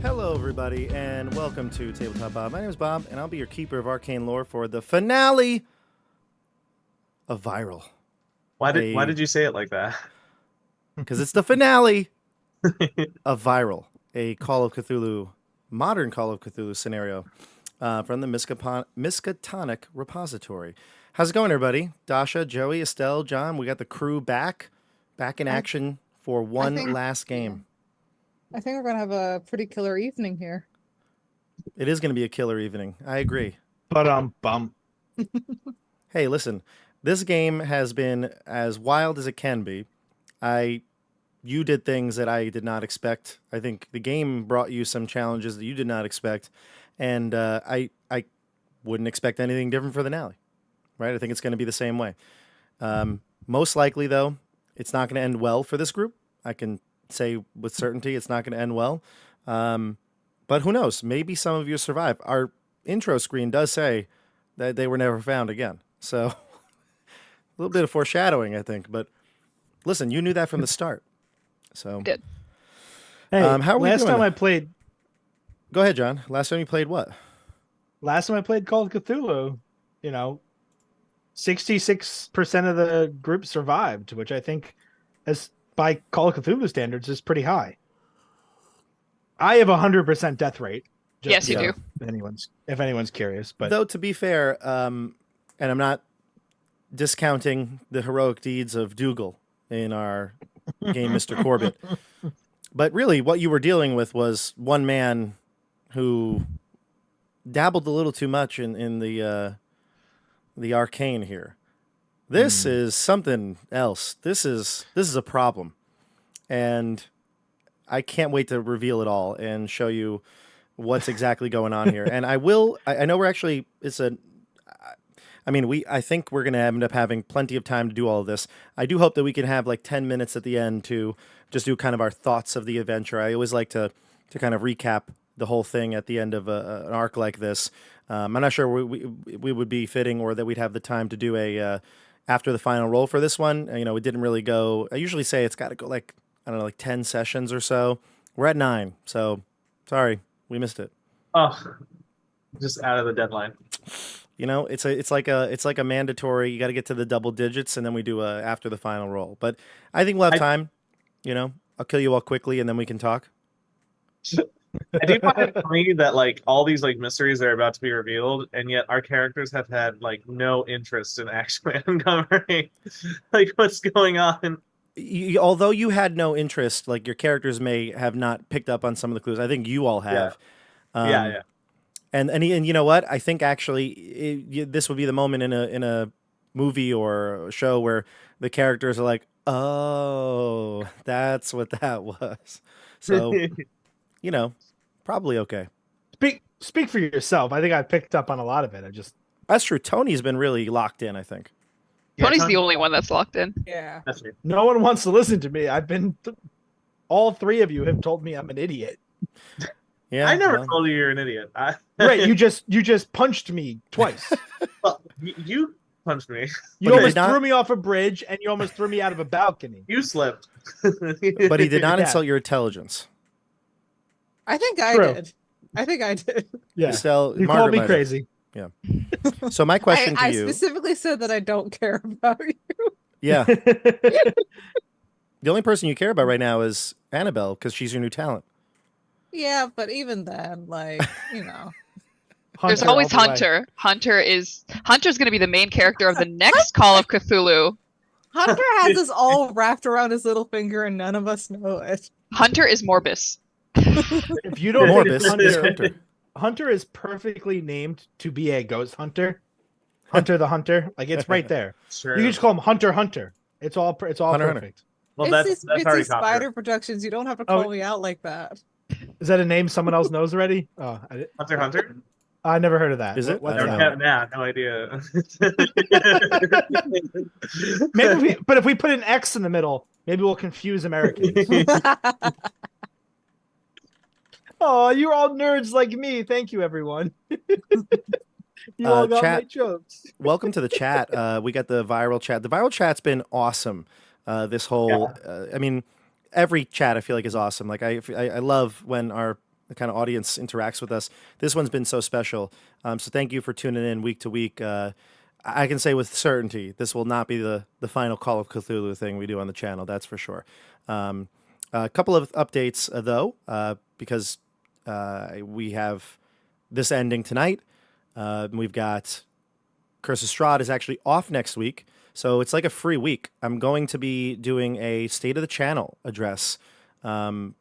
Hello, everybody, and welcome to Tabletop Bob. My name is Bob, and I'll be your keeper of arcane lore for the finale of Viral. Why did you say it like that? Because it's the finale of Viral, a Call of Cthulhu, modern Call of Cthulhu scenario from the Miskatonic repository. How's it going, everybody? Dasha, Joey, Estelle, John, we got the crew back in action for one last game. I think we're going to have a pretty killer evening here. It is going to be a killer evening. I agree. But bum. Hey, listen, this game has been as wild as it can be. You did things that I did not expect. I think the game brought you some challenges that you did not expect, and I wouldn't expect anything different for the finale, right? I think it's going to be the same way. Most likely, though, it's not going to end well for this group. I can say with certainty it's not going to end well. But who knows? Maybe some of you survive. Our intro screen does say that they were never found again. So a little bit of foreshadowing, I think. But listen, you knew that from the start. So I did. Hey, how are we last doing? time I played... Go ahead, John. Last time you played what? Last time I played Call of Cthulhu, 66% of the group survived, which I think, as by Call of Cthulhu standards, is pretty high. I have 100% death rate. Yes, you do. If anyone's curious, but though to be fair, and I'm not discounting the heroic deeds of Dougal in our game, Mr. Corbett, but really, what you were dealing with was one man who dabbled a little too much in the arcane here. This is something else. This is a problem, and I can't wait to reveal it all and show you what's exactly going on here. And I know we're actually, I think we're going to end up having plenty of time to do all of this. I do hope that we can have like 10 minutes at the end to just do kind of our thoughts of the adventure. I always like to kind of recap the whole thing at the end of an arc like this. I'm not sure we would be fitting or that we'd have the time to do a after the final roll for this one. It didn't really go. I usually say it's got to go like 10 sessions or so. We're at 9, so sorry we missed it. Oh, just out of the deadline. It's like a mandatory. You got to get to the double digits, and then we do after the final roll. But I think we'll have time. I'll kill you all quickly, and then we can talk. I do find it funny that all these mysteries are about to be revealed, and yet our characters have had no interest in actually uncovering what's going on. Although you had no interest, your characters may have not picked up on some of the clues. I think you all have. Yeah. And you know what? I think actually this would be the moment in a movie or a show where the characters are like, "Oh, that's what that was." So, probably okay. Speak for yourself. I think I picked up on a lot of it. That's true. Tony's been really locked in, I think. Tony's the only one that's locked in. Yeah. That's true. No one wants to listen to me. All three of you have told me I'm an idiot. Yeah, I never told you you're an idiot. Right, you just punched me twice. Well, you punched me. You almost threw me off a bridge, and you almost threw me out of a balcony. You slipped. But he did not insult your intelligence. I think I did. Yeah. Estelle, You called me crazy. Yeah. So my question to I you... specifically said that I don't care about you. Yeah. The only person you care about right now is Annabelle, because she's your new talent. Yeah, but even then, There's always Hunter. Hunter's going to be the main character of the next Call of Cthulhu. Hunter has us all wrapped around his little finger, and none of us know it. Hunter is Morbus. If you don't Morbus Hunter, is Hunter. Hunter is perfectly named to be a ghost hunter. Hunter the Hunter. It's right there. Sure. You can just call him Hunter. It's all Hunter, perfect. Hunter. Well, it's already Spider Productions. You don't have to call me out like that. Is that a name someone else knows already? Oh, Hunter? I never heard of that. Is it? What's I don't that? Nah, no idea. Maybe if we put an X in the middle, maybe we'll confuse Americans. Oh, you're all nerds like me. Thank you, everyone. You all got chat- my jokes. Welcome to the chat. We got the viral chat. The viral chat's been awesome. This whole, I mean, every chat I feel like is awesome. Like I love when our kind of audience interacts with us. This one's been so special. So thank you for tuning in week to week. I can say with certainty this will not be the final Call of Cthulhu thing we do on the channel. That's for sure. A couple of updates though, because we have this ending tonight. We've got Curse of Strahd is actually off next week, so it's like a free week. I'm going to be doing a State of the Channel address.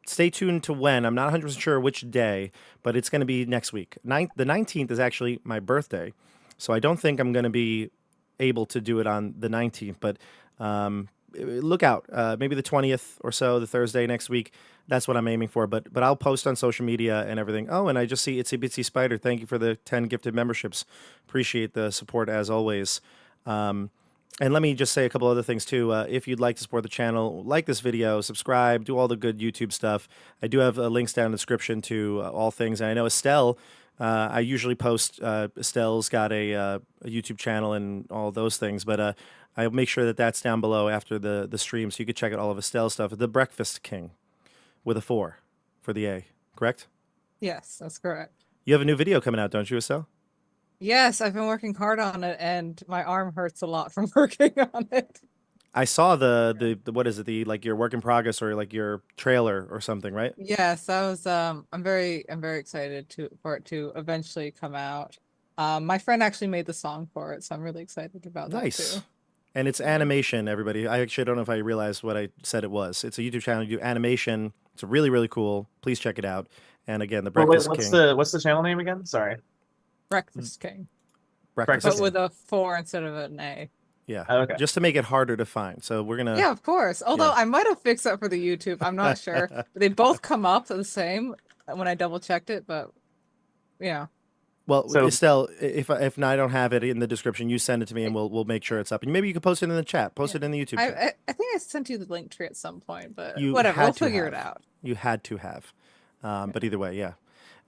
Stay tuned to when. I'm not 100% sure which day, but it's going to be next week. The 19th is actually my birthday, so I don't think I'm going to be able to do it on the 19th, but look out. Maybe the 20th or so, the Thursday next week. That's what I'm aiming for, but I'll post on social media and everything. Oh, and I just see Itsy Bitsy Spider. Thank you for the 10 gifted memberships. Appreciate the support as always. And let me just say a couple other things too. If you'd like to support the channel, like this video, subscribe, do all the good YouTube stuff. I do have links down in the description to all things. And I know Estelle, I usually post, Estelle's got a YouTube channel and all those things, but I'll make sure that that's down below after the stream so you can check out all of Estelle's stuff. The Breakfast King with a 4 for the A, correct? Yes, that's correct. You have a new video coming out, don't you, Estelle? Yes, I've been working hard on it, and my arm hurts a lot from working on it. I saw the what is it, the like your work in progress or like your trailer or something, right? Yes, I was I'm very excited for it to eventually come out. My friend actually made the song for it, so I'm really excited about that Nice. too. And it's animation, everybody. I actually don't know if I realized what I said it was. It's a YouTube channel. You do animation. It's really, really cool. Please check it out. And again, the Wait, Breakfast what's King. the channel name again? Sorry. Breakfast King, Breakfast but King. with a 4 instead of an A. Yeah. Okay. Just to make it harder to find. So we're gonna. Yeah, of course. Although yeah. I might have fixed that for the YouTube. I'm not sure. They both come up the same when I double checked it, but yeah. Well, So- Estelle, if I don't have it in the description, you send it to me and we'll make sure it's up. And maybe you can post it in the chat. Post it in the YouTube chat. I think I sent you the link tree at some point, but You whatever. had We'll to figure it have. out. You had to have. But either way, yeah.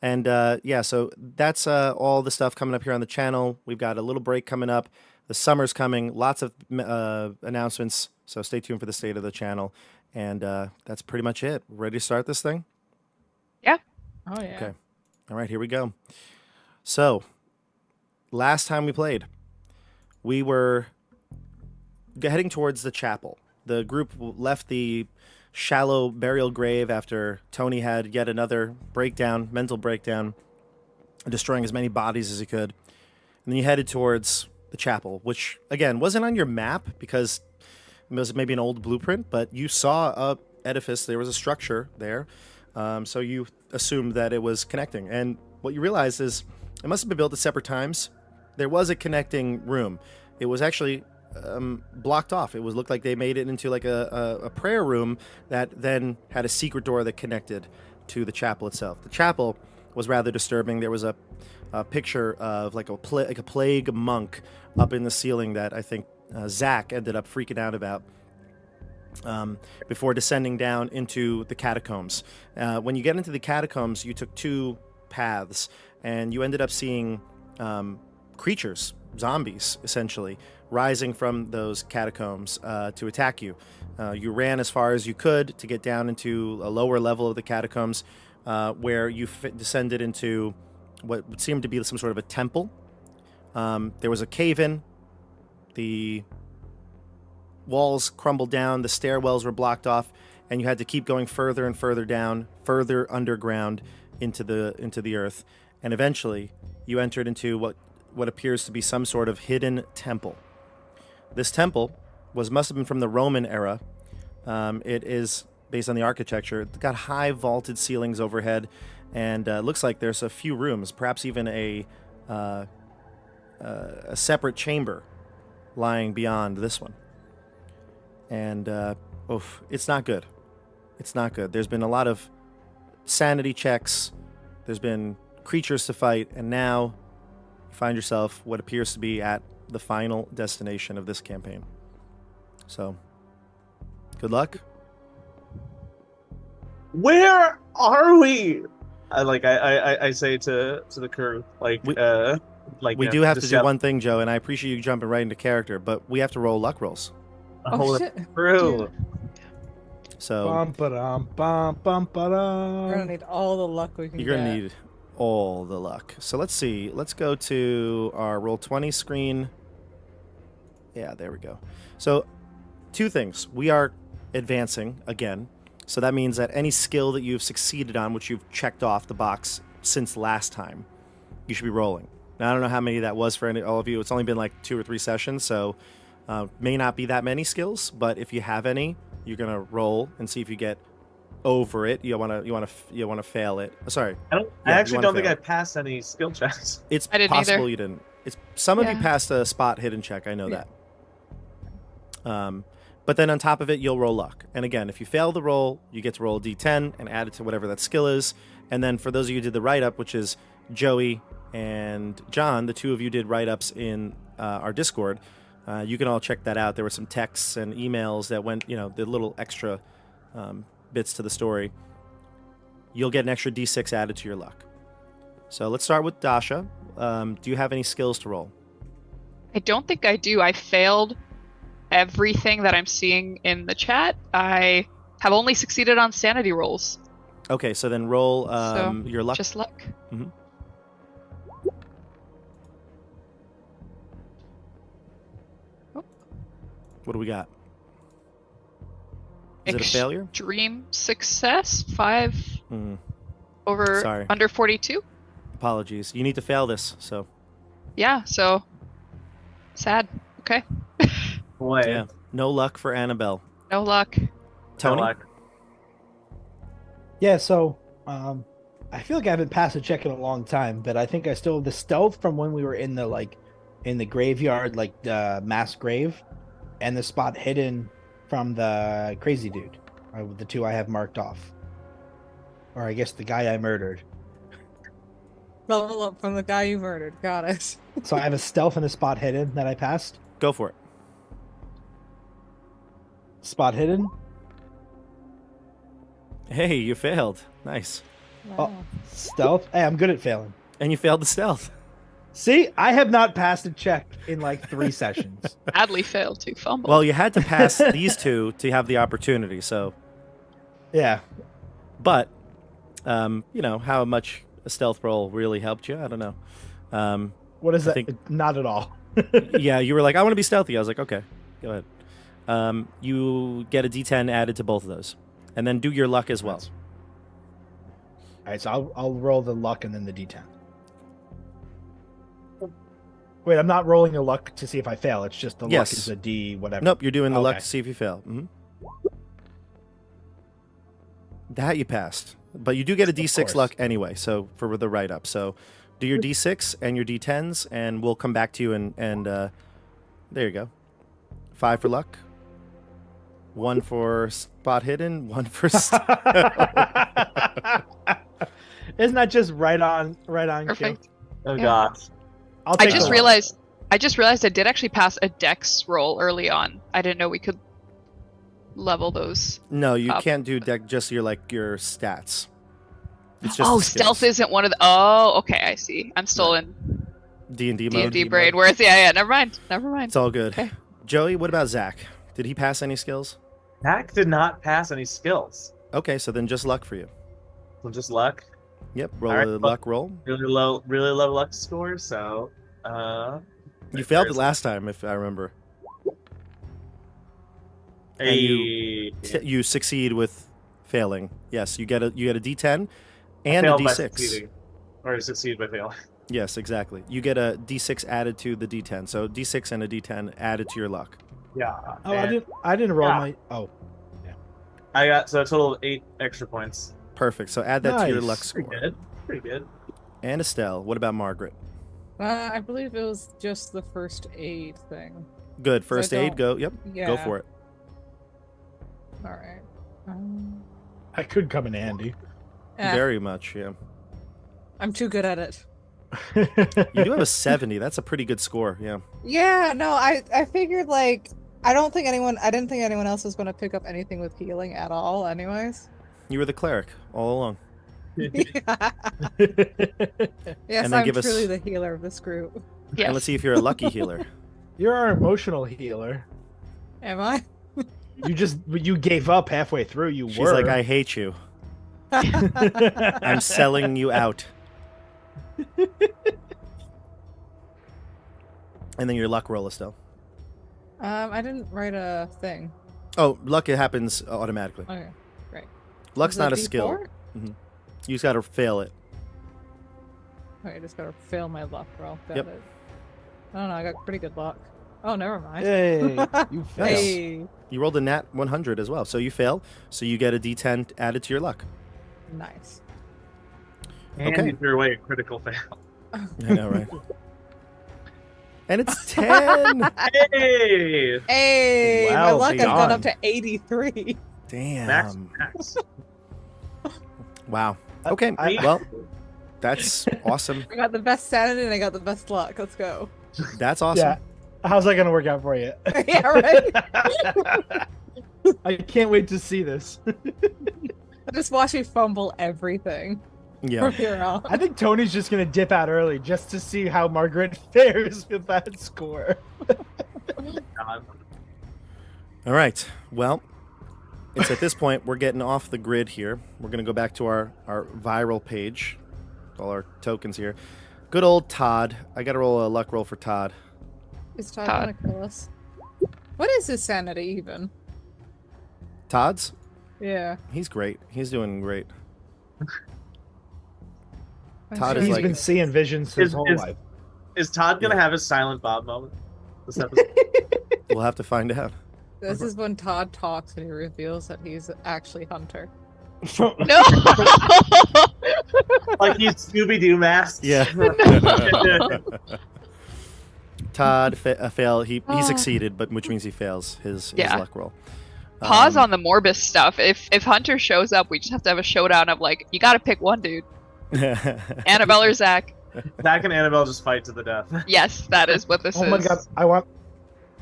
And yeah, so that's all the stuff coming up here on the channel. We've got a little break coming up. The summer's coming. Lots of announcements. So stay tuned for the state of the channel. And that's pretty much it. Ready to start this thing? Oh yeah. Okay. All right, here we go. So, last time we played, we were heading towards the chapel. The group left the shallow burial grave after Tony had yet another mental breakdown, destroying as many bodies as he could. And then you headed towards the chapel, which, again, wasn't on your map because it was maybe an old blueprint, but you saw a edifice. There was a structure there. So you assumed that it was connecting. And what you realized is it must have been built at separate times. There was a connecting room. It was actually blocked off. It looked like they made it into like a prayer room that then had a secret door that connected to the chapel itself. The chapel was rather disturbing. There was a picture of like a plague monk up in the ceiling that I think Zach ended up freaking out about. Before descending down into the catacombs. When you get into the catacombs, you took 2 paths, and you ended up seeing creatures, zombies, essentially, rising from those catacombs to attack you. You ran as far as you could to get down into a lower level of the catacombs, where you descended into what would seem to be some sort of a temple. There was a cave-in. The walls crumbled down, the stairwells were blocked off, and you had to keep going further and further down, further underground into the earth. And eventually, you entered into what appears to be some sort of hidden temple. This temple must have been from the Roman era. It is based on the architecture. It's got high vaulted ceilings overhead, and looks like there's a few rooms, perhaps even a separate chamber lying beyond this one. And it's not good. It's not good. There's been a lot of sanity checks. There's been creatures to fight, and now you find yourself what appears to be at the final destination of this campaign. So, good luck. Where are we? I say to the crew, like, like We you do know, have to just do have one thing, Joe, and I appreciate you jumping right into character, but we have to roll luck rolls. a Oh, whole shit. through. So Bum ba-dum, bum bum We're gonna ba-dum. need all the luck we can you're gonna get. need all the luck. So let's see. Let's go to our roll 20 screen. Yeah, there we go. So 2 things. We are advancing again. So that means that any skill that you've succeeded on, which you've checked off the box since last time, you should be rolling. Now, I don't know how many that was for all of you. It's only been like 2 or 3 sessions, so may not be that many skills. But if you have any, you're gonna roll and see if you get over it. You wanna fail it. Sorry, I you actually wanna don't think fail I it. passed any skill checks. It's I didn't possible either. you didn't. It's some of you Yeah. passed a spot hidden check. I know Yeah. that. But then on top of it, you'll roll luck. And again, if you fail the roll, you get to roll a d10 and add it to whatever that skill is. And then for those of you who did the write-up, which is Joey and John, the 2 of you did write-ups in our Discord. You can all check that out. There were some texts and emails that went, the little extra bits to the story. You'll get an extra d6 added to your luck. So let's start with Dasha. Do you have any skills to roll? I don't think I do. I failed everything that I'm seeing in the chat. I have only succeeded on sanity rolls. Okay, so then roll So, your luck. Just luck. What do we got? Is it a failure? Dream success. 5 Hmm. over Sorry. under 42. Apologies. You need to fail this. So Yeah, so sad. Okay. Boy, yeah, no luck for Annabelle. No luck. Tony. like, Yeah, so I feel like I haven't passed a check in a long time, but I think I still have the stealth from when we were in the graveyard, like the mass grave, and the spot hidden from the crazy dude. The 2 I have marked off, or I guess the guy I murdered. Level up from the guy you murdered. Got it. So I have a stealth and a spot hidden that I passed. Go for it. Spot hidden. Hey, you failed. Nice. Wow. Stealth. Hey, I'm good at failing. And you failed the stealth. See, I have not passed a check in like 3 sessions. Badly failed to fumble. Well, you had to pass these 2 to have the opportunity. So, Yeah. but how much a stealth roll really helped you, I don't know. What is I that? think- Not at all. Yeah, you were like, I want to be stealthy. I was like, okay, go ahead. You get a d10 added to both of those, and then do your luck as well. All right, so I'll roll the luck and then the d10. Wait, I'm not rolling the luck to see if I fail. It's just the luck Yes. is a d whatever. Nope, you're doing the luck Okay. to see if you fail. That you passed, but you do get a Of d6 course. luck anyway. So for the write up, so do your d6 and your d10s, and we'll come back to you and there you go. 5 for luck, 1 for spot hidden, 1 for. Isn't that just right on? Kim? Perfect. oh Yeah. god. I'll I take just the luck. realized I did actually pass a dex roll early on. I didn't know we could level those. No, you Up. can't do just your stats. It's just Oh, the skills. stealth isn't one of the. Oh, okay, I see. I'm still in D&D mode. D&D brain. Whereas, yeah, never mind. It's all good. Okay. Joey, what about Zach? Did he pass any skills? Zach did not pass any skills. Okay, so then just luck for you. So just luck. Yep, roll All right, a well- luck roll. Really low luck score. So, You failed it last time, if I remember. And you succeed with failing. Yes, you get a d10 and a failed by d6. succeeding. Or succeed by failing. Yes, exactly. You get a d6 added to the d10. So d6 and a d10 added to your luck. Yeah. Oh, I and didn't roll Yeah. my. Oh, I got so a total of 8 extra points. Perfect. So add that to your Nice. luck Pretty score. good. Pretty good. And Estelle, what about Margaret? I believe it was just the first aid thing. Good. First I aid, go. Yep, Yeah. go for it. All right. I could come in handy. Very much, yeah. I'm too good at it. You do have a 70. That's a pretty good score, yeah. Yeah, no, I figured like I didn't think anyone else was going to pick up anything with healing at all anyways. You were the cleric all along. Yeah. Yes, And then I'm give us- truly the healer of this group. Yes. And let's see if you're a lucky healer. You're our emotional healer. Am I? You gave up halfway through. You She's were. like, I hate you. I'm selling you out. And then your luck roll, Estelle. I didn't write a thing. Oh, luck, it happens automatically. Okay, great. Luck's Is it not a skill. D4? You just got to fail it. Okay, I just gotta fail my luck roll. Got Yep. it. I don't know, I got pretty good luck. Oh, never mind. Hey, you failed. Hey, You rolled a nat 100 as well, so you fail. So you get a D10 added to your luck. nice. And Okay. you threw away a critical fail. I know, right? And it's 10. Hey! Hey, my Well luck has gone up done. to 83. Damn. Max. Wow. Okay. I- Well, that's awesome. I got the best sanity and I got the best luck. Let's go. That's awesome. Yeah. How's that gonna work out for you? Yeah, right? I can't wait to see this. Just watch me fumble everything Yeah. from here on. I think Tony's just gonna dip out early just to see how Margaret fares with that score. God. All right. Well, it's at this point we're getting off the grid here. We're going to go back to our viral page. All our tokens here. Good old Todd. I got to roll a luck roll for Todd. Is Todd Todd. gonna kill us? What is his sanity even? Todd's? Yeah. He's great. He's doing great. I'm Todd sure is He's like- been seeing visions his Is- whole is- life. Is Todd gonna Yeah. have his Silent Bob moment this episode? We'll have to find out. This is when Todd talks and he reveals that he's actually Hunter. No. Like he's Scooby Doo masked. Yeah. No. Todd failed. He Ah. succeeded, but which means he fails his Yeah. luck roll. Pause on the Morbus stuff. If Hunter shows up, we just have to have a showdown of like, you got to pick one dude, Annabelle or Zach. Zach and Annabelle just fight to the death. Yes, that is what this Oh is. my god,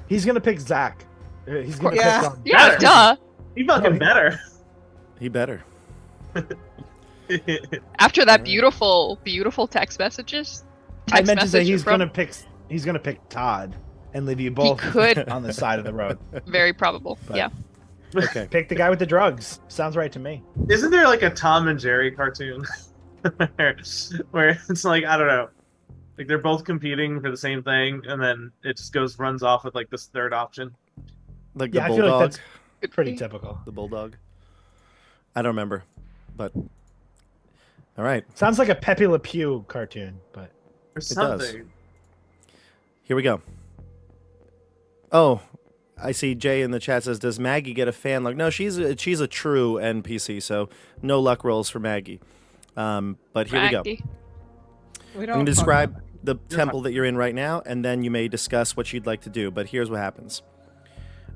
he's gonna pick Zach. He's gonna Yeah. pick on Yeah, Better. duh. He fucking better. He better. After that beautiful text messages. I meant to say message he's gonna pick Todd and leave you He both could. on the side of the road. Very probable. But- Yeah. Okay. Pick the guy with the drugs. Sounds right to me. Isn't there like a Tom and Jerry cartoon where it's like, I don't know, like they're both competing for the same thing, and then it just runs off with like this third option. Like Yeah, the I feel like bulldog. that's pretty typical. The bulldog. I don't remember, but all right. Sounds like a Pepe Le Pew cartoon, but Or does. something. Here we go. Oh, I see Jay in the chat says, "Does Maggie get a fan luck?" No, she's a true NPC, so no luck rolls for Maggie. But here we go. Maggie. We I'm don't going to talk describe about the temple that you're in right now, and then you may discuss what you'd like to do. But here's what happens.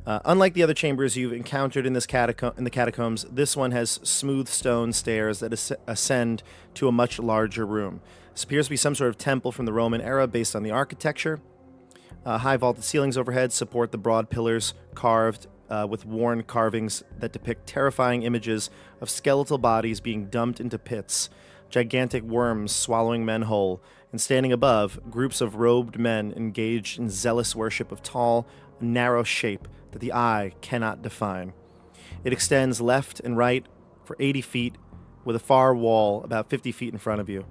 Unlike the other chambers you've encountered in the catacombs, this one has smooth stone stairs that ascend to a much larger room. This appears to be some sort of temple from the Roman era based on the architecture. High vaulted ceilings overhead support the broad pillars carved with worn carvings that depict terrifying images of skeletal bodies being dumped into pits, gigantic worms swallowing men whole, and standing above, groups of robed men engaged in zealous worship of tall, narrow shape that the eye cannot define. It extends left and right for 80 feet with a far wall about 50 feet in front of you.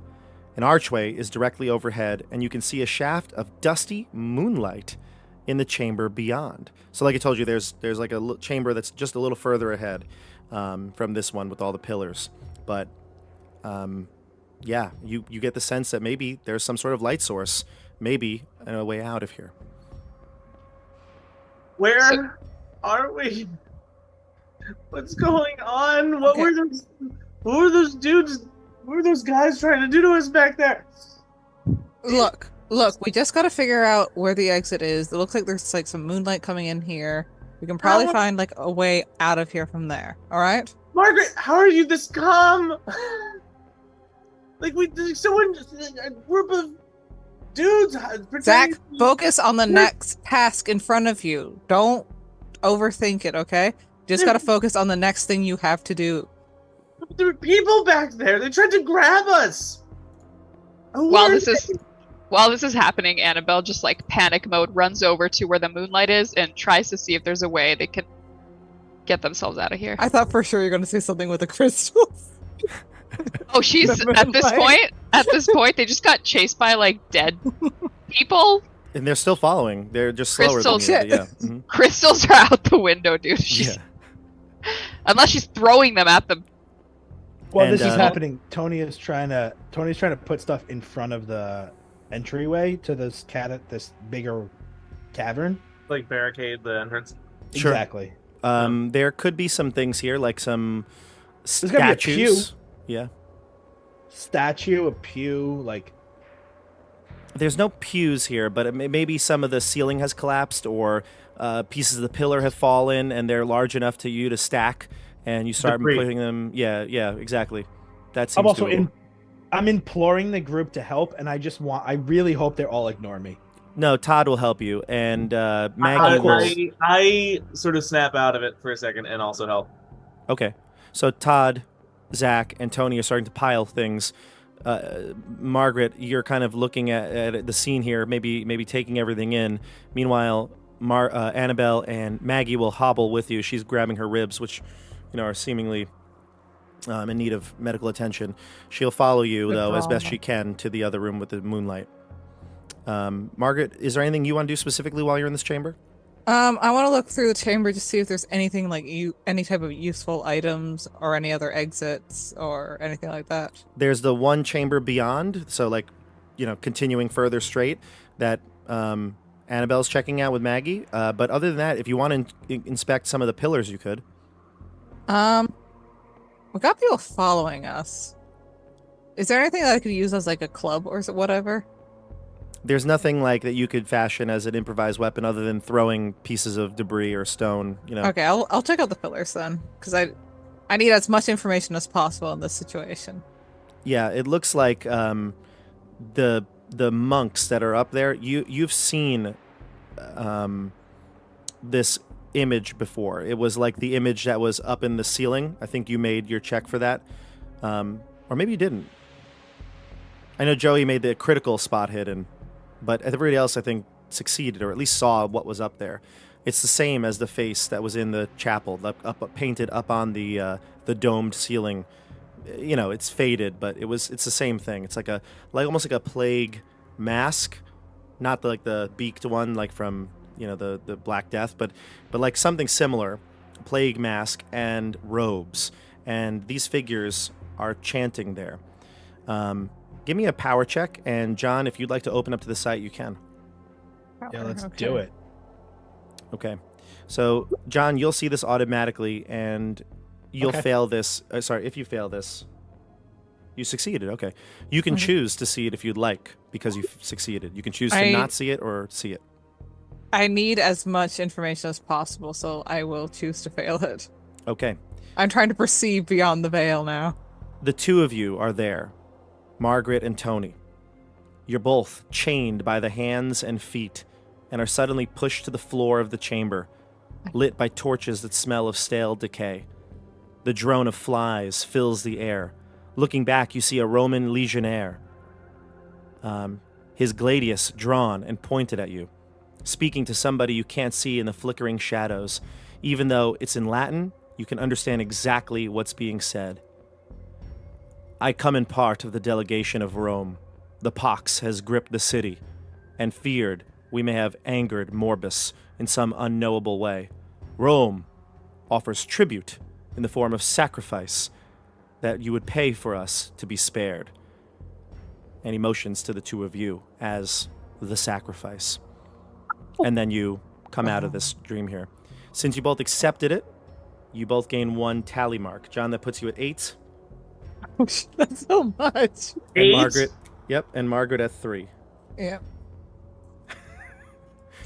An archway is directly overhead, and you can see a shaft of dusty moonlight in the chamber beyond. So like I told you, there's like a chamber that's just a little further ahead from this one with all the pillars. But yeah, you get the sense that maybe there's some sort of light source, maybe a way out of here. Where So- are we? What's going on? What Okay. were those? Who were those dudes? What were those guys trying to do to us back there? Look, we just gotta figure out where the exit is. It looks like there's like some moonlight coming in here. We can probably How- find like a way out of here from there. All right? Margaret, how are you this calm? Like someone, a group of dudes. Zach, pretending- focus on the next task in front of you. Don't overthink it, okay? Just gotta focus on the next thing you have to do. There were people back there. They tried to grab us. While this is happening, Annabelle just like panic mode runs over to where the moonlight is and tries to see if there's a way they can get themselves out of here. I thought for sure you were going to say something with the crystals. Oh, she's at this point they just got chased by like dead people. And they're still following. They're just slower Crystals. than you. Yeah. Mhm. Crystals are out the window, dude. Yeah. Unless she's throwing them at them. Well, And, this is happening. Tony's trying to put stuff in front of the entryway to this bigger cavern. Like barricade the entrance. Sure. Exactly. There could be some things here, like some There's gotta be a statues. Yeah. Statue, a pew, like. There's no pews here, but maybe some of the ceiling has collapsed, or pieces of the pillar have fallen, and they're large enough to you to stack, and you start Debris. putting them. Yeah, exactly. That seems. I'm imploring the group to help, and I really hope they all ignore me. No, Todd will help you, and Maggie will. I sort of snap out of it for a second and also help. Okay, so Todd, Zach, and Tony are starting to pile things. Margaret, you're kind of looking at the scene here, maybe taking everything in. Meanwhile, Annabelle and Maggie will hobble with you. She's grabbing her ribs, which are seemingly in need of medical attention. She'll follow you, though, as best she can to the other room with the moonlight. Margaret, is there anything you want to do specifically while you're in this chamber? I want to look through the chamber to see if there's anything like any type of useful items or any other exits or anything like that. There's the one chamber beyond, so continuing further straight that Annabelle's checking out with Maggie. But other than that, if you want to inspect some of the pillars, you could. We got people following us. Is there anything that I could use as like a club or whatever? There's nothing like that you could fashion as an improvised weapon other than throwing pieces of debris or stone, Okay, I'll check out the pillars then, because I need as much information as possible in this situation. Yeah, it looks like the monks that are up there. You've seen this image before. It was like the image that was up in the ceiling. I think you made your check for that, or maybe you didn't. I know Joey made the critical spot hidden. But everybody else, I think, succeeded, or at least saw what was up there. It's the same as the face that was in the chapel, painted up on the domed ceiling. It's faded, but it's the same thing. It's almost like a plague mask, not the beaked one like from the Black Death, but like something similar, plague mask and robes, and these figures are chanting there. Give me a power check, and John, if you'd like to open up to the site, you can. Yeah, let's do it. Okay. So, John, you'll see this automatically, and you'll fail this. If you fail this, you succeeded. Okay. You can choose to see it if you'd like, because you've succeeded. You can choose to not see it or see it. I need as much information as possible, so I will choose to fail it. Okay. I'm trying to perceive beyond the veil now. The two of you are there. Margaret and Tony. You're both chained by the hands and feet and are suddenly pushed to the floor of the chamber, lit by torches that smell of stale decay. The drone of flies fills the air. Looking back, you see a Roman legionnaire, his gladius drawn and pointed at you, speaking to somebody you can't see in the flickering shadows. Even though it's in Latin, you can understand exactly what's being said. I come in part of the delegation of Rome. The pox has gripped the city, and feared we may have angered Morbus in some unknowable way. Rome offers tribute in the form of sacrifice that you would pay for us to be spared. And he motions to the two of you as the sacrifice. And then you come out of this dream here. Since you both accepted it, you both gain 1 tally mark. John, that puts you at 8. Oh, that's so much. And Margaret, and Margaret at 3. Yep.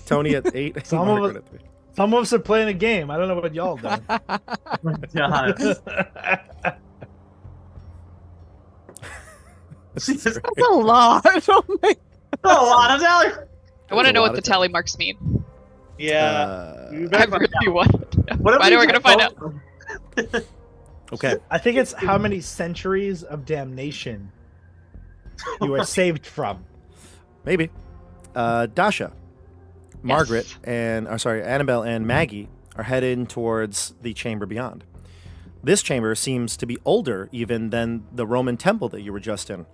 Tony at 8. Some of us are playing a game. I don't know what y'all done. God. That's a lot. Oh my. A lot of tally. I want to know what the tally marks mean. Yeah. I really want to know. Why are we going to find out? Okay. I think it's how many centuries of damnation You are saved from. Maybe. Dasha, Margaret, Annabelle and Maggie are headed towards the chamber beyond. This chamber seems to be older even than the Roman temple that you were just in.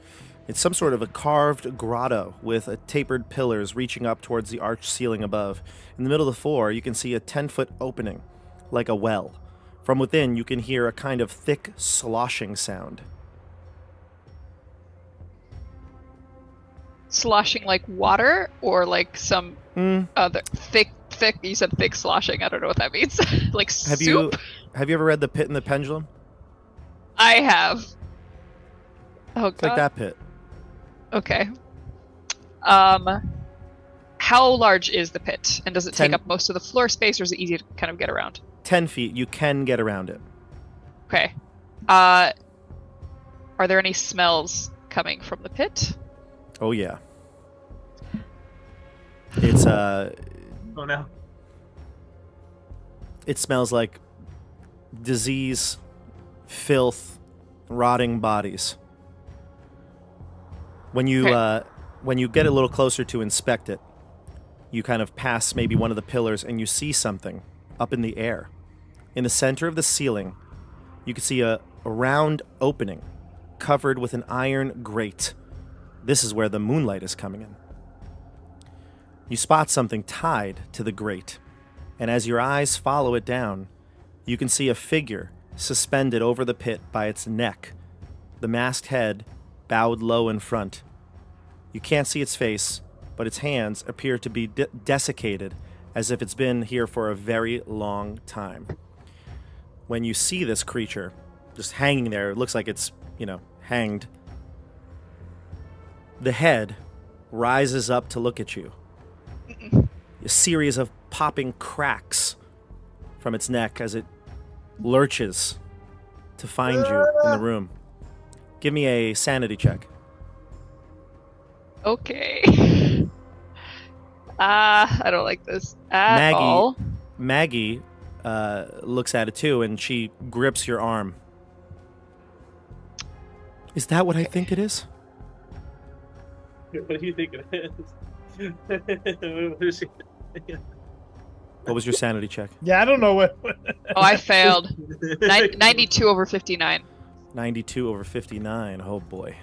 It's some sort of a carved grotto with tapered pillars reaching up towards the arched ceiling above. In the middle of the floor, you can see a 10-foot opening, like a well. From within, you can hear a kind of thick sloshing sound. Sloshing like water or like some other thick, you said thick sloshing. I don't know what that means. Like Have soup? you ever read The Pit and the Pendulum? I have. Oh, It's like that pit. Okay. How large is the pit? And does it take 10 up most of the floor space, or is it easy to kind of get around? 10 feet. You can get around it. Okay. Are there any smells coming from the pit? Oh, yeah. It's, Oh no. it smells like disease, filth, rotting bodies. When you get a little closer to inspect it, you kind of pass maybe one of the pillars and you see something up in the air. In the center of the ceiling, you can see a round opening covered with an iron grate. This is where the moonlight is coming in. You spot something tied to the grate, and as your eyes follow it down, you can see a figure suspended over the pit by its neck, the masked head bowed low in front. You can't see its face, but its hands appear to be desiccated, as if it's been here for a very long time. When you see this creature just hanging there, it looks like it's, hanged. The head rises up to look at you. A series of popping cracks from its neck as it lurches to find you in the room. Give me a sanity check. Okay. I don't like this at all. Maggie looks at it too, and she grips your arm. Is that what I think it is? What do you think it is? What was your sanity check? Yeah, I don't know what. Oh, I failed. 92 over 59. 92 over 59. Oh boy.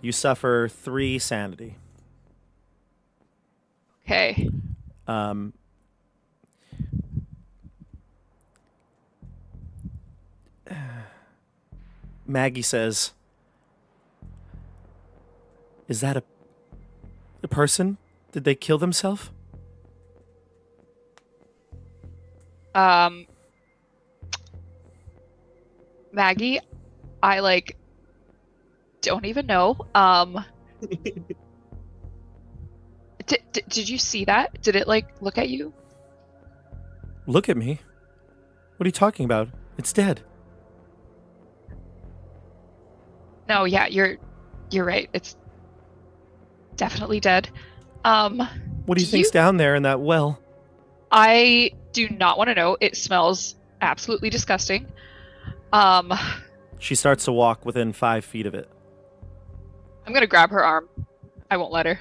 You suffer 3 sanity. Okay. Maggie says, "Is that a person? Did they kill themselves?" Maggie, I don't even know. Did you see that? Did it look at you? Look at me. What are you talking about? It's dead. No, yeah, you're right. It's definitely dead. What do you think's down there in that well? I do not want to know. It smells absolutely disgusting. She starts to walk within 5 feet of it. I'm gonna grab her arm. I won't let her.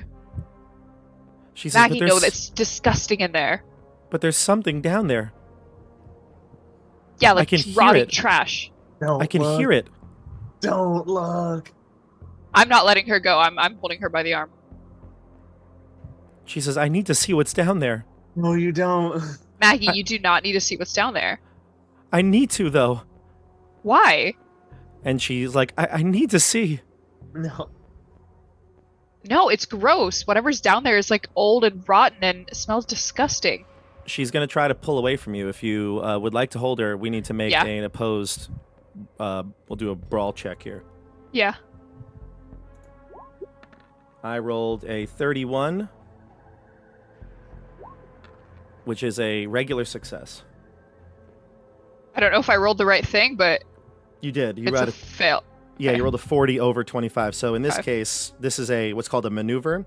She says, Maggie, no, that's disgusting in there. But there's something down there. Yeah, I can hear rotting it. trash. Don't I can look. hear it. Don't look. I'm not letting her go. I'm holding her by the arm. She says, I need to see what's down there. No, you don't. Maggie, you do not need to see what's down there. I need to, though. Why? And she's like, I need to see. No. No, it's gross. Whatever's down there is old and rotten and smells disgusting. She's going to try to pull away from you. If you would like to hold her, we need to make an opposed... we'll do a brawl check here. Yeah. I rolled a 31, which is a regular success. I don't know if I rolled the right thing, but You did. You it's rolled a fail. Yeah, Okay. you rolled a 40 over 25. So in this Okay. case, this is what's called a maneuver.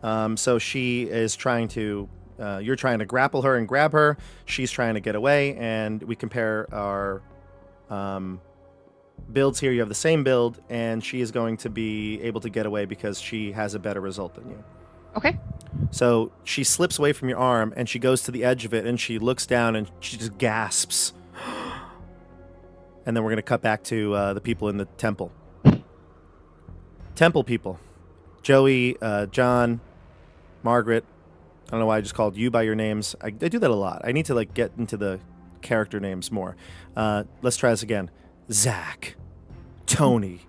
So she is trying to, you're trying to grapple her and grab her. She's trying to get away, and we compare our builds here. You have the same build, and she is going to be able to get away because she has a better result than you. Okay. So she slips away from your arm, and she goes to the edge of it, and she looks down, and she just gasps. And then we're going to cut back to the people in the temple. Temple people. Joey, John, Margaret. I don't know why I just called you by your names. I do that a lot. I need to like get into the character names more. Let's try this again. Zach, Tony,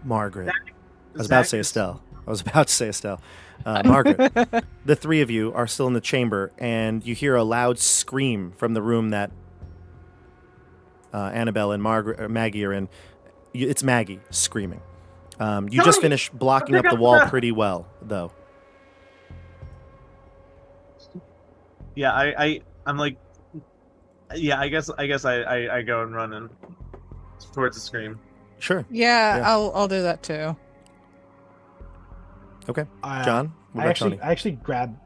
Margaret. I was about to say Estelle. Margaret. The three of you are still in the chamber, and you hear a loud scream from the room that Annabelle and Maggie are in. It's Maggie screaming. You just finished blocking up the wall pretty well, though. Yeah, I'm like, yeah, I guess I go and run in towards the scream. Sure. Yeah, Yeah. I'll do that too. Okay. John, what about Tony? I actually grab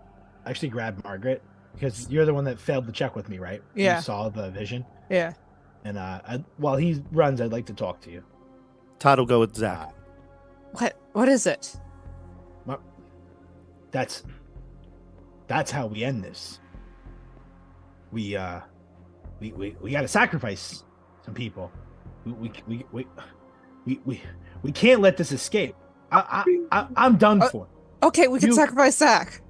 Margaret because you're the one that failed the check with me, right? Yeah. You saw the vision, Yeah. and while he runs, I'd like to talk to you. Todd will go with Zach. What is it? That's how we end this. We got to sacrifice some people. We can't let this escape. I'm done for. Okay, we can sacrifice Zach.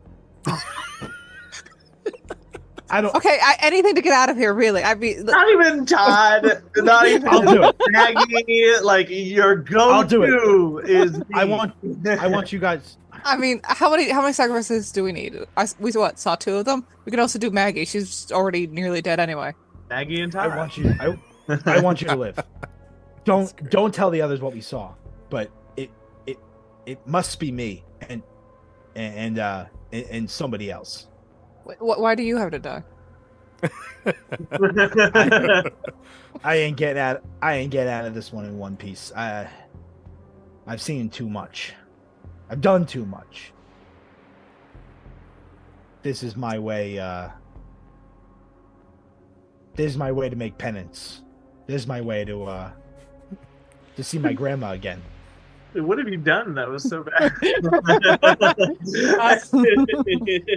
I don't. Okay, anything to get out of here, really. I mean, Not even Todd. Not even I'll do it. Maggie. Like your go-to is. I want you guys. I mean, how many sacrifices do we need? We saw 2 of them. We could also do Maggie. She's already nearly dead anyway. Maggie and Todd. I want you to live. Don't tell the others what we saw, but it must be me and somebody else. Why do you have to die? I ain't getting out of this one in one piece. I've seen too much. I've done too much. This is my way. This is my way to make penance. This is my way to see my grandma again. What have you done that was so bad?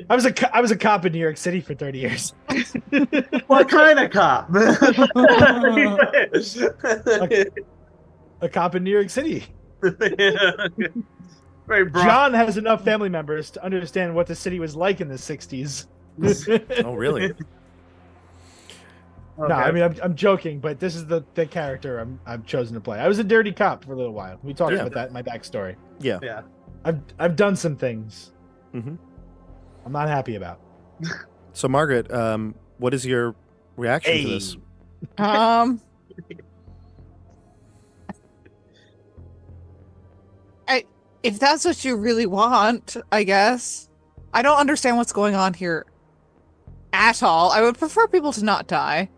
I was a cop in New York City for 30 years. What kind of cop? A cop in New York City. Very broad. John has enough family members to understand what the city was like in the 60s. Oh, really? No, I mean I'm joking, but this is the character I've chosen to play. I was a dirty cop for a little while. We talked about that in my backstory. Yeah. Yeah. I've done some things. Mm-hmm. I'm not happy about. So, Margaret, what is your reaction to this? If that's what you really want, I guess. I don't understand what's going on here at all. I would prefer people to not die.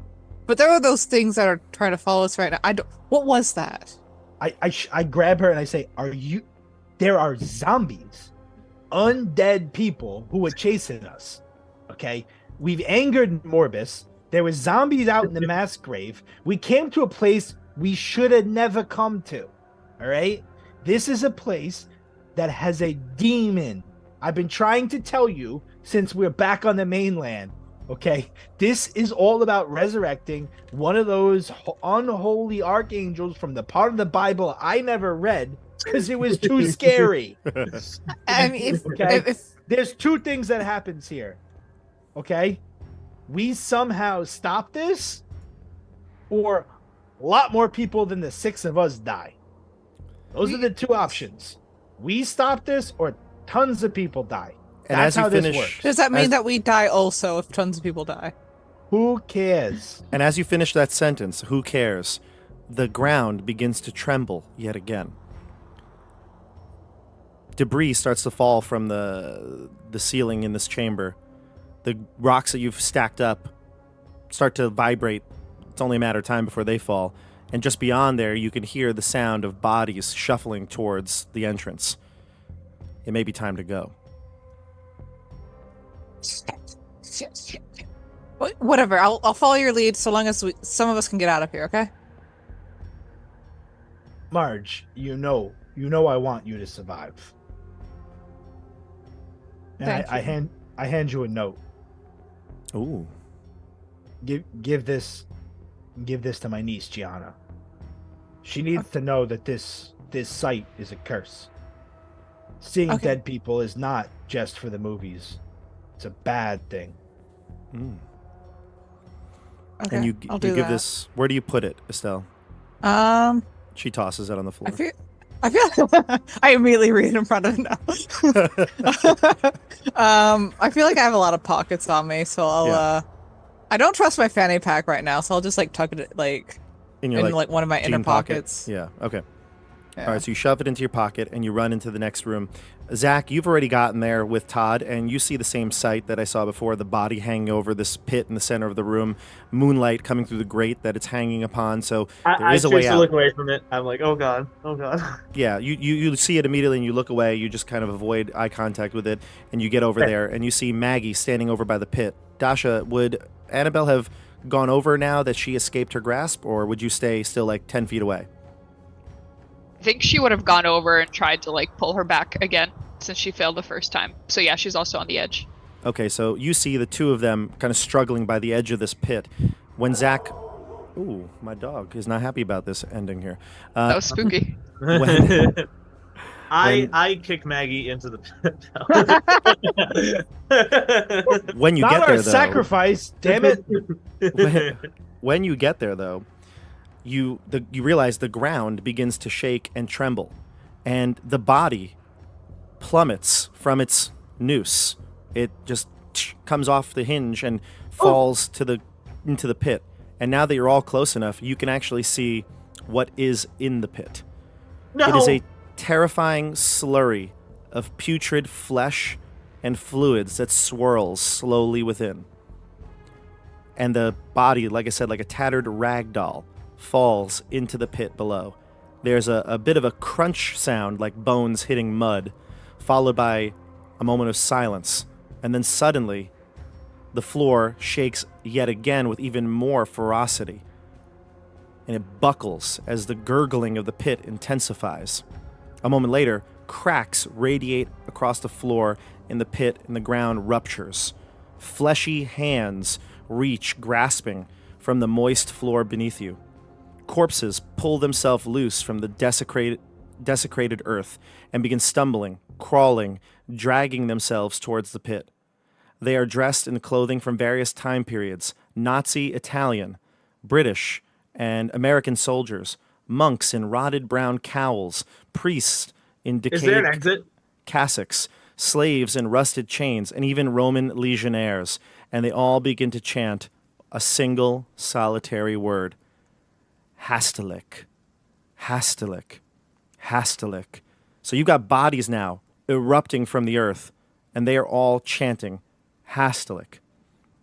But there are those things that are trying to follow us right now. What was that? I grab her and I say, there are zombies, undead people who are chasing us. Okay? We've angered Morbus. There were zombies out in the mass grave. We came to a place we should have never come to. All right? This is a place that has a demon. I've been trying to tell you since we're back on the mainland. Okay, this is all about resurrecting one of those unholy archangels from the part of the Bible I never read because it was too scary. I mean, if There's 2 things that happens here. Okay, we somehow stop this, or a lot more people than the 6 of us die. Those are the 2 options. We stop this, or tons of people die. And That's as you how this finish, works. does that mean that we die also if tons of people die? Who cares? And as you finish that sentence, who cares? The ground begins to tremble yet again. Debris starts to fall from the ceiling in this chamber. The rocks that you've stacked up start to vibrate. It's only a matter of time before they fall. And just beyond there, you can hear the sound of bodies shuffling towards the entrance. It may be time to go. Shit. Whatever. I'll follow your lead so long as some of us can get out of here. Okay. Marge, you know I want you to survive. And Thank you. I hand you a note. Ooh. Give this to my niece Gianna. She needs to know that this site is a curse. Seeing Okay. dead people is not just for the movies. It's a bad thing. Mm. Okay, And you I'll you do give that. this. Where do you put it, Estelle? Um, She tosses it on the floor. I feel I immediately read in front of it now. I feel like I have a lot of pockets on me, so I'll Yeah. I don't trust my fanny pack right now, so I'll just like tuck it like In your in like one of my inner jean pocket? pockets. Yeah. Okay. Yeah. All right, so you shove it into your pocket and you run into the next room. Zach, you've already gotten there with Todd, and you see the same sight that I saw before, the body hanging over this pit in the center of the room, moonlight coming through the grate that it's hanging upon, so there I is a choose way to out. look away from it. I'm like, oh god, oh god. Yeah, you see it immediately and you look away, you just kind of avoid eye contact with it, and you get over Okay. there, and you see Maggie standing over by the pit. Dasha, would Annabelle have gone over now that she escaped her grasp, or would you stay still like 10 feet away? I think she would have gone over and tried to like pull her back again since she failed the first time. So yeah, she's also on the edge. Okay, so you see the two of them kind of struggling by the edge of this pit. When Zach... Ooh, my dog is not happy about this ending here. That was spooky. When- I kick Maggie into the pit. when you Not get our there, though... sacrifice, damn it. When you get there, though, you realize the ground begins to shake and tremble, and the body plummets from its noose. It just comes off the hinge and falls into the pit. And now that you're all close enough, you can actually see what is in the pit. No. It is a terrifying slurry of putrid flesh and fluids that swirls slowly within. And the body, like I said, like a tattered rag doll, falls into the pit below. There's a bit of a crunch sound like bones hitting mud, followed by a moment of silence. And then suddenly, the floor shakes yet again with even more ferocity. And it buckles as the gurgling of the pit intensifies. A moment later, cracks radiate across the floor in the pit and the ground ruptures. Fleshy hands reach, grasping from the moist floor beneath you. Corpses pull themselves loose from the desecrated earth and begin stumbling, crawling, dragging themselves towards the pit. They are dressed in clothing from various time periods: Nazi, Italian, British, and American soldiers, monks in rotted brown cowls, priests in Is there an decayed exit? cassocks, slaves in rusted chains, and even Roman legionnaires, and they all begin to chant a single solitary word: Hastalik, Hastalik, Hastalik. So you've got bodies now erupting from the earth, and they are all chanting Hastalik.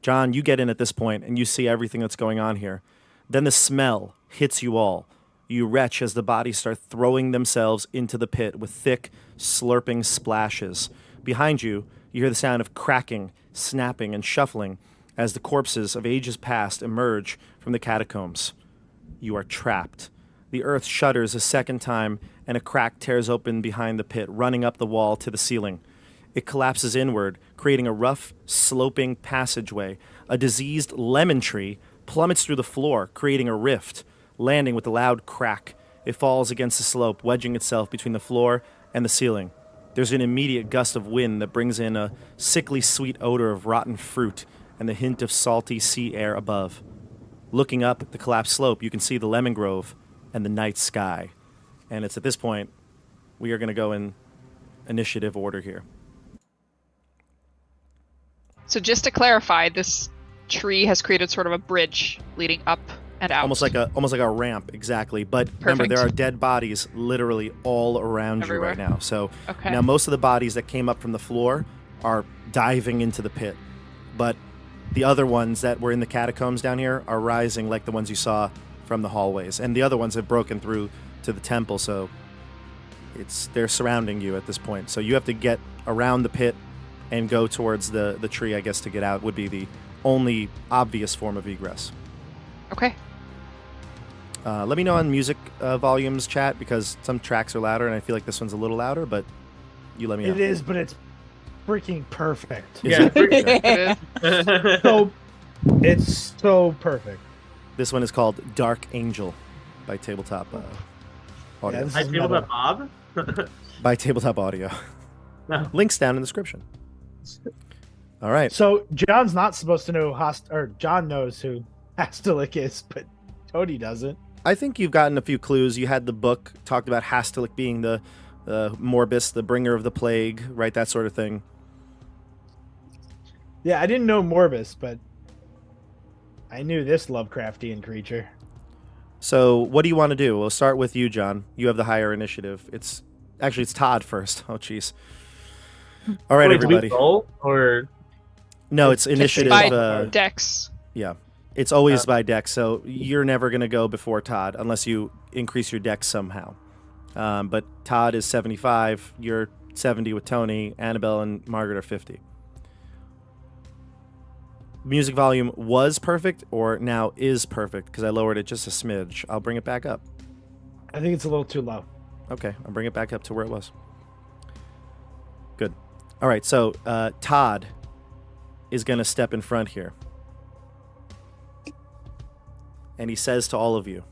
John, you get in at this point, and you see everything that's going on here. Then the smell hits you all. You retch as the bodies start throwing themselves into the pit with thick, slurping splashes. Behind you, you hear the sound of cracking, snapping, and shuffling as the corpses of ages past emerge from the catacombs. You are trapped. The earth shudders a second time, and a crack tears open behind the pit, running up the wall to the ceiling. It collapses inward, creating a rough, sloping passageway. A diseased lemon tree plummets through the floor, creating a rift, landing with a loud crack. It falls against the slope, wedging itself between the floor and the ceiling. There's an immediate gust of wind that brings in a sickly sweet odor of rotten fruit and the hint of salty sea air above. Looking up the collapsed slope, you can see the lemon grove and the night sky. And it's at this point we are going to go in initiative order here. So just to clarify, this tree has created sort of a bridge leading up and out. Almost like a ramp, exactly. But remember, there are Perfect. dead bodies literally all around you right Everywhere. now. So Okay. now most of the bodies that came up from the floor are diving into the pit. But the other ones that were in the catacombs down here are rising like the ones you saw from the hallways. And the other ones have broken through to the temple, so they're surrounding you at this point. So you have to get around the pit and go towards the tree, I guess, to get out would be the only obvious form of egress. Okay. Let me know on music volumes, chat, because some tracks are louder, and I feel like this one's a little louder, but you let me know. It is, but it's freaking perfect. Is Yeah, it? pretty- Okay. So it's so perfect. This one is called Dark Angel by Tabletop Audio. Yeah, this I is feel metal. that Bob. By Tabletop Audio. No. Links down in the description. All right. So John's not supposed to know or John knows who Hastilic is, but Tony doesn't. I think you've gotten a few clues. You had the book talked about Hastilic being the Morbus, the bringer of the plague, right? That sort of thing. Yeah, I didn't know Morbus, but I knew this Lovecraftian creature. So what do you want to do? We'll start with you, John. You have the higher initiative. It's Todd first. Oh, jeez. All right, Wait, do we everybody. roll, or No, it's initiative. By Dex. Yeah. It's always by dex, so you're never going to go before Todd unless you increase your dex somehow. But Todd is 75, you're 70 with Tony, Annabelle and Margaret are 50. Music volume was perfect, or now is perfect, because I lowered it just a smidge. I'll bring it back up. I think it's a little too low. Okay, I'll bring it back up to where it was. Good. All right, so Todd is going to step in front here. And he says to all of you,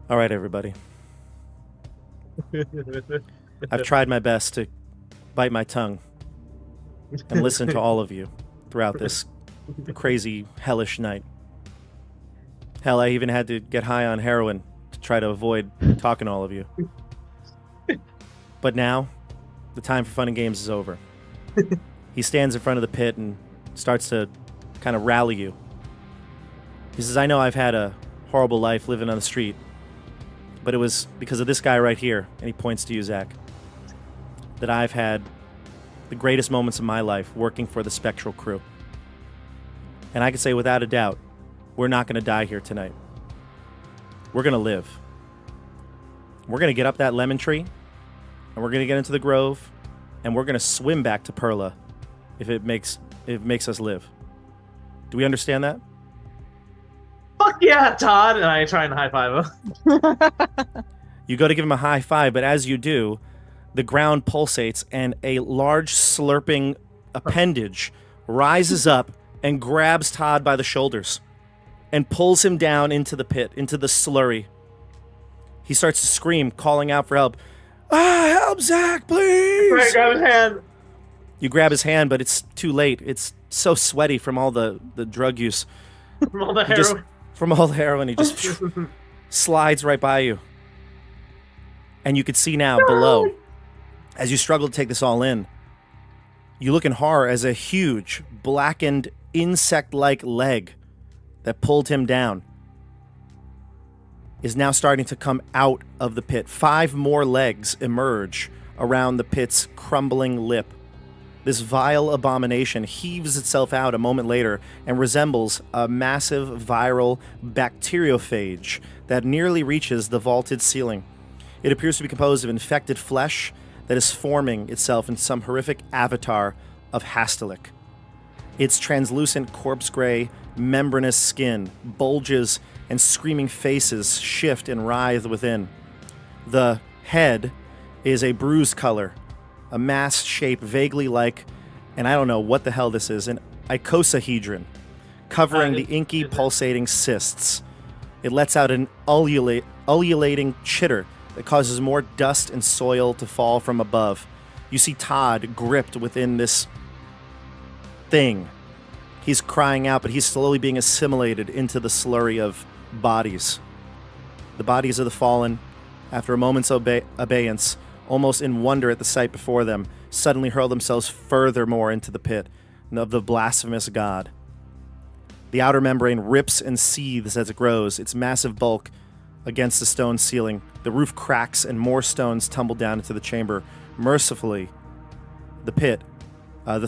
all right, everybody. I've tried my best to bite my tongue and listen to all of you throughout this crazy, hellish night. Hell, I even had to get high on heroin to try to avoid talking to all of you. But now, the time for fun and games is over. He stands in front of the pit and starts to kind of rally you. He says, I know I've had a horrible life living on the street, but it was because of this guy right here, and he points to you, Zach, that I've had the greatest moments of my life working for the Spectral crew. And I can say without a doubt, we're not going to die here tonight. We're going to live. We're going to get up that lemon tree, and we're going to get into the grove, and we're going to swim back to Perla if it makes us live. Do we understand that? fuck yeah, Todd! And I try and high five him. You go to give him a high five, but as you do, the ground pulsates and a large slurping appendage rises up and grabs Todd by the shoulders and pulls him down into the pit, into the slurry. He starts to scream, calling out for help. Help, Zach, please! Right, grab his hand. You grab his hand, but it's too late. It's so sweaty from all the drug use. From all the He just- heroin. From all the heroin, he just slides right by you. And you can see now below, as you struggle to take this all in, you look in horror as a huge, blackened, insect-like leg that pulled him down is now starting to come out of the pit. 5 more legs emerge around the pit's crumbling lip. This vile abomination heaves itself out a moment later and resembles a massive viral bacteriophage that nearly reaches the vaulted ceiling. It appears to be composed of infected flesh that is forming itself in some horrific avatar of Hastilic. Its translucent corpse-gray, membranous skin bulges and screaming faces shift and writhe within. The head is a bruised color, a mass shape vaguely like, and I don't know what the hell this is, an icosahedron, covering the inky pulsating cysts. It lets out an ululating chitter that causes more dust and soil to fall from above. You see Todd gripped within this thing. He's crying out, but he's slowly being assimilated into the slurry of bodies. The bodies of the fallen, after a moment's abeyance, almost in wonder at the sight before them, suddenly hurl themselves furthermore into the pit of the blasphemous god. The outer membrane rips and seethes as it grows, its massive bulk against the stone ceiling. The roof cracks and more stones tumble down into the chamber. Mercifully, the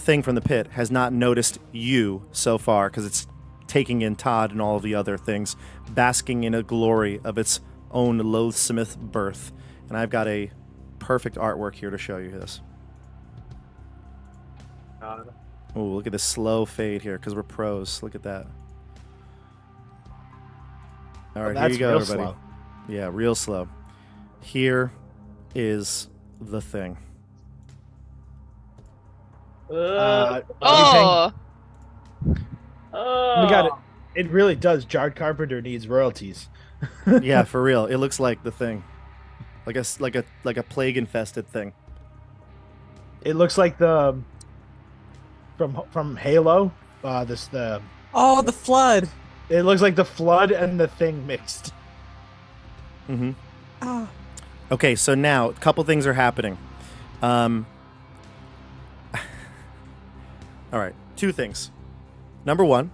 thing from the pit has not noticed you so far because it's taking in Todd and all of the other things, basking in a glory of its own loathsome birth. And I've got a perfect artwork here to show you this. God. Oh, look at this slow fade here because we're pros. Look at that. All right, here you go, everybody. Slow. Yeah, real slow. Here is the thing. Uh, Oh, oh. We got it. It really does. Jarred Carpenter needs royalties. Yeah, for real. It looks like the thing, like a plague infested thing. It looks like the from Halo. The Oh, the flood. it looks like the flood and the thing mixed. Mm-hmm. Oh, Okay, so now a couple things are happening. All right, two things. Number one,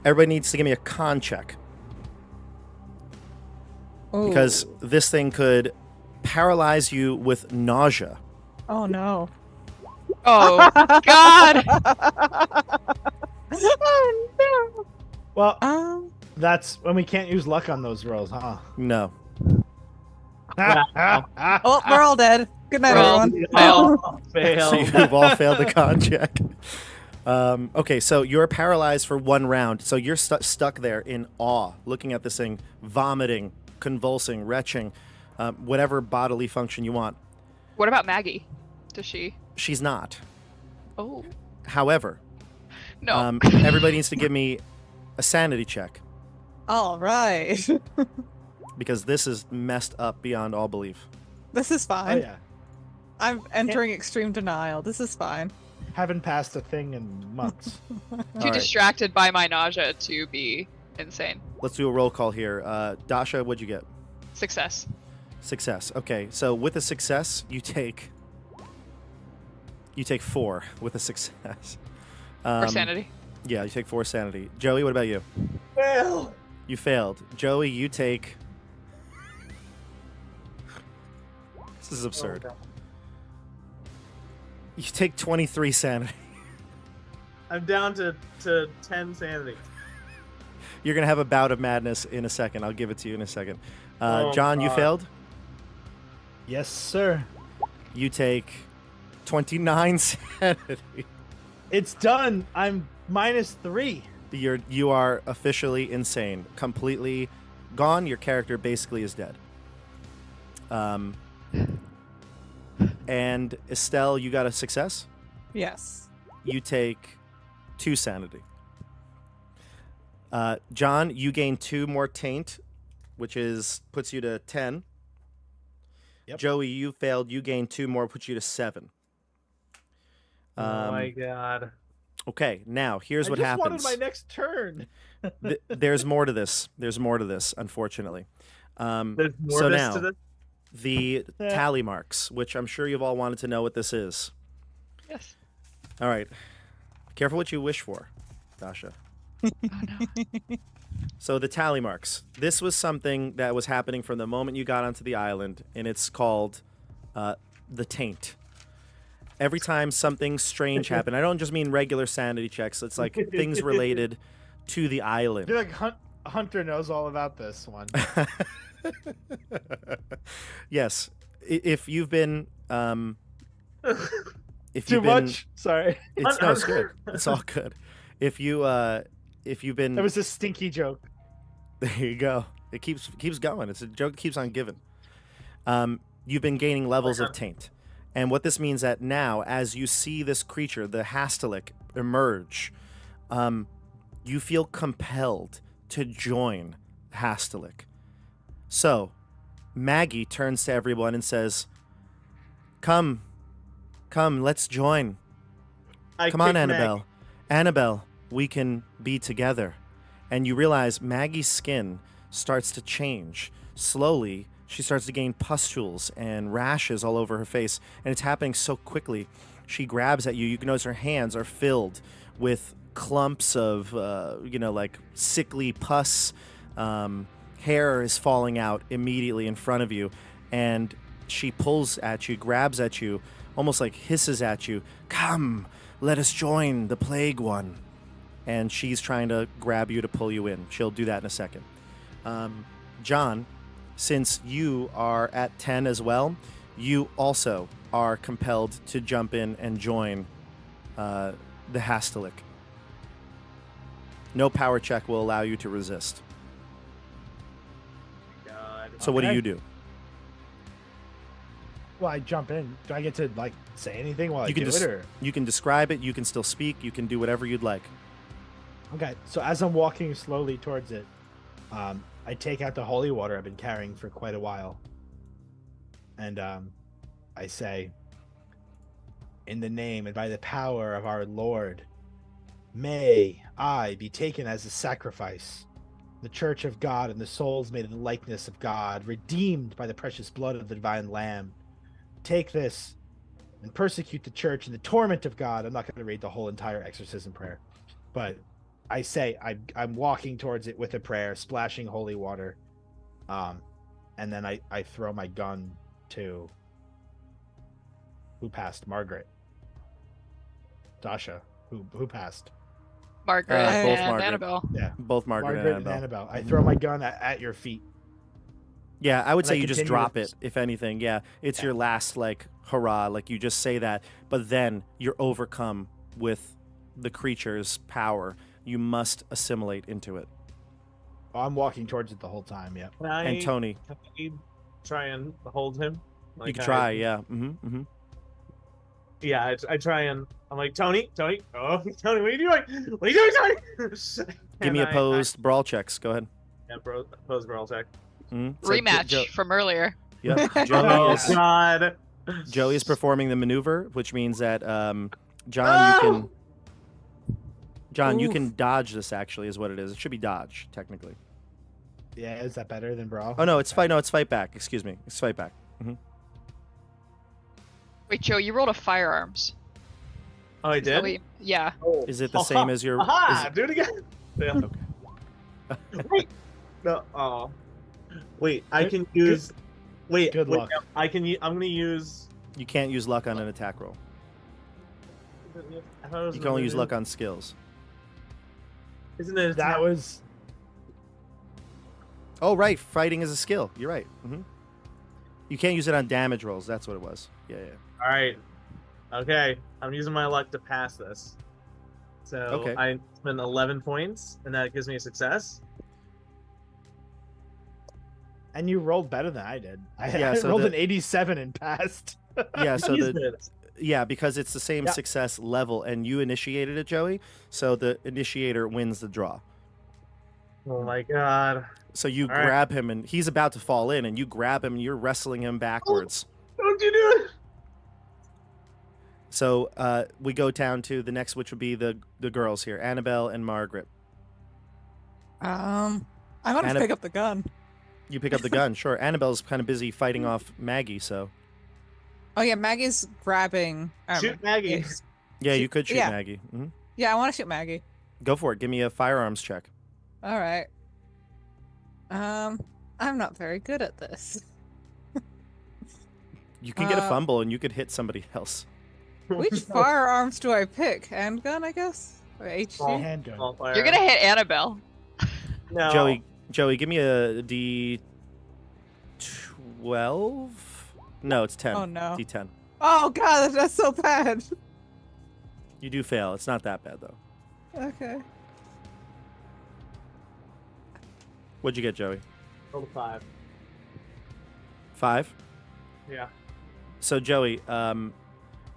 everybody needs to give me a con check oh. because this thing could paralyze you with nausea. Oh no. oh, God! Oh no. Well, that's when we can't use luck on those rolls, huh? No. Oh, we're all dead. Good night, Well, everyone. well. Fail. So you've all failed the con check. Okay, so you're paralyzed for one round. So you're stuck there in awe, looking at this thing, vomiting, convulsing, retching, whatever bodily function you want. What about Maggie? Does she? She's not. Oh, However, no. everybody needs to give me a sanity check All right. because this is messed up beyond all belief. This is Oh fine. yeah, I'm entering extreme denial. This is fine. haven't passed a thing in months. Too All right. distracted by my nausea to be insane. Let's do a roll call here. Dasha, what'd you get? Success. Success. Okay, so with a success, you take 4 with a success. Or sanity. Yeah, you take 4 sanity. Joey, what about you? Fail. You failed. Joey, you take. This is absurd. Oh, God. You take 23 sanity. I'm down to 10 sanity. You're gonna have a bout of madness in a second. I'll give it to you in a second. Oh, John, you God. failed. Yes, sir. You take 29 sanity. It's done. I'm -3. You are officially insane, completely gone. Your character basically is dead. And Estelle, you got a success. Yes. You take 2 sanity. John, you gain 2 more taint, which puts you to 10. Yep. Joey, you failed. You gain 2 more, puts you to 7. Oh my God. Okay, now here's what I just happens. wanted my next turn. There's more to this. There's more to this, unfortunately. There's more so this now, to this. the tally marks, which I'm sure you've all wanted to know what this is. Yes. All right. Careful what you wish for, Dasha. Oh, no. So the tally marks. This was something that was happening from the moment you got onto the island, and it's called the taint. Every time something strange happened, I don't just mean regular sanity checks. It's like things related to the I island. feel like Hunter knows all about this one. Yes, if you've been, if Too you've been, much. Sorry, it's good. It's all good. If you've been, that was a stinky joke. there you go. It keeps going. It's a joke that keeps on giving. You've been gaining levels of taint, and what this means that now, as you see this creature, the Hastalic, emerge, you feel compelled to join Hastalic. So, Maggie turns to everyone and says, Come, let's join. Come on, Annabelle. Annabelle, we can be together." And you realize Maggie's skin starts to change. Slowly, she starts to gain pustules and rashes all over her face, and it's happening so quickly. She grabs at you. You can notice her hands are filled with clumps of, like sickly pus. Hair is falling out immediately in front of you, and she pulls at you, grabs at you, almost like hisses at you. "Come, let us join the Plague One." And she's trying to grab you to pull you in. She'll do that in a second. John, since you are at 10 as well, you also are compelled to jump in and join the Hastalic. No power check will allow you to resist. God. So what do Okay. you do? Well, I jump in. Do I get to like say anything while You I can do just- it, or You can describe it. You can still speak. You can do whatever you'd like. okay? So as I'm walking slowly towards it, I take out the holy water I've been carrying for quite a while, and I say, "In the name and by the power of our Lord, may I be taken as a sacrifice, the Church of God and the souls made in the likeness of God, redeemed by the precious blood of the divine Lamb. Take this and persecute the Church in the torment of God." I'm not going to read the whole entire exorcism prayer, but I say I'm walking towards it with a prayer, splashing holy water, and then I throw my gun to who passed? Margaret, Dasha, who passed? Margaret both and Margaret. Annabelle. Yeah, Both Margaret, and Annabelle. I throw my gun at your feet. Yeah, I would And say I you just continue drop with it, if anything. Yeah, it's Yeah. your last, like, hurrah. Like, you just say that, but then you're overcome with the creature's power. You must assimilate into it. I'm walking towards it the whole time. Yeah. Can I, And Tony, can I try and hold him? you Like, can try, yeah. Yeah, I try and I'm like, Tony, oh, Tony, what are you doing? What are you doing, Tony? Give me And opposed brawl checks. Go ahead. Yeah, opposed brawl check. Mhm. So Rematch from earlier. Yep. Oh God. Joey is performing the maneuver, which means that John, you Oof. can dodge this. Actually, is what it is. It should be dodge technically. Yeah. Is that better than brawl? Oh no, it's fight. No, it's fight back. Excuse me, it's fight back. Wait, Joe, you rolled a firearms. Oh, I Is that did. what you- yeah. Oh. Is it the same as your? Aha! is Do it again. Yeah. Okay. Wait. No. Oh. Wait. I can use. Wait. Good wait, luck. no, I can. I'm gonna use. You can't use luck on an attack roll. I thought it was You can only use the- luck on skills. Isn't it? That was Oh right, fighting is a skill. You're right. You can't use it on damage rolls. That's what it was. Yeah. All right. Okay. I'm using my luck to pass this. So Okay. I spend 11 points, and that gives me a success. And you rolled better than I did. Yeah, I so rolled the- an 87 and passed. Yeah. So Use the it. yeah, because it's the same Yeah. success level, and you initiated it, Joey. So the initiator wins the draw. Oh my God. So you All right. grab him, and he's about to fall in, and you grab him, and you're wrestling him backwards. Don't you do it? So we go down to the next, which would be the girls here, Annabelle and Margaret. I'm gonna Annab- pick up the gun. You pick up the gun, sure. Annabelle's kind of busy fighting off Maggie, so Oh yeah, Maggie's grabbing. Shoot Maggie. yes. yeah, you could shoot Yeah. Maggie. Yeah, I want to shoot Maggie. Go for it. Give me a firearms check. All right. I'm not very good at this. You can get a Uh, fumble, and you could hit somebody else. Which firearms do I pick? Handgun, I guess, or HG. Oh. Handgun. All fire. You're gonna hit Annabelle. No. Joey, give me a D12. No, it's 10. Oh no. D10. Oh god, that's so bad. You do fail. It's not that bad though. Okay. What'd you get, Joey? Roll 5. 5. Yeah. So Joey,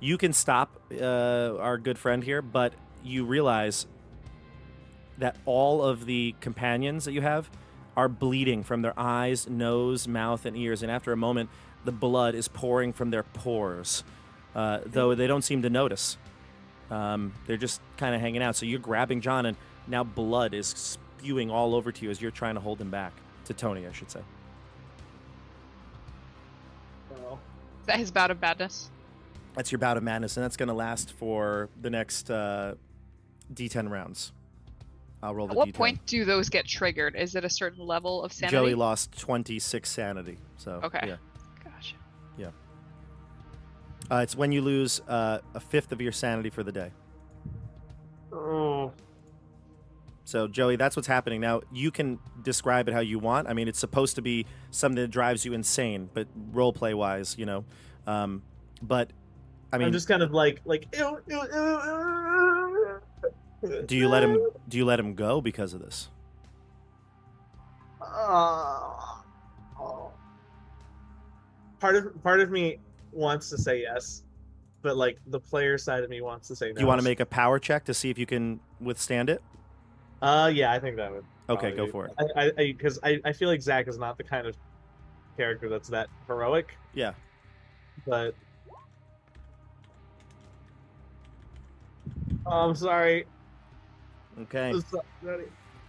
you can stop our good friend here, but you realize that all of the companions that you have are bleeding from their eyes, nose, mouth, and ears, and after a moment, the blood is pouring from their pores, though they don't seem to notice. They're just kind of hanging out. So you're grabbing John, and now blood is spewing all over to you as you're trying to hold him back. To Tony, I should say. So, Is that his bout of badness? That's your bout of madness, and that's going to last for the next D10 rounds. I'll roll the At what D10. point do those get triggered? Is it a certain level of sanity? Joey lost 26 sanity. So Okay. yeah, Gotcha. it's when you lose a fifth of your sanity for the day. oh, So Joey, that's what's happening now. You can describe it how you want. I mean, it's supposed to be something that drives you insane, but role play wise, you know. But I mean, I'm just kind of like, ew, ew, ew, ew, Do you let him? Do you let him go because of this? Oh. Part of me wants to say yes, but like the player side of me wants to say no. Do you want to make a power check to see if you can withstand it? Yeah, I think that would. Okay, probably go be- for it. Because I feel like Zach is not the kind of character that's that heroic, Yeah. but. Oh, I'm sorry. Okay. I'm sorry.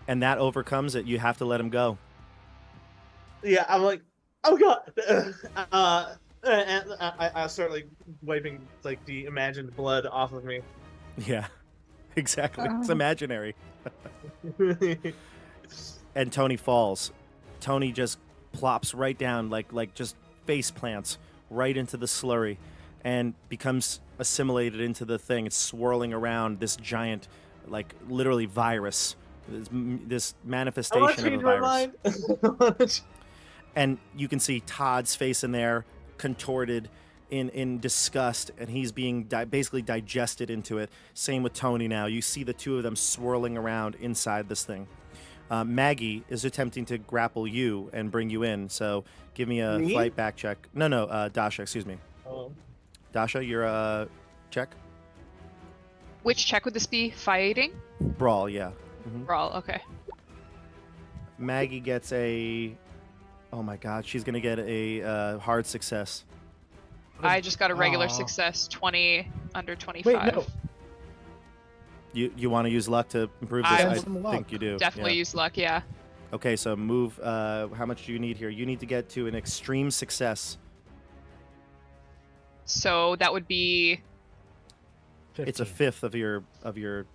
And that overcomes it. You have to let him go. Yeah, I'm like, oh god. And I start like wiping like the imagined blood off of me. Yeah. Exactly. It's imaginary. And Tony falls. Tony just plops right down, like just face plants right into the slurry, and becomes assimilated into the thing. It's swirling around this giant, like literally virus. This I manifestation want to of a change my virus. mind. And you can see Todd's face in there, contorted in disgust, and he's being basically digested into it. Same with Tony now. You see the two of them swirling around inside this thing. Maggie is attempting to grapple you and bring you in, so give me a Me? flight back check. No, Dasha, excuse me. Oh. Dasha, you're check? Which check would this be? Fighting? Brawl, yeah. Mhm. Brawl, okay. Maggie gets a... Oh my god, she's going to get a hard success. I just got a regular Aw. success, 20 under 25. Wait, no. You want to use luck to improve this? I I have some luck. think you do. Definitely yeah. use luck, yeah. Okay, so move. How much do you need here? You need to get to an extreme success. So that would be It's a 15. fifth of your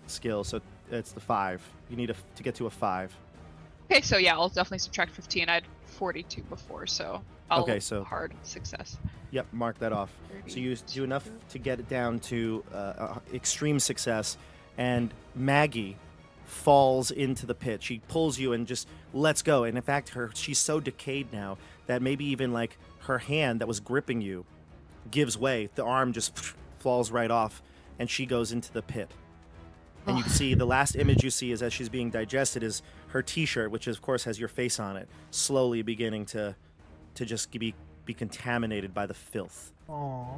skill, so it's the 5. You need to get to a 5. okay. So yeah, I'll definitely subtract 15. I had 42 before, so I'll Okay, so- hard success. Yep, mark that off. So you do enough to get it down to extreme success, and Maggie falls into the pit. She pulls you and just lets go. And in fact, she's so decayed now that maybe even like her hand that was gripping you gives way. The arm just falls right off, and she goes into the pit. And you can see the last image you see is as she's being digested is her T-shirt, which of course has your face on it, slowly beginning to just be contaminated by the filth. Aw.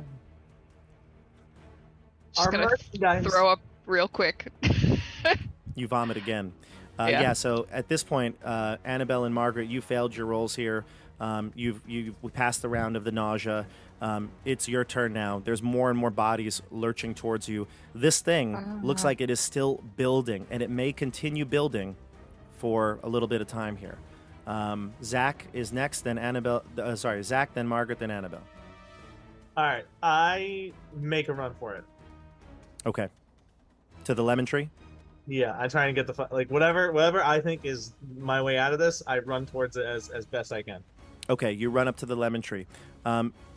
Just Our gonna merchandise. throw up real quick. You vomit again. Yeah. Yeah. So at this point, Annabelle and Margaret, you failed your rolls here. We passed the round of the nausea. It's your turn now. There's more and more bodies lurching towards you. This thing looks like it is still building, and it may continue building for a little bit of time here. Zach is next, then Annabelle. Zach, then Margaret, then Annabelle. All right, I make a run for it. Okay. To the lemon tree. Yeah, I try and get the like whatever I think is my way out of this. I run towards it as best I can. Okay, you run up to the lemon tree.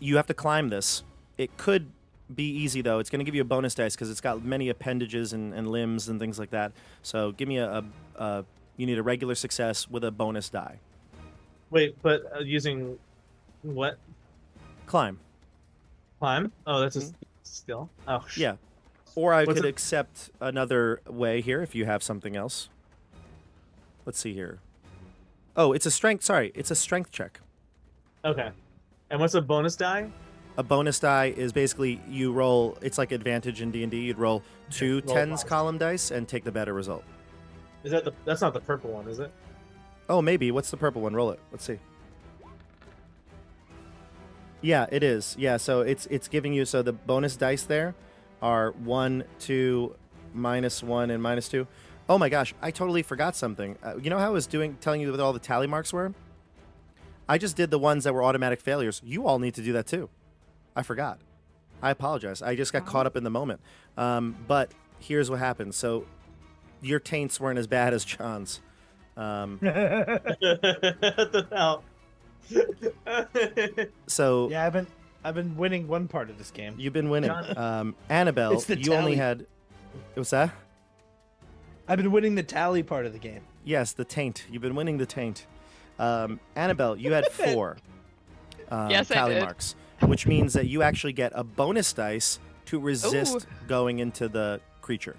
You have to climb this. It could be easy, though. It's going to give you a bonus dice because it's got many appendages and limbs and things like that. So give me you need a regular success with a bonus die. Wait, but using what? Climb. Climb? Oh, that's a skill. Oh, Yeah. Or I What's could it- accept another way here if you have something else. Let's see here. Oh, it's a strength. Sorry, it's a strength check. Okay. And what's a bonus die? A bonus die is basically you roll. It's like advantage in D&D. You'd roll two roll tens five. column dice and take the better result. Is that that's not the purple one, is it? Oh, maybe. What's the purple one? Roll it. Let's see. Yeah, it is. Yeah, so it's giving you, so the bonus dice there are 1, 2, -1, and -2. Oh my gosh, I totally forgot something. You know how I was telling you what all the tally marks were? I just did the ones that were automatic failures. You all need to do that too. I forgot. I apologize. I just got caught up in the moment. But here's what happened. So your taints weren't as bad as John's. What the hell? So Yeah, I've been winning one part of this game. you've been winning. Annabelle, It's the you only tally. had... What's that? I've been winning the tally part of the game. Yes, the taint. You've been winning the taint. Annabelle, you had 4 Yes, I tally did. marks, which means that you actually get a bonus dice to resist Ooh. going into the creature.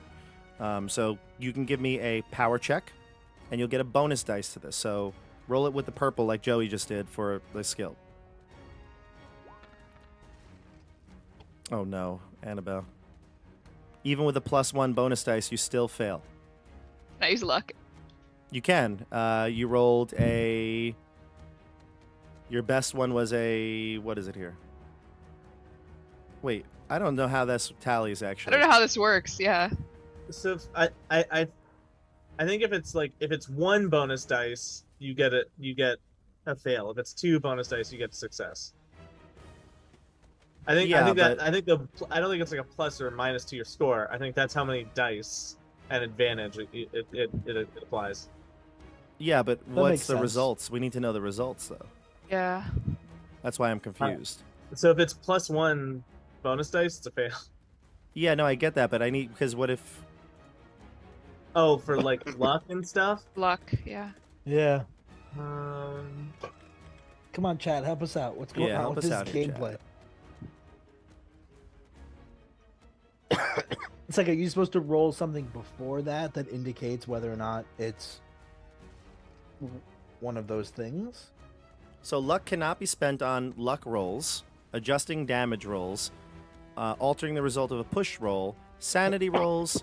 So you can give me a power check, and you'll get a bonus dice to this. So roll it with the purple like Joey just did for the skill. Oh no, Annabelle. Even with a +1 bonus dice, you still fail. Can I use luck? You can. You rolled a... Your best one was a... What is it here? Wait, I don't know how this tallies, I actually. don't know how this works. Yeah. So I think if it's 1 bonus dice, you get a fail. If it's 2 bonus dice, you get success. I don't think it's like a plus or a minus to your score. I think that's how many dice and advantage it applies. Yeah, but makes what's the sense. results? We need to know the results, though. Yeah. That's why I'm confused. So if it's +1 bonus dice, it's a fail. Yeah, no, I get that, but I need... Because what if... Oh, for like luck and stuff. Luck. Yeah. Yeah. Um, Come on, Chad, help us out. What's going Yeah, on help with us this out here, gameplay? It's like, are you supposed to roll something before that indicates whether or not it's one of those things? So luck cannot be spent on luck rolls, adjusting damage rolls, altering the result of a push roll, sanity rolls,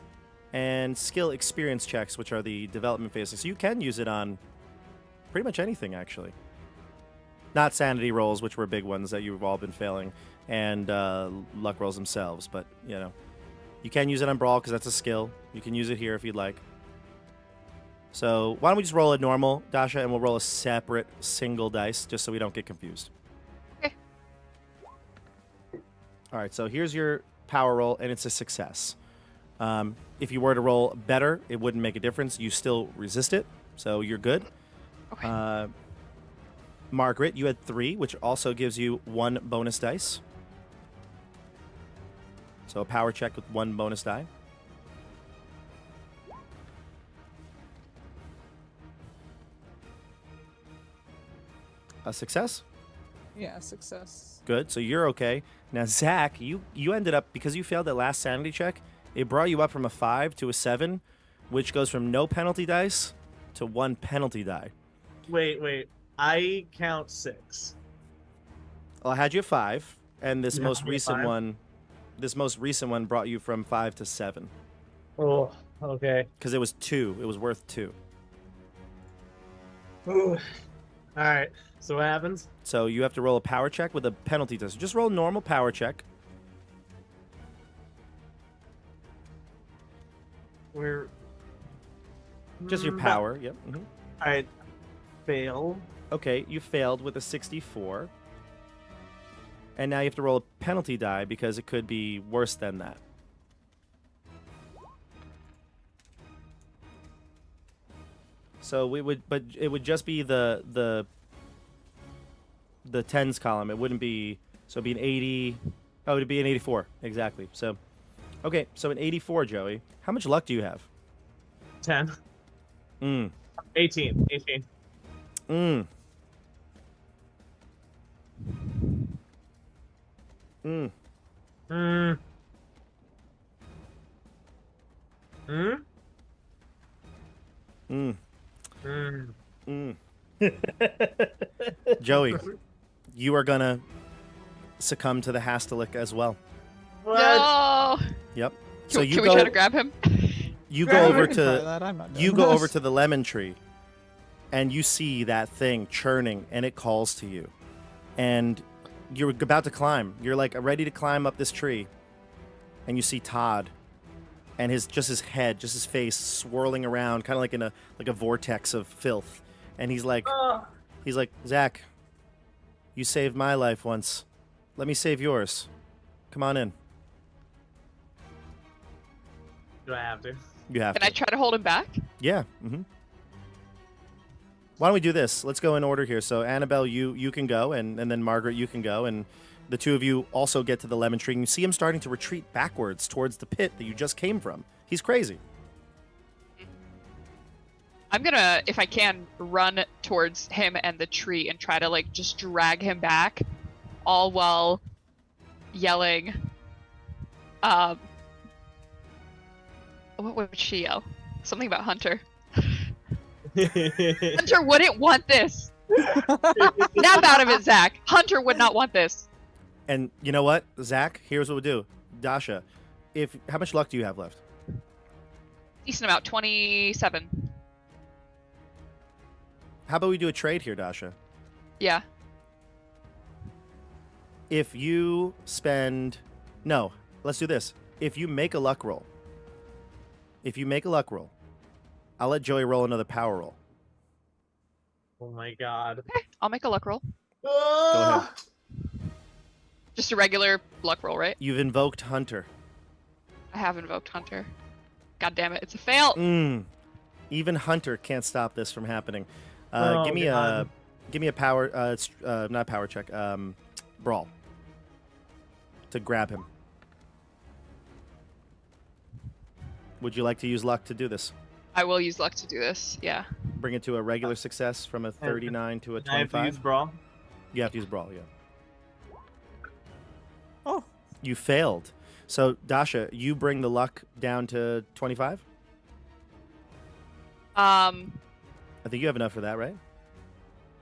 and skill experience checks, which are the development phases. So you can use it on pretty much anything, actually. Not sanity rolls, which were big ones that you've all been failing, and luck rolls themselves. But, you know, you can use it on Brawl because that's a skill. You can use it here if you'd like. So why don't we just roll a normal, Dasha, and we'll roll a separate single dice just so we don't get confused. Okay. All right, so here's your power roll, and it's a success. If you were to roll better, it wouldn't make a difference. You still resist it, so you're good. Okay. Margaret, you had 3, which also gives you 1 bonus dice. So a power check with 1 bonus die. A success? Yeah, success. Good. So you're okay. Now, Zach, you ended up, because you failed that last sanity check, it brought you up from a 5 to a 7, which goes from no penalty dice to 1 penalty die. wait. I count 6. Well, I had you at 5, and this Yeah, most you're recent 5. one brought you from 5 to 7 Oh, okay. because it was 2. It was worth 2. Ooh. All right. So what happens? So you have to roll a power check with a penalty dice. Just roll a normal power check. We're Just your power. Yep. Mhm. All right. Fail. Okay, you failed with a 64. And now you have to roll a penalty die because it could be worse than that. So it would just be the tens column. It wouldn't be, so it'd be an 80. Oh, it'd be an 84 exactly. So, okay, so an 84, Joey. How much luck do you have? 10. 18. 18. Mm. Hmm. Joey, you are gonna succumb to the Hastalic as well. What? No. Yep. Can, So you can we go. try to grab him? You Yeah, go we over can try to. that. I'm not You doing go this. over to the lemon tree, and you see that thing churning, and it calls to you, and you're about to climb. You're like ready to climb up this tree, and you see Todd, and his head, just his face swirling around, kind of like in a vortex of filth, and he's like, Zach, you saved my life once. Let me save yours. Come on in. Do I have to? You have Can to. I try to hold him back? Yeah. Mm-hmm. Why don't we do this? Let's go in order here. So Annabelle, you can go, and then Margaret, you can go, and the two of you also get to the lemon tree, and you see him starting to retreat backwards towards the pit that you just came from. He's crazy. I'm gonna, if I can, run towards him and the tree and try to like just drag him back, all while yelling, What would she yell? Something about Hunter. Hunter wouldn't want this. Snap out of it, Zach. Hunter would not want this. And you know what, Zach? Here's what we'll do. Dasha, how much luck do you have left? Decent amount, 27. How about we do a trade here, Dasha? Yeah. If you spend... No, let's do this. If you make a luck roll, I'll let Joey roll another power roll. Oh my god. Okay, I'll make a luck roll. Go ahead. Just a regular luck roll, right? You've invoked Hunter. I have invoked Hunter. God damn it, it's a fail. Even Hunter can't stop this from happening. Oh, give me God. a power, not power check, brawl. To grab him. Would you like to use luck to do this? I will use luck to do this, yeah. Bring it to a regular success from a 39 to a I have to 25. use brawl. You have to use brawl, yeah. Oh. You failed. So, Dasha, you bring the luck down to 25? I think you have enough for that, right?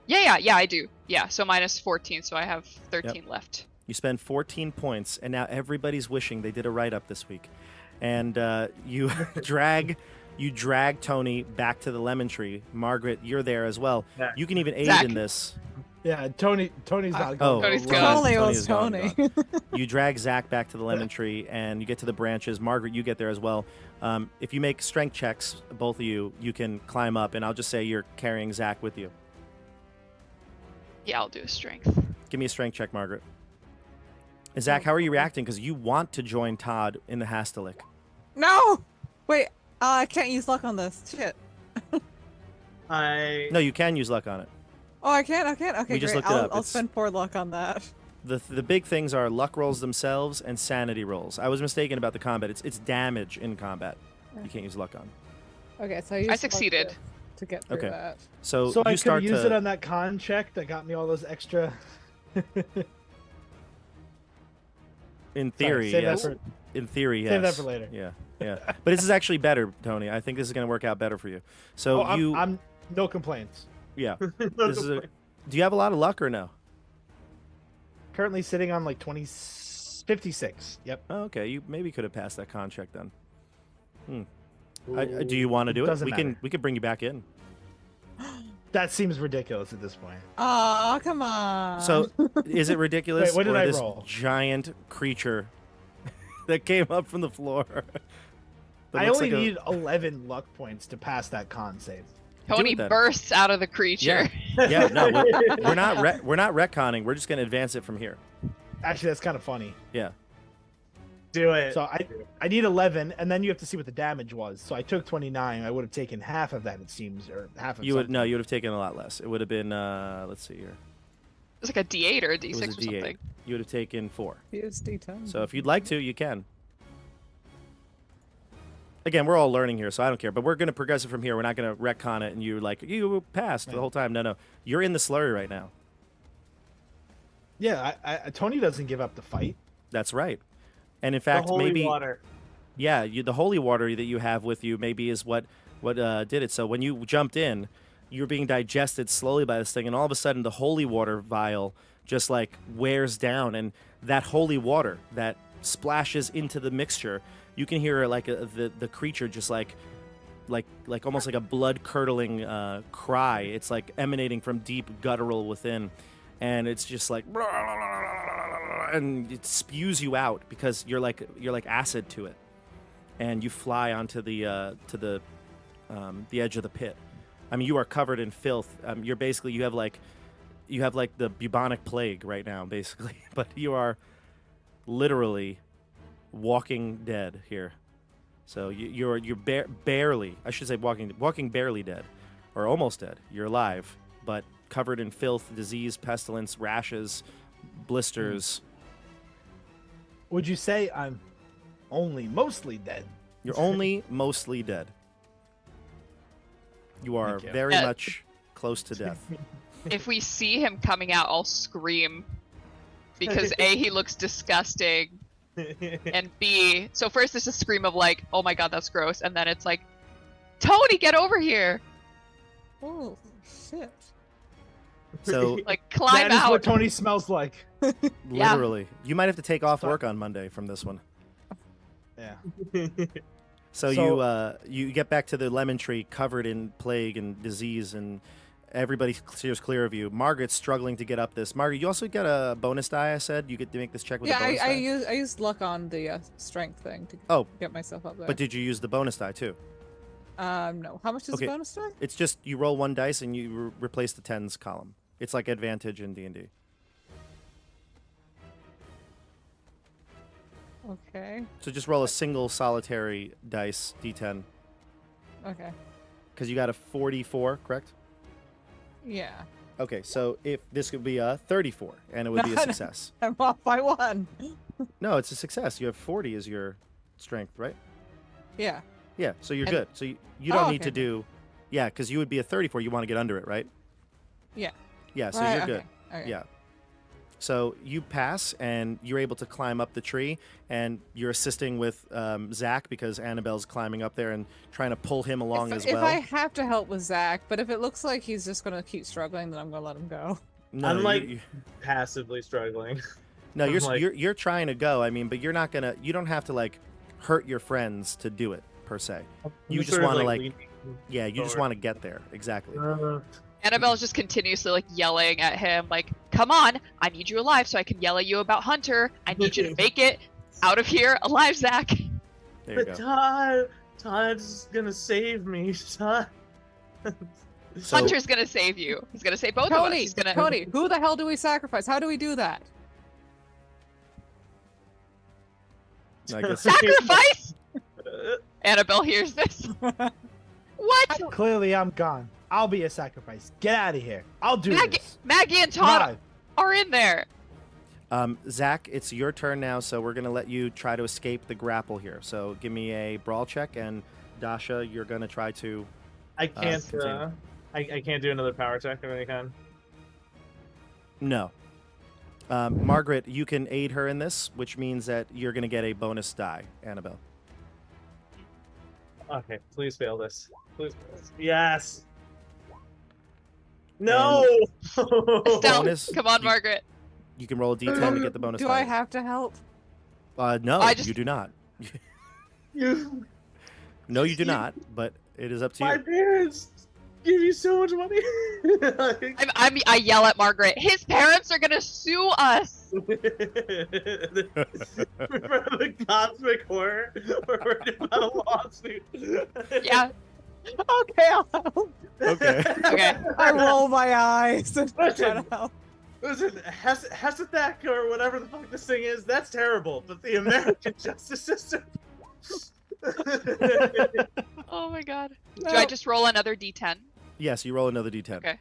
Yeah, I do. Yeah, so minus 14, so I have 13 left. You spend 14 points, and now everybody's wishing they did a write-up this week. And you drag Tony back to the lemon tree. Margaret, you're there as well. Yeah. You can even aid Zach. in this. Yeah, Tony's not Oh, going. Tony's right. gone. Tony Tony was is gone, Tony. gone. You drag Zach back to the lemon tree, and you get to the branches. Margaret, you get there as well. If you make strength checks, both of you can climb up, and I'll just say you're carrying Zach with you. Yeah, I'll do a strength. Give me a strength check, Margaret. And Zach, how are you reacting? Because you want to join Todd in the Hastalic. No! Wait, I can't use luck on this. Shit. No, you can use luck on it. Oh, I can't? Okay, We just great. looked it up. I'll It's- spend 4 luck on that. The big things are luck rolls themselves and sanity rolls. I was mistaken about the combat. It's damage in combat. You can't use luck on. Okay, so I used luck succeeded. to get through Okay. that. So, So I you could start have used to it on that con check that got me all those extra. in theory, save that yes. for- In theory, yes. Save that for later. Yeah, yeah. But this is actually better, Tony. I think this is going to work out better for you. So Oh, you, I'm no complaints. yeah. This is do you have a lot of luck or no? Currently sitting on like 56. Yep. Oh, okay. You maybe could have passed that con check then. Do you want to do it? Doesn't We matter. can bring you back in. That seems ridiculous at this point. Oh, come on. So is it ridiculous? Wait, what did or I this roll? giant creature that came up from the floor? that I looks only like a- need 11 luck points to pass that con save. Tony it then. bursts out of the creature. Yeah, no, we're not retconning. We're just going to advance it from here. Actually, that's kind of funny. Yeah. Do it. So I need 11, and then you have to see what the damage was. So I took 29. I would have taken half of that, it seems, or half of You would something. no, you would have taken a lot less. It would have been let's see here. It's like a D8 or a It D6 was a or D8. something. You would have taken 4. Use D10. So if you'd like to, you can. Again, we're all learning here, so I don't care. But we're going to progress it from here. We're not going to retcon it, and you you passed the whole time. No, you're in the slurry right now. Yeah, Tony doesn't give up the fight. That's right. And in the fact, holy maybe water. yeah, the holy water that you have with you maybe is what did it. So when you jumped in, you were being digested slowly by this thing, and all of a sudden the holy water vial just like wears down, and that holy water that splashes into the mixture, you can hear like the creature just like almost like a blood curdling cry. It's like emanating from deep guttural within, and it's just like and it spews you out because you're like acid to it, and you fly onto the edge of the pit. I mean, you are covered in filth. You're basically you have like the bubonic plague right now, basically, but you are literally walking dead here. So you're barely, I should say, walking barely dead, or almost dead. You're alive, but covered in filth, disease, pestilence, rashes, blisters. Would you say I'm only mostly dead? You're only mostly dead. You are Thank you. very much close to death. If we see him coming out, I'll scream. Because A, he looks disgusting. And B, so first it's a scream of like, oh my god, that's gross, and then it's like, Tony, get over here! Oh shit! So Like climb That is out. what Tony smells like. Yeah. literally, you might have to take off work on Monday from this one. Yeah. So, So- you get back to the lemon tree covered in plague and disease, and everybody steers clear of you. Margaret's struggling to get up this. Margaret, you also got a bonus die. I said you get to make this check with Yeah, a bonus die. I used luck on the strength thing to Oh. get myself up there. But did you use the bonus die too? No. How much is Okay. the bonus die? It's just you roll one dice and you replace the tens column. It's like advantage in D&D. Okay. So just roll a single solitary dice D10 Okay. because you got a 44, correct? Yeah. Okay, so if this could be a 34 and it would be a No. success. I'm off by 1. No, it's a success. You have 40 as your strength, right? Yeah. Yeah, so you're And- good. So you don't Oh, need to okay. do, yeah, because you would be a 34. You want to get under it, right? Yeah. Yeah, so Right, you're okay. good. Okay. Yeah. So you pass and you're able to climb up the tree, and you're assisting with Zach because Annabelle's climbing up there and trying to pull him along as well. If I have to help with Zach, but if it looks like he's just gonna keep struggling, then I'm gonna let him go. No, I'm, like, you- Passively struggling. no, I'm you're, like- you're trying to go. I mean, but you're not gonna. You don't have to like hurt your friends to do it per se. You I'm just sort of, wanna, like- leaning Yeah, you just Forward. want to get there. Exactly. Annabelle's just continuously like yelling at him, like, come on, I need you alive so I can yell at you about Hunter. I need you to make it out of here alive, Zach. There you But go. Todd's gonna save me. Todd. So, Hunter's gonna save you. He's gonna save both of us. Tony, He's gonna Tony, who the hell do we sacrifice? How do we do that? I guess sacrifice. Annabelle hears this. What? Clearly, I'm gone. I'll be a sacrifice. Get out of here. I'll do this. Maggie and Todd Drive. are in there. Zach, it's your turn now, so we're gonna let you try to escape the grapple here. So give me a brawl check, and Dasha, you're gonna try to. I can't. continue. I can't do another power check of any kind. No. Margaret, you can aid her in this, which means that you're gonna get a bonus die, Annabelle. Okay, please fail this. Please fail this. Yes. No. Estelle, Bonus, come on, you- Margaret. You can roll a d10 to get the bonus Do die. I have to help? No, I just- you do not. You, No, you do not. But it is up to my you. parents give you so much money. I yell at Margaret. His parents are gonna sue us. Remember the cosmic horror? We're worried about a lawsuit. Yeah. Okay, I'll help. Okay. Okay. I roll my eyes and try to Listen. help. Listen, Hesethak or whatever the fuck this thing is, that's terrible. But the American justice system. Oh my god. No. Do I just roll another d10? Yes, you roll another d10. Okay.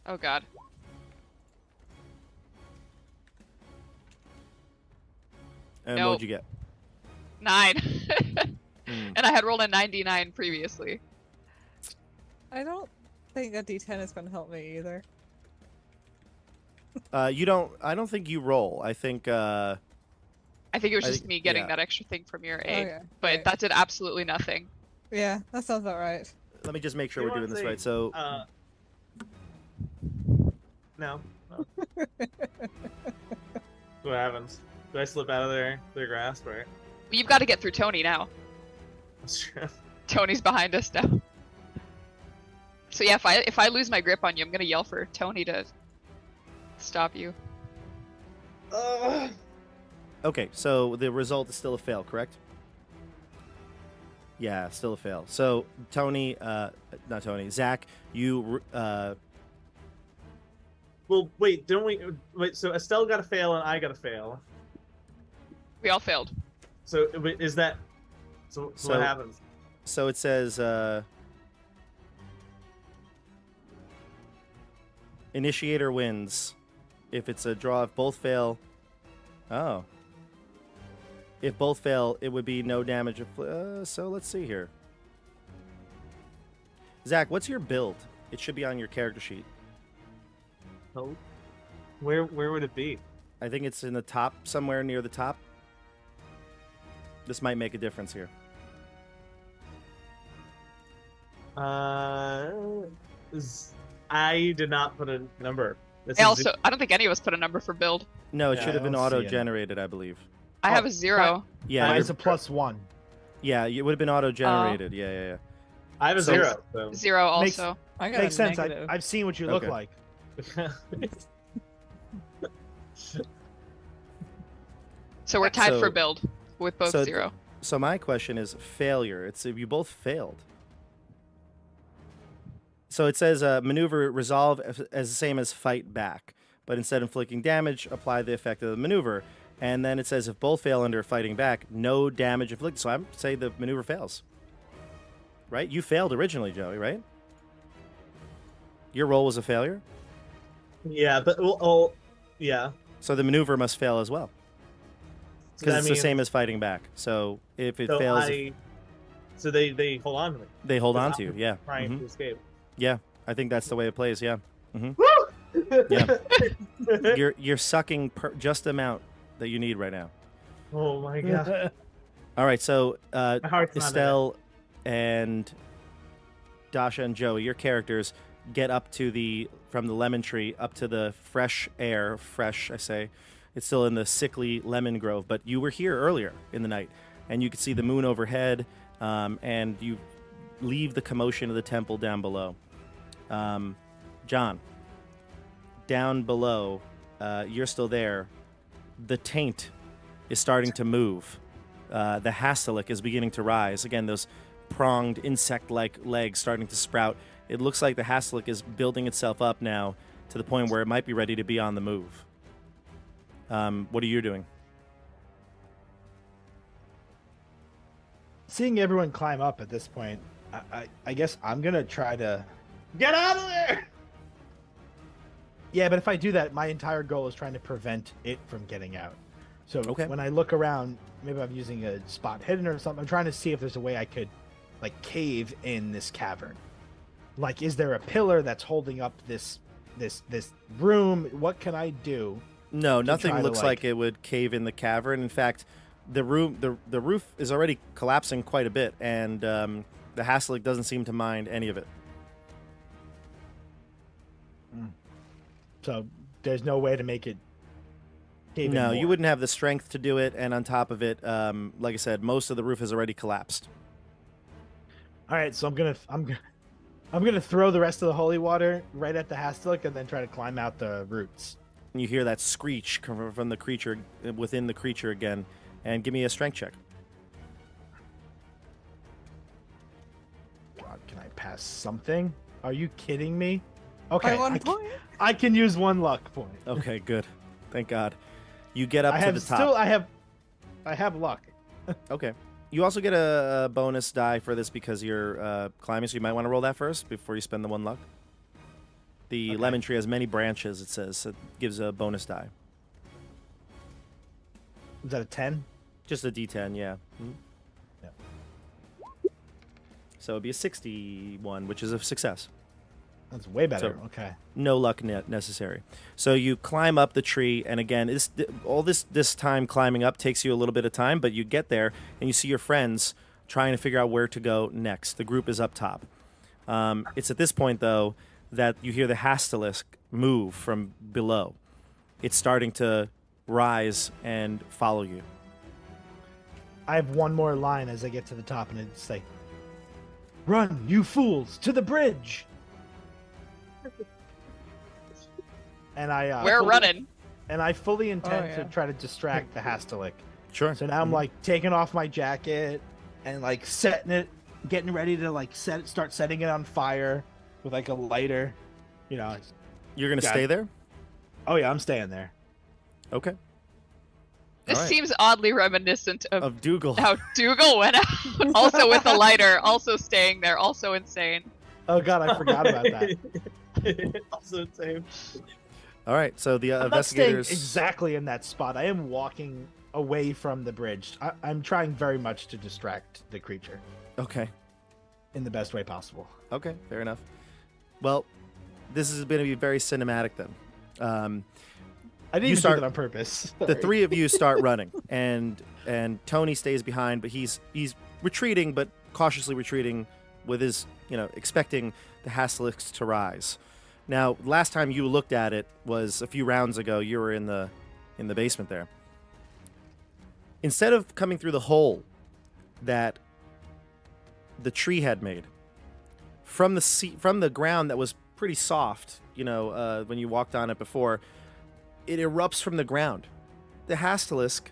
Oh god. And Nope. what'd you get? 9. Hmm. And I had rolled a 99 previously. I don't think a D10 is going to help me either. You don't. I don't think you roll. I think. I think it was I just think- me getting yeah. that extra thing from your aid. Okay. But right. that did absolutely nothing. Yeah, that sounds about right. Let me just make sure You we're wanna doing this say, right. So No. What happens? Do I slip out of their grasp or? You've got to get through Tony now. That's true. Tony's behind us now. So yeah, if I lose my grip on you, I'm gonna yell for Tony to stop you. okay, so the result is still a fail, correct? Yeah, still a fail. So Tony, not Tony, Zach, you. Well, wait, don't we? Wait, so Estelle got a fail and I got a fail. We all failed. So wait, is that? So So- what happens? So it says. Initiator wins. If it's a draw, if both fail. Oh. If both fail, it would be no damage. So let's see here. Zach, what's your build? It should be on your character sheet. Oh, where would it be? I think it's in the top, somewhere near the top. This might make a difference here. I did not put a number. This I is also, I don't think any of us put a number for build. No, it Yeah, should have I been don't see it. auto-generated, I believe. I have a 0. Yeah, Mine's you're- a +1. yeah, it would have been auto-generated. Yeah. I have a So- 0. So. 0 Makes- also. I got Makes a sense. negative. I've seen what you look Okay. like. So we're tied So- for build with both so- 0. So my question is failure. It's if you both failed. So it says maneuver resolve as the same as fight back, but instead of inflicting damage, apply the effect of the maneuver. And then it says if both fail under fighting back, no damage inflicted. So I'm say the maneuver fails. Right? You failed originally, Joey, right? Your roll was a failure, Yeah, but well, yeah. so the maneuver must fail as well So because that it's the means- same as fighting back. So if it So fails, so they hold on to me, they hold on because to you. I'm Yeah. trying Mhm. to escape. Yeah. I think that's the way it plays. Yeah. Yeah. You're sucking just the amount that you need right now. Oh my god. All right, so My heart's not in it. Estelle and Dasha and Joey, your characters get up to from the lemon tree up to the fresh air. Fresh, I say. It's still in the sickly lemon grove, but you were here earlier in the night, and you could see the moon overhead, and you leave the commotion of the temple down below. John, down below, you're still there. The taint is starting to move. The hastalic is beginning to rise. Again, those pronged insect-like legs starting to sprout. It looks like the hastalic is building itself up now to the point where it might be ready to be on the move. What are you doing? Seeing everyone climb up at this point, I guess I'm gonna try to. Get out of there! Yeah, but if I do that, my entire goal is trying to prevent it from getting out. So Okay. when I look around, maybe I'm using a spot hidden or something. I'm trying to see if there's a way I could, like, cave in this cavern. Like, is there a pillar that's holding up this room? What can I do? No, to nothing try to, looks like- like it would cave in the cavern. In fact, the roof is already collapsing quite a bit, and the hastalic doesn't seem to mind any of it. So there's no way to make it cave in No, more. you wouldn't have the strength to do it, and on top of it, like I said, most of the roof has already collapsed. All right, so I'm gonna throw the rest of the holy water right at the hastalic and then try to climb out the roots. And you hear that screech come from the creature within the creature again, and give me a strength check. God, can I pass something? Are you kidding me? Okay, By one I, point. I can use one luck point. Okay, good. Thank God. You get up I to have the top. still I have luck. Okay. You also get a bonus die for this because you're climbing, so you might want to roll that first before you spend the one luck. The Okay. lemon tree has many branches, it says. So it gives a bonus die. Is that a 10? Just a d10, yeah. Yeah. So it'd be a 61, which is a success. That's way better. So- Okay. No luck necessary. So you climb up the tree, and again, this time climbing up takes you a little bit of time, but you get there, and you see your friends trying to figure out where to go next. The group is up top. It's at this point, though, that you hear the hastalisk move from below. It's starting to rise and follow you. I have one more line as I get to the top, and it's like, "Run, you fools, to the bridge!" And I We're fully- running. and I fully intend yeah. to try to distract the hastalic. Sure. So now I'm like taking off my jacket and like setting it, getting ready to like start setting it on fire with like a lighter. You know. You're going to Got stay it. there? Oh yeah, I'm staying there. Okay. This Alright. seems oddly reminiscent of Of Dougal. how Dougal went out. Also with a lighter, also staying there, also insane. Oh god, I forgot about that. Also, same. All right. So the I'm not staying investigators. exactly in that spot. I am walking away from the bridge. I'm trying very much to distract the creature Okay. in the best way possible. Okay, fair enough. Well, this is going to be very cinematic then. I didn't You even start- do that on purpose. The three of you start running, and Tony stays behind, but he's retreating, but cautiously retreating, with his expecting the Hastilisk to rise. Now, last time you looked at it was a few rounds ago. You were in the basement there. Instead of coming through the hole that the tree had made from the ground that was pretty soft, when you walked on it before, it erupts from the ground. The Hastilisk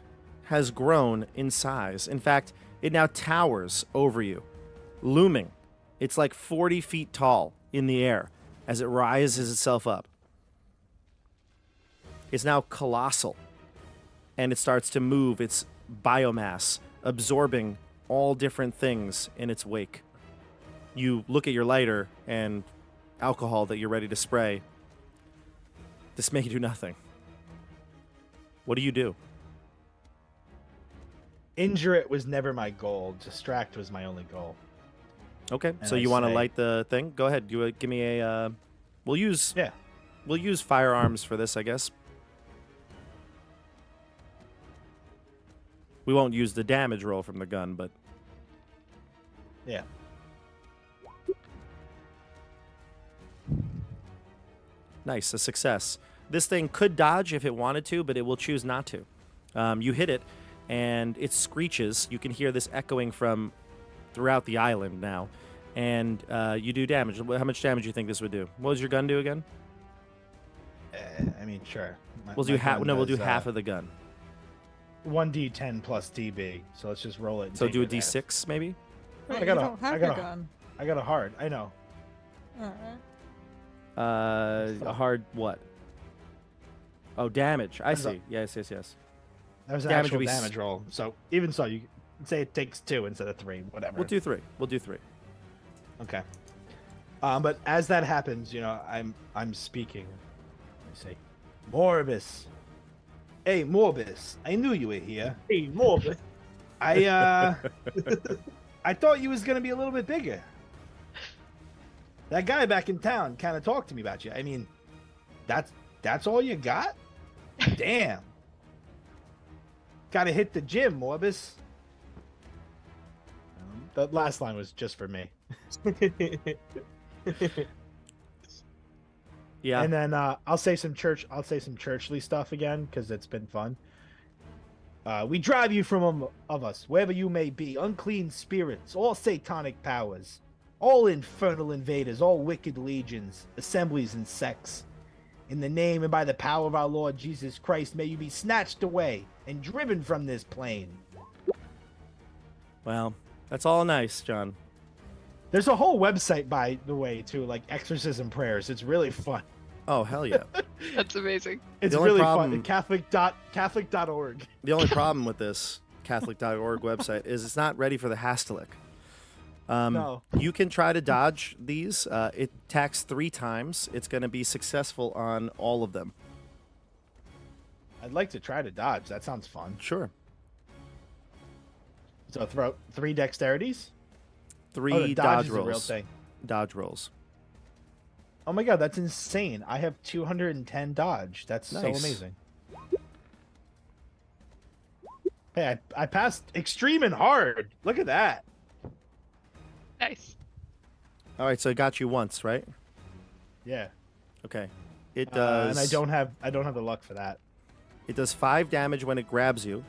has grown in size. In fact, it now towers over you, looming. It's like 40 feet tall in the air as it rises itself up. It's now colossal, and it starts to move its biomass, absorbing all different things in its wake. You look at your lighter and alcohol that you're ready to spray. This may do nothing. What do you do? Injure it was never my goal. Distract was my only goal. Okay, And so I you want to say- light the thing? Go ahead. You give me a. We'll use Yeah. firearms for this, I guess. We won't use the damage roll from the gun, but Yeah. nice, a success. This thing could dodge if it wanted to, but it will choose not to. You hit it, and it screeches. You can hear this echoing from throughout the island now, and you do damage. How much damage do you think this would do? What does your gun do again? I mean, sure. We'll do half. No, we'll do half of the gun. 1d10 plus DB. So let's just roll it. and So take do a it as- D6 maybe. Wait, I got you a- don't have I your got a- gun. I got a hard. I know. Alright. A hard what? Oh, damage. I That's a- see. Yes. That was an Damage actual will be damage roll. So even so, you can say it takes 2 instead of 3. Whatever. We'll do 3. Okay. But as that happens, I'm speaking. I say, Morbus. Hey, Morbus. I knew you were here. Hey, more. I I thought you was gonna be a little bit bigger. That guy back in town kind of talked to me about you. I mean, that's all you got? Damn. Gotta hit the gym, Morbus. The last line was just for me. Yeah. And then I'll say some churchly stuff again because it's been fun. We drive you from of us, wherever you may be, unclean spirits, all satanic powers, all infernal invaders, all wicked legions, assemblies and sects. In the name and by the power of our Lord Jesus Christ, may you be snatched away and driven from this plane. Well, that's all nice, John. There's a whole website, by the way, too, like exorcism prayers. It's really fun. Oh, hell yeah. That's amazing. It's The only really problem- fun. Catholic.org. The only problem with this Catholic.org website is it's not ready for the Hastilic. No. You can try to dodge these. It attacks 3 times. It's going to be successful on all of them. I'd like to try to dodge. That sounds fun. Sure. So throw 3 dexterities. 3 Oh, the dodge is a real rolls. thing. Dodge rolls. Oh my god, that's insane! I have 210 dodge. That's so Nice. amazing. Hey, I passed extreme and hard. Look at that. Nice. All right, so it got you once, right? Yeah. Okay. It does. And I don't have the luck for that. It does 5 damage when it grabs you.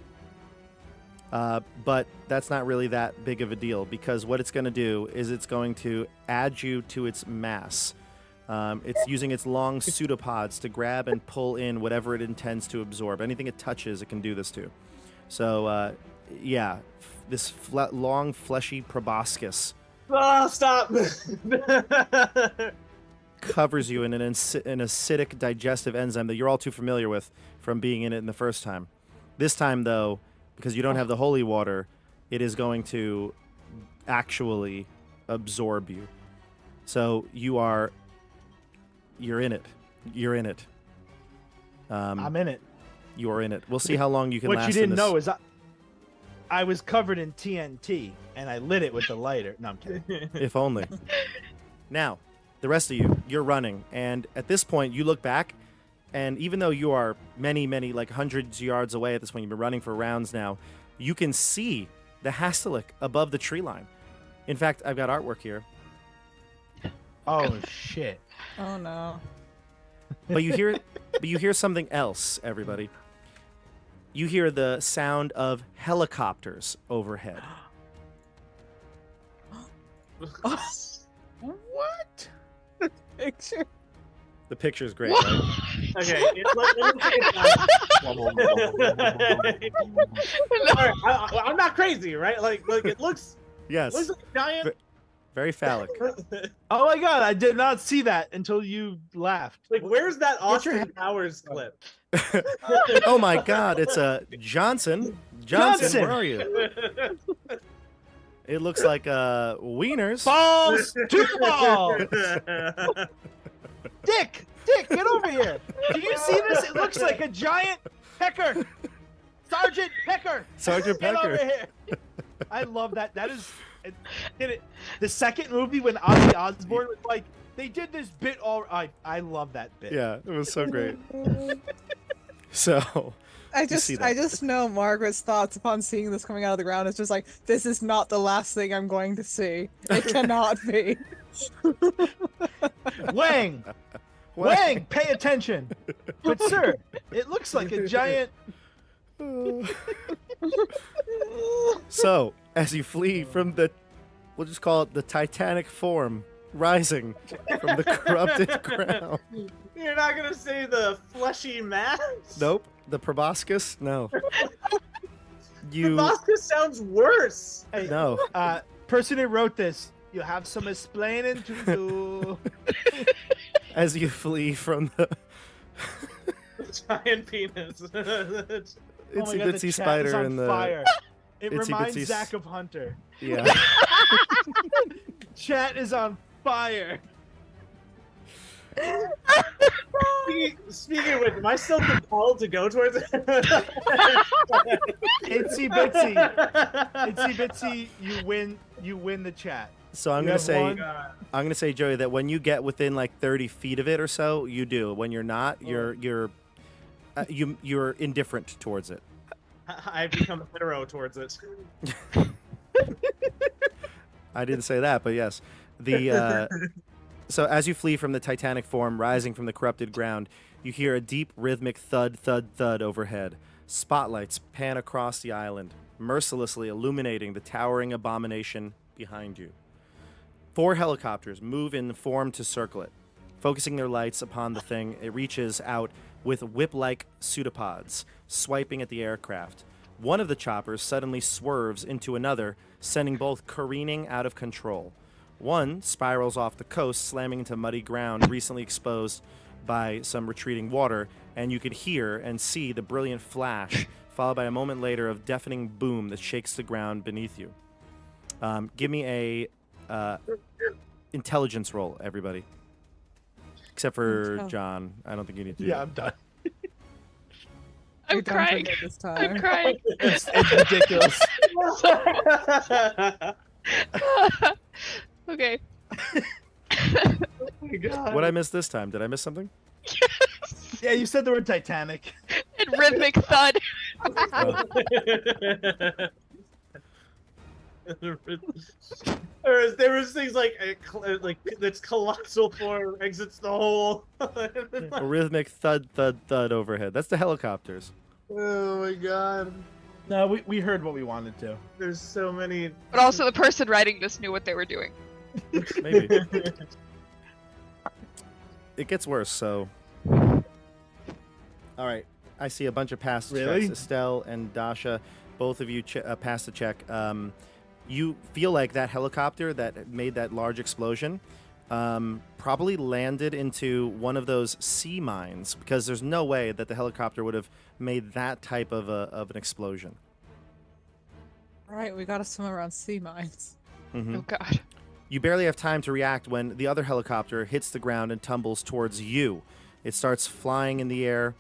But that's not really that big of a deal because what it's going to do is it's going to add you to its mass. It's using its long pseudopods to grab and pull in whatever it intends to absorb. Anything it touches, it can do this to. So, yeah, this long, fleshy proboscis Oh, stop! covers you in an acidic digestive enzyme that you're all too familiar with from being in it in the first time. This time, though, because you don't have the holy water, it is going to actually absorb you. So you're in it. You're in it. I'm in it. You're in it. We'll see how long you can What last you didn't in this. know is I was covered in TNT and I lit it with the lighter. No, I'm kidding. If only. Now, the rest of you, you're running, and at this point, you look back, And even though you are many, like hundreds of yards away at this point, you've been running for rounds now, you can see the Hastalic above the tree line. In fact, I've got artwork here. Oh shit! Oh no. But you hear something else, everybody. You hear the sound of helicopters overhead. What? Picture. The picture's great, right? Okay, let me take it down. All right, I'm not crazy, right? Like it looks Yes. like a giant. Very phallic. Oh my god! I did not see that until you laughed. Like, where's that Austin hand- Powers clip? Oh my God! It's a Johnson. Johnson! Where are you? It looks like wieners. Balls to the ball. Dick, get over here. Do you see this? It looks like a giant pecker. Sergeant Pecker. Sergeant Get over Pecker. here. I love that. That is the second movie when Ozzy Osbourne was like, they did this bit all. I love that bit. Yeah, it was so great. So I see that. just know Margaret's thoughts upon seeing this coming out of the ground is just like, this is not the last thing I'm going to see. It cannot be. Wang, pay attention. But sir, it looks like a giant. So, as you flee from we'll just call it the Titanic form rising from the corrupted ground. You're not gonna say the fleshy mass? Nope. The proboscis? No. You. Proboscis sounds worse. Hey, No. person who wrote this, you have some explaining to do. As you flee from the Giant penis. itsy Oh my God, the bitsy chat spider is on and the fire. It itsy reminds bitsy Zach of Hunter. yeah. Chat is on fire. Speaking of which, am I still compelled to go towards it? Itsy bitsy, you win the chat. So I'm You gonna have say one. I'm gonna say, Joey, that when you get within like 30 feet of it or so, you do. When you're not, you're indifferent towards it. I've become hetero towards it. I didn't say that, but yes. The so as you flee from the Titanic form rising from the corrupted ground, you hear a deep rhythmic thud, thud, thud overhead. Spotlights pan across the island, mercilessly illuminating the towering abomination behind you. 4 helicopters move in form to circle it. Focusing their lights upon the thing, it reaches out with whip-like pseudopods, swiping at the aircraft. One of the choppers suddenly swerves into another, sending both careening out of control. One spirals off the coast, slamming into muddy ground recently exposed by some retreating water, and you could hear and see the brilliant flash, followed by a moment later of deafening boom that shakes the ground beneath you. Give me a intelligence roll, everybody. Except for John. I don't think you need to do Yeah, that. I'm done. I'm You're done for crying. good this I'm time. crying. It's ridiculous. Okay. Oh my God. What I missed this time? Did I miss something? Yeah, you said the word Titanic. And rhythmic thud. There was things like that's colossal form exits the hole. A rhythmic thud, thud, thud overhead. That's the helicopters. Oh my God. No, we heard what we wanted to. There's so many. But also the person writing this knew what they were doing. Maybe. It gets worse, so. All right. I see a bunch of passed Really? checks. Estelle and Dasha, both of you passed the check. You feel like that helicopter that made that large explosion probably landed into one of those sea mines, because there's no way that the helicopter would have made that type of an explosion. Right, we gotta swim around sea mines. Mhm. Oh god. You barely have time to react when the other helicopter hits the ground and tumbles towards you. It starts flying in the air,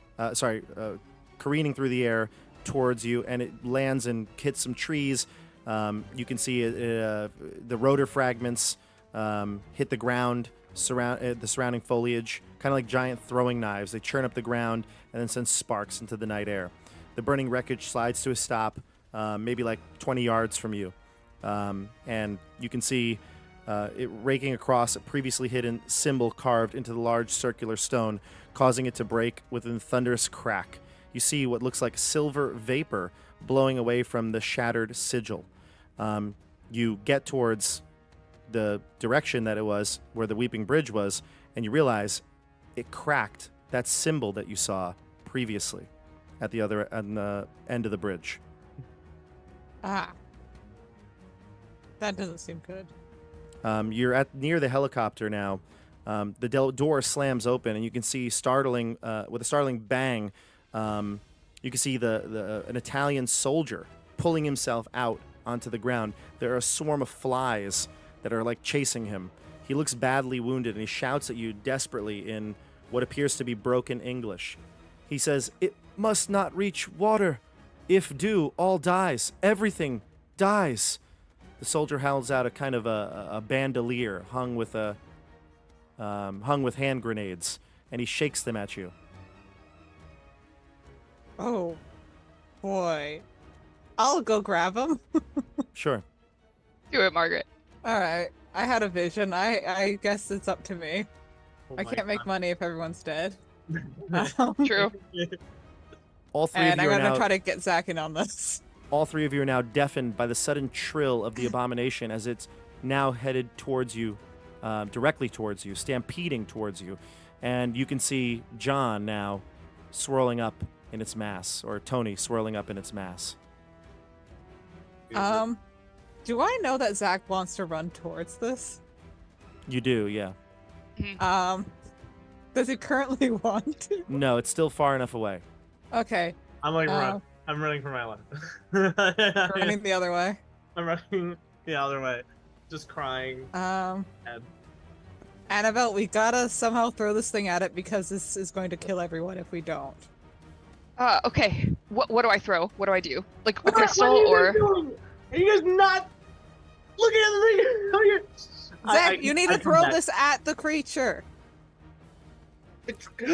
careening through the air towards you, and it lands and hits some trees. You can see the rotor fragments hit the ground the surrounding foliage, kind of like giant throwing knives. They churn up the ground and then send sparks into the night air. The burning wreckage slides to a stop, maybe like 20 yards from you. And you can see it raking across a previously hidden symbol carved into the large circular stone, causing it to break with a thunderous crack. You see what looks like silver vapor blowing away from the shattered sigil. You get towards the direction that it was, where the Weeping Bridge was, and you realize it cracked that symbol that you saw previously on the end of the bridge. Ah. That doesn't seem good. You're near the helicopter now. The door slams open, and you can see with a startling bang, you can see an Italian soldier pulling himself out onto the ground. There are a swarm of flies that are like chasing him. He looks badly wounded, and he shouts at you desperately in what appears to be broken English. He says, "It must not reach water. If do, all dies. Everything dies." The soldier howls out a kind of a bandolier hung with hand grenades, and he shakes them at you. Oh, boy. I'll go grab him. Sure. Do it, Margaret. All right. I had a vision. I guess it's up to me. Oh I my can't make God. money if everyone's dead. True. All three And of I'm you are gonna now. try to get Zach in on this. All three of you are now deafened by the sudden trill of the abomination as it's now headed towards you, directly towards you, stampeding towards you, and you can see John now swirling up in its mass, or Tony swirling up in its mass. Do I know that Zach wants to run towards this? You do, yeah. Does he currently want to? No, it's still far enough away. Okay, I'm like Uh, I'm running for my life. running the other way. I'm running the other way, just crying. And Annabelle, we gotta somehow throw this thing at it because this is going to kill everyone if we don't. Okay. What do I throw? What do I do? Like a What crystal are you or? guys doing? Are you guys not looking at the thing? Come here. Zach, you need to come throw back. this at the creature.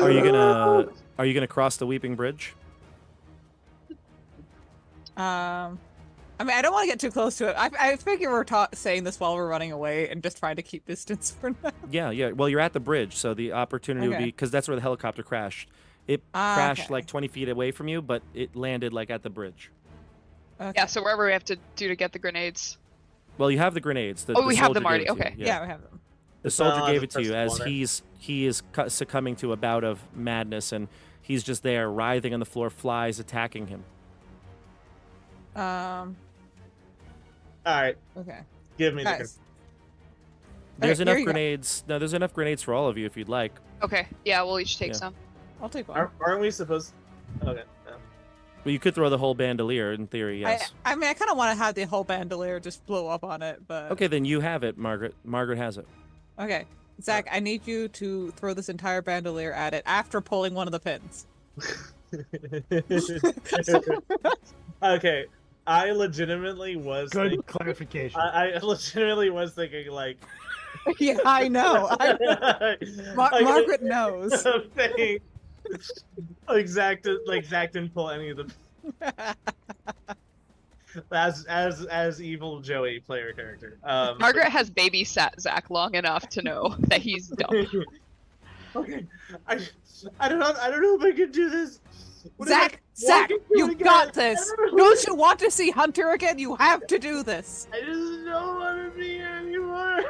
Are you gonna cross the Weeping Bridge? I mean, I don't want to get too close to it. I figure we're saying this while we're running away and just trying to keep distance for now. Yeah. Well, you're at the bridge, so the opportunity would Okay. be, because that's where the helicopter crashed. It crashed okay. like 20 feet away from you, but it landed like at the bridge. Okay. Yeah. So wherever we have to do to get the grenades. Well, you have the grenades. Oh, we have soldier them already, gave it to you, okay. Yeah, we have them. The soldier No, gave I it to you pressed as water. he is succumbing to a bout of madness, and he's just there writhing on the floor, flies attacking him. All right, Okay. give me the. Guys. There's Okay, enough here you go. grenades. No, there's enough grenades for all of you if you'd like. Okay. Yeah, we'll each take Yeah. some. I'll take one. Aren't we supposed? Okay. No. Well, you could throw the whole bandolier in theory, yes. I mean, I kind of want to have the whole bandolier just blow up on it, but... Okay, then you have it, Margaret. Margaret has it. Okay. Zach, I need you to throw this entire bandolier at it after pulling one of the pins. Okay, I legitimately was. Good Thinking, clarification. I legitimately was thinking like. Yeah, I know. Margaret knows. Thing. Like Zach didn't pull any of the as evil Joey player character. Margaret has babysat Zach long enough to know that he's dumb. Okay, I don't know if I can do this. What if I Zach, walk into you it got again? this. I don't know. Don't you want to see Hunter again? You have to do this. I just don't want to be here anymore.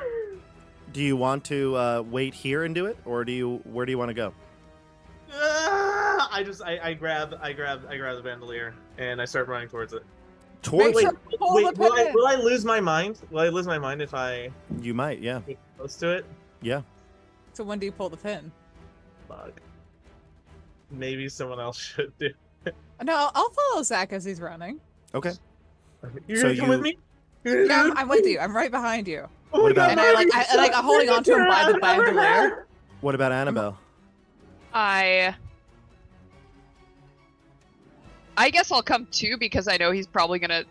Do you want to wait here and do it, or where do you want to go? I grab the bandolier and I start running towards it. Towards Make it? sure to pull the will pin. I lose my mind? Will I lose my mind if I You might, yeah. get close to it? Yeah. So when do you pull the pin? Fuck. Maybe someone else should do. No, I'll follow Zach as he's running. Okay. You're So gonna come with you- me? Yeah, I'm with you. I'm right behind you. Oh What my about- God, And I, like, Margaret, I like holding onto him by the bandolier. What about Annabelle? I guess I'll come too because I know he's probably gonna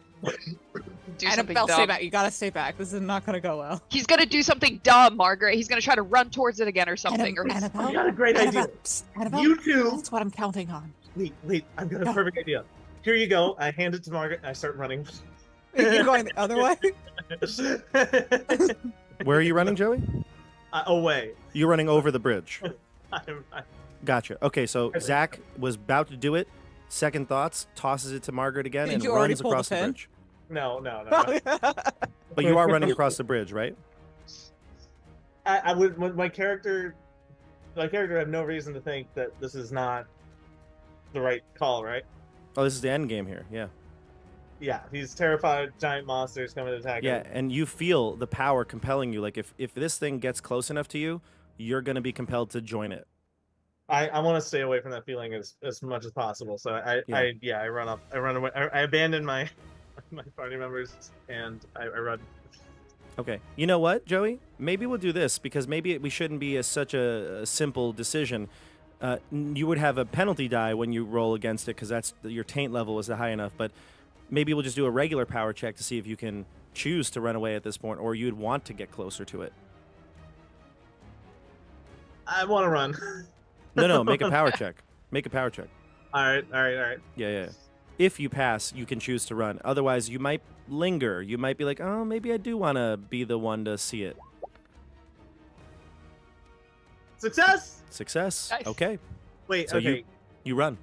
do something Annabelle, stay dumb. back. You gotta stay back. This is not gonna go well. He's gonna do something dumb, Margaret. He's gonna try to run towards it again or something. Or he's... I got a great idea. Annabelle, You two. that's what I'm counting on. Wait, I've got a perfect idea. Here you go. I hand it to Margaret. I start running. You're going the other way? Where are you running, Joey? Away. You're running over the bridge. I'm, Gotcha. Okay, so Zach was about to do it. Second thoughts, tosses it to Margaret again, Did and you already runs pull the across the pin? bridge. no. But you are running across the bridge, right? I would. My character had no reason to think that this is not the right call, right? Oh, this is the end game here. Yeah. Yeah, he's terrified. Giant monsters coming to attack Yeah, him. and you feel the power compelling you. Like if this thing gets close enough to you, you're gonna be compelled to join it. I want to stay away from that feeling as much as possible. So I run up. I run away. I abandon my party members and I run. Okay. You know what, Joey? Maybe we'll do this because maybe we shouldn't be such a simple decision. You would have a penalty die when you roll against it because that's your taint level is high enough. But maybe we'll just do a regular power check to see if you can choose to run away at this point, or you'd want to get closer to it. I want to run. No, make a power check. Make a power check. All right. Yeah. If you pass, you can choose to run. Otherwise, you might linger. You might be like, oh, maybe I do want to be the one to see it. Success. Success. Nice. Okay. Wait. So okay. You run.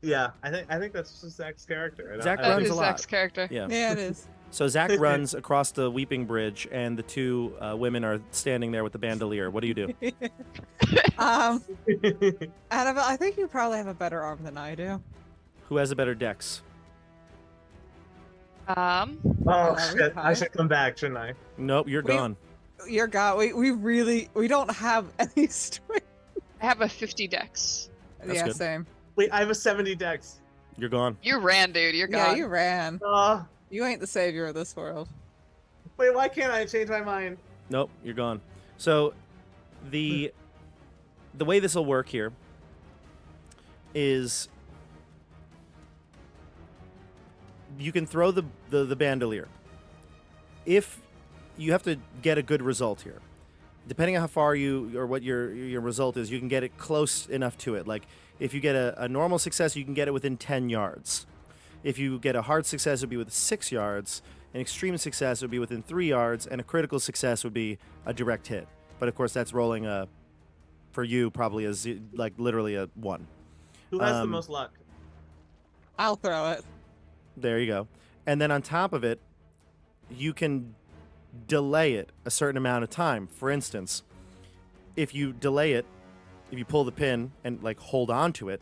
Yeah, I think that's just Zach's character. Zach I don't- runs That is a lot. Zach's character. Yeah. Yeah, it is. So Zach runs across the Weeping Bridge, and the two women are standing there with the bandolier. What do you do? Annabelle, I think you probably have a better arm than I do. Who has a better dex? Oh shit! I should come back, shouldn't I? Nope, you're We- gone. You're God. We don't have any strength. I have a 50 dex. That's Yeah, good. same. Wait, I have a 70 dex. You're gone. You ran, dude. You're Yeah, gone. you ran. Uh, You ain't the savior of this world. wait, why can't I change my mind? Nope, you're gone. So the way this will work here is you can throw the bandolier. If you have to get a good result here. Depending on how far you or what your result is, you can get it close enough to it. Like if you get a normal success, you can get it within 10 yards. If you get a hard success, it would be within 6 yards. An extreme success would be within 3 yards, and a critical success would be a direct hit. But of course, that's rolling for you probably like literally a 1. Who has the most luck? I'll throw it. There you go. And then on top of it, you can delay it a certain amount of time. For instance, if you delay it, if you pull the pin and like hold on to it,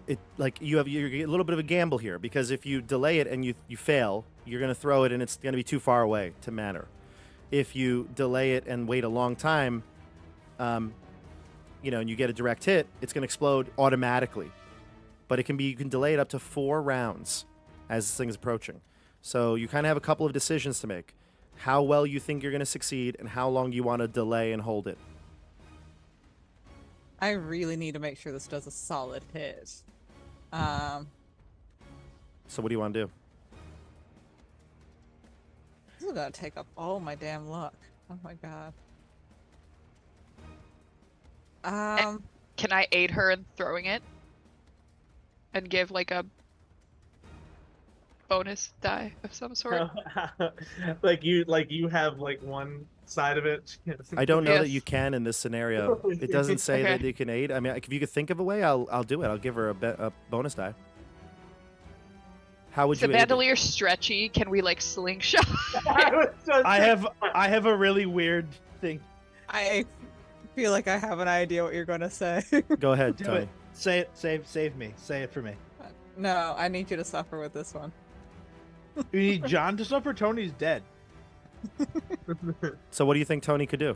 it like you get a little bit of a gamble here because if you delay it and you fail, you're going to throw it and it's going to be too far away to matter. If you delay it and wait a long time, and you get a direct hit, it's going to explode automatically. But you can delay it up to 4 rounds as this thing is approaching. So you kind of have a couple of decisions to make. How well you think you're going to succeed and how long you want to delay and hold it. I really need to make sure this does a solid hit. So what do you want to do? This is gonna take up all my damn luck. Oh my god. Can I aid her in throwing it? And give like a bonus die of some sort? like you have like one side of it. I don't know that Yes. you can in this scenario. It doesn't say Okay. that you can aid. I mean, if you could think of a way, I'll do it. I'll give her a bonus die. How would Is the you aid it? bandolier stretchy? Can we like slingshot? I have a really weird thing. I feel like I have an idea what you're gonna say. Go ahead, Do Tony. it. Say it. Save me. Say it for me. No, I need you to suffer with this one. You need John to suffer. Tony's dead. So what do you think Tony could do?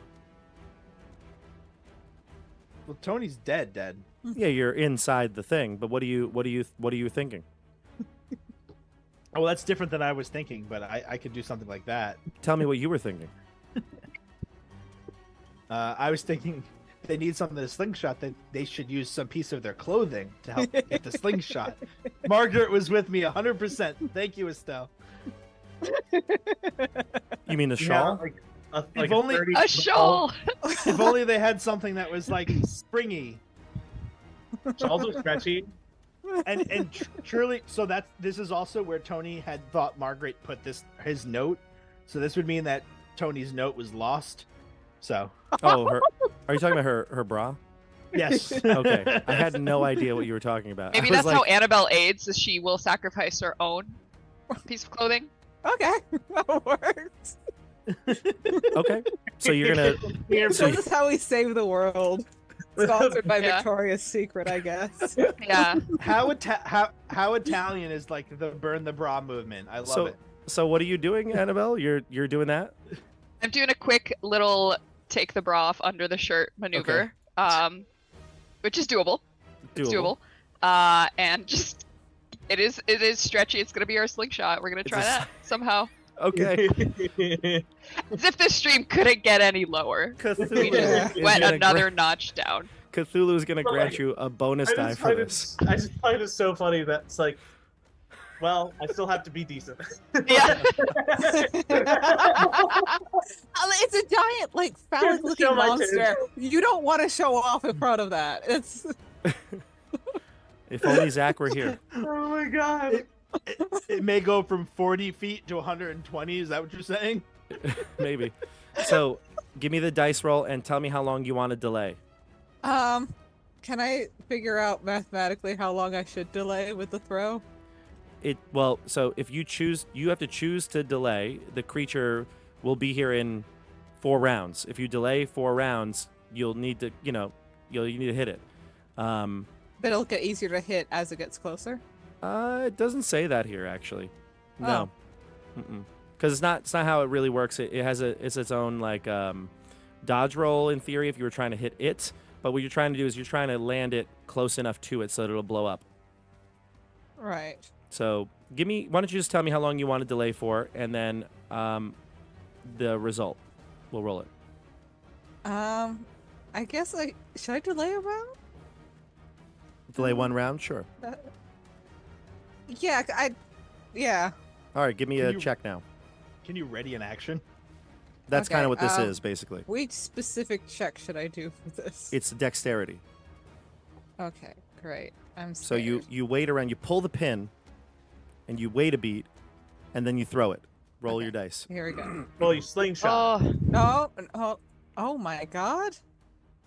Well, Tony's dead. Dead. Yeah, you're inside the thing, but what are you thinking? Oh, well, that's different than I was thinking, but I could do something like that. Tell me what you were thinking. I was thinking they need something to slingshot, then they should use some piece of their clothing to help get the slingshot. Margaret was with me 100%. Thank you, Estelle. You mean the Yeah, shawl? like If only- 30 A shawl. If only they had something that was like springy Shawls are stretchy. and truly. So this is also where Tony had thought Margaret put his note. So this would mean that Tony's note was lost. So Oh, are you talking about her bra? yes. Okay, I had no idea what you were talking about. Maybe I was that's how like, Annabelle aids, is she will sacrifice her own piece of clothing. Okay, that works. Okay, so you're gonna. Here, So This is how we save the world. Sponsored by Yeah. Victoria's Secret, I guess. Yeah. How Italian is like the burn the bra movement. I love it. So what are you doing, Annabelle? You're doing that? I'm doing a quick little take the bra off under the shirt maneuver, which is doable. It's doable. And just it is stretchy. It's gonna be our slingshot. We're gonna try that somehow. Okay. As if this stream couldn't get any lower. We Cthulhu just is went gonna another notch down. Cthulhu is gonna But, grant like, you a bonus die for this. I just find it so funny that it's like, well, I still have to be decent. Yeah. It's a giant, like, phallic-looking Show my monster. tits. You don't want to show off in front of that. It's If only Zach were here. Oh my god. It may go from 40 feet to 120. Is that what you're saying? Maybe. So, give me the dice roll and tell me how long you want to delay. Can I figure out mathematically how long I should delay with the throw? So if you choose, you have to choose to delay. The creature will be here in 4 rounds. If you delay 4 rounds, you'll need to, you need to hit it. But it'll get easier to hit as it gets closer. It doesn't say that here actually. No. Because it's not how it really works. It has its own like dodge roll in theory if you were trying to hit it. But what you're trying to do is you're trying to land it close enough to it so that it'll blow up. Right. So why don't you just tell me how long you want to delay for, and then the result. We'll roll it. I guess should I delay a round? Delay 1 round, sure. Yeah, yeah. All right, give me Can a you- check now. Can you ready an action? That's Okay, kind of what this is, basically. Which specific check should I do for this? It's dexterity. Okay, great. I'm So scared. you wait around, you pull the pin, and you wait a beat, and then you throw it. Roll Okay. your dice. Here we go. Well, you slingshot. Oh my god.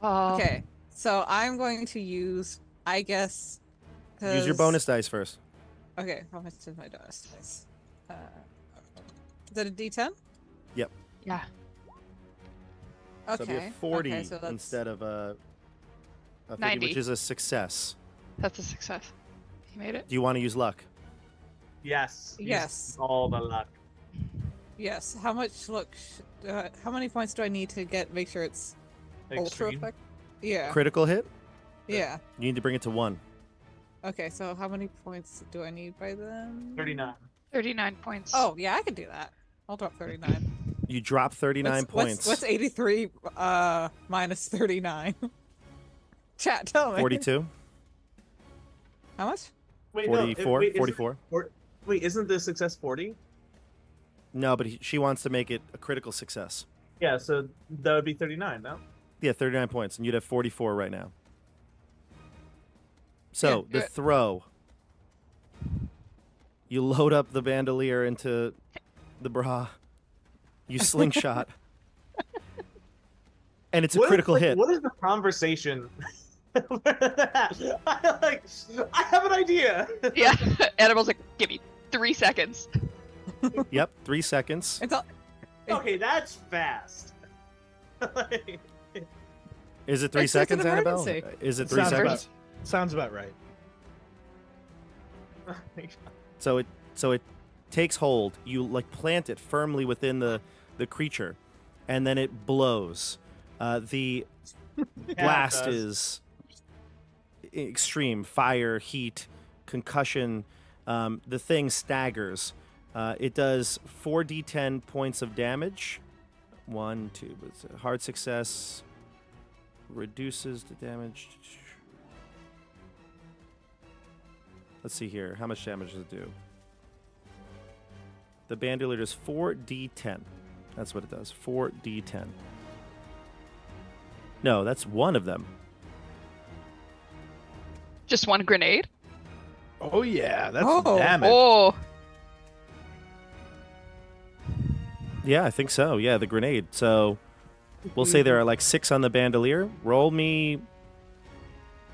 Oh. Okay, so I'm going to use, I guess. Use your 'cause- bonus dice first. Okay, how much is my bonus dice? Is that a D10? Yeah. Okay. So it'll be a 40 okay, so that's... instead of a 50, 90. which is a success. That's a success. He made it. Do you want to use luck? Yes. use Yes. All the luck. Yes. How much luck? How many points do I need to make sure it's ultra Extreme. effect? Yeah. Critical hit? Yeah. You need to bring it to 1. Okay, so how many points do I need by then? 39. 39 points. Oh, yeah, I can do that. I'll drop 39. You drop 39 points. What's 83 minus 39? Chat, tell me. 42? How much? Wait, 44? 44? Wait, isn't this success 40? No, but she wants to make it a critical success. Yeah, so that would be 39, no? Yeah, 39 points, and you'd have 44 right now. So, Yeah, the throw. You load up the bandolier into the bra. You slingshot. And it's a critical hit. What is the conversation? I have an idea. Yeah. Annabelle's like, give me 3 seconds. Yep, 3 seconds. It's all... Okay, that's fast. Is it 3 It's just an seconds, Annabelle? emergency. Is it 3 Sounds seconds? Sounds about right. So it takes hold. You like plant it firmly within the creature, and then it blows. The blast does. is extreme: fire, heat, concussion. The thing staggers. It does 4d10 points of damage. 1, 2, it's a hard success. reduces the damage. Let's see here. How much damage does it do? The bandolier does 4d10. That's what it does. 4d10. No, that's one of them. Just one grenade? Oh yeah, that's Oh. some damage. Oh, Yeah, I think so. Yeah, the grenade. So we'll say there are like 6 on the bandolier. Roll me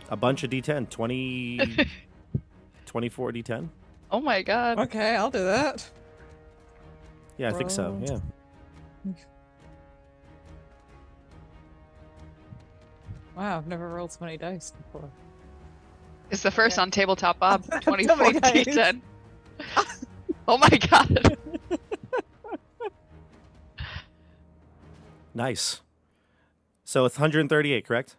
a bunch of d10. 20, 24 d10. oh my god. Okay, I'll do that. Yeah, I think so. Rolled. Yeah. Wow, I've never rolled so many dice before. It's the first on Tabletop Bob. So 24 many dice. D10. Oh my god. Nice. So it's 138, correct?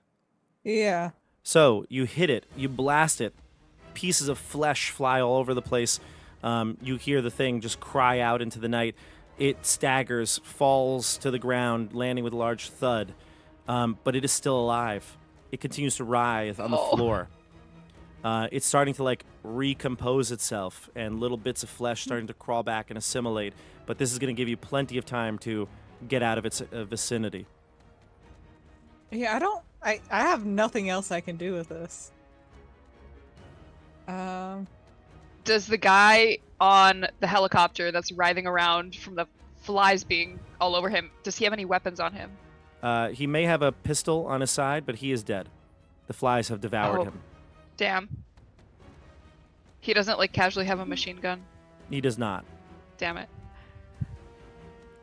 Yeah. So you hit it, you blast it, pieces of flesh fly all over the place. You hear the thing just cry out into the night. It staggers, falls to the ground, landing with a large thud. But it is still alive. It continues to writhe on the floor. It's starting to like recompose itself, and little bits of flesh starting to crawl back and assimilate. But this is going to give you plenty of time to get out of its vicinity. Yeah, I have nothing else I can do with this. Does the guy on the helicopter that's writhing around from the flies being all over him, does he have any weapons on him? He may have a pistol on his side, but he is dead. The flies have devoured Oh. him. Damn. He doesn't like casually have a machine gun. He does not. Damn it.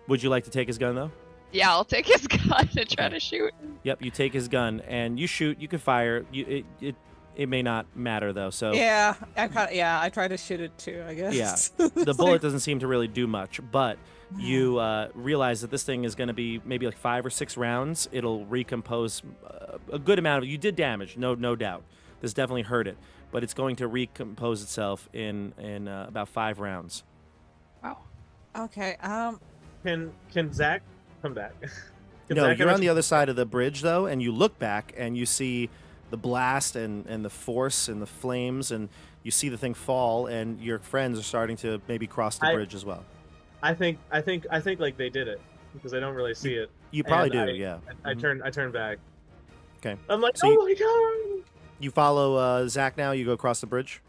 Would you like to take his gun, though? Yeah, I'll take his gun and try to shoot. Yep, you take his gun, and you shoot. You can fire. It may not matter, though. So Yeah, I try to shoot it too, I guess. Yeah. the bullet doesn't seem to really do much, but you realize that this thing is going to be maybe like 5 or 6 rounds. It'll recompose a good amount of. You did damage, no doubt. This definitely hurt it, but it's going to recompose itself in about 5 rounds. Wow. Okay. Can Zach come back? Can No, Zach you're ever- on the other side of the bridge, though, and you look back and you see the blast and the force and the flames, and you see the thing fall, and your friends are starting to maybe cross the bridge as well. I think like they did it because I don't really see it. You probably And do, yeah. I turn back. Okay. I'm like, So oh you- my god! You follow Zach now. You go across the bridge.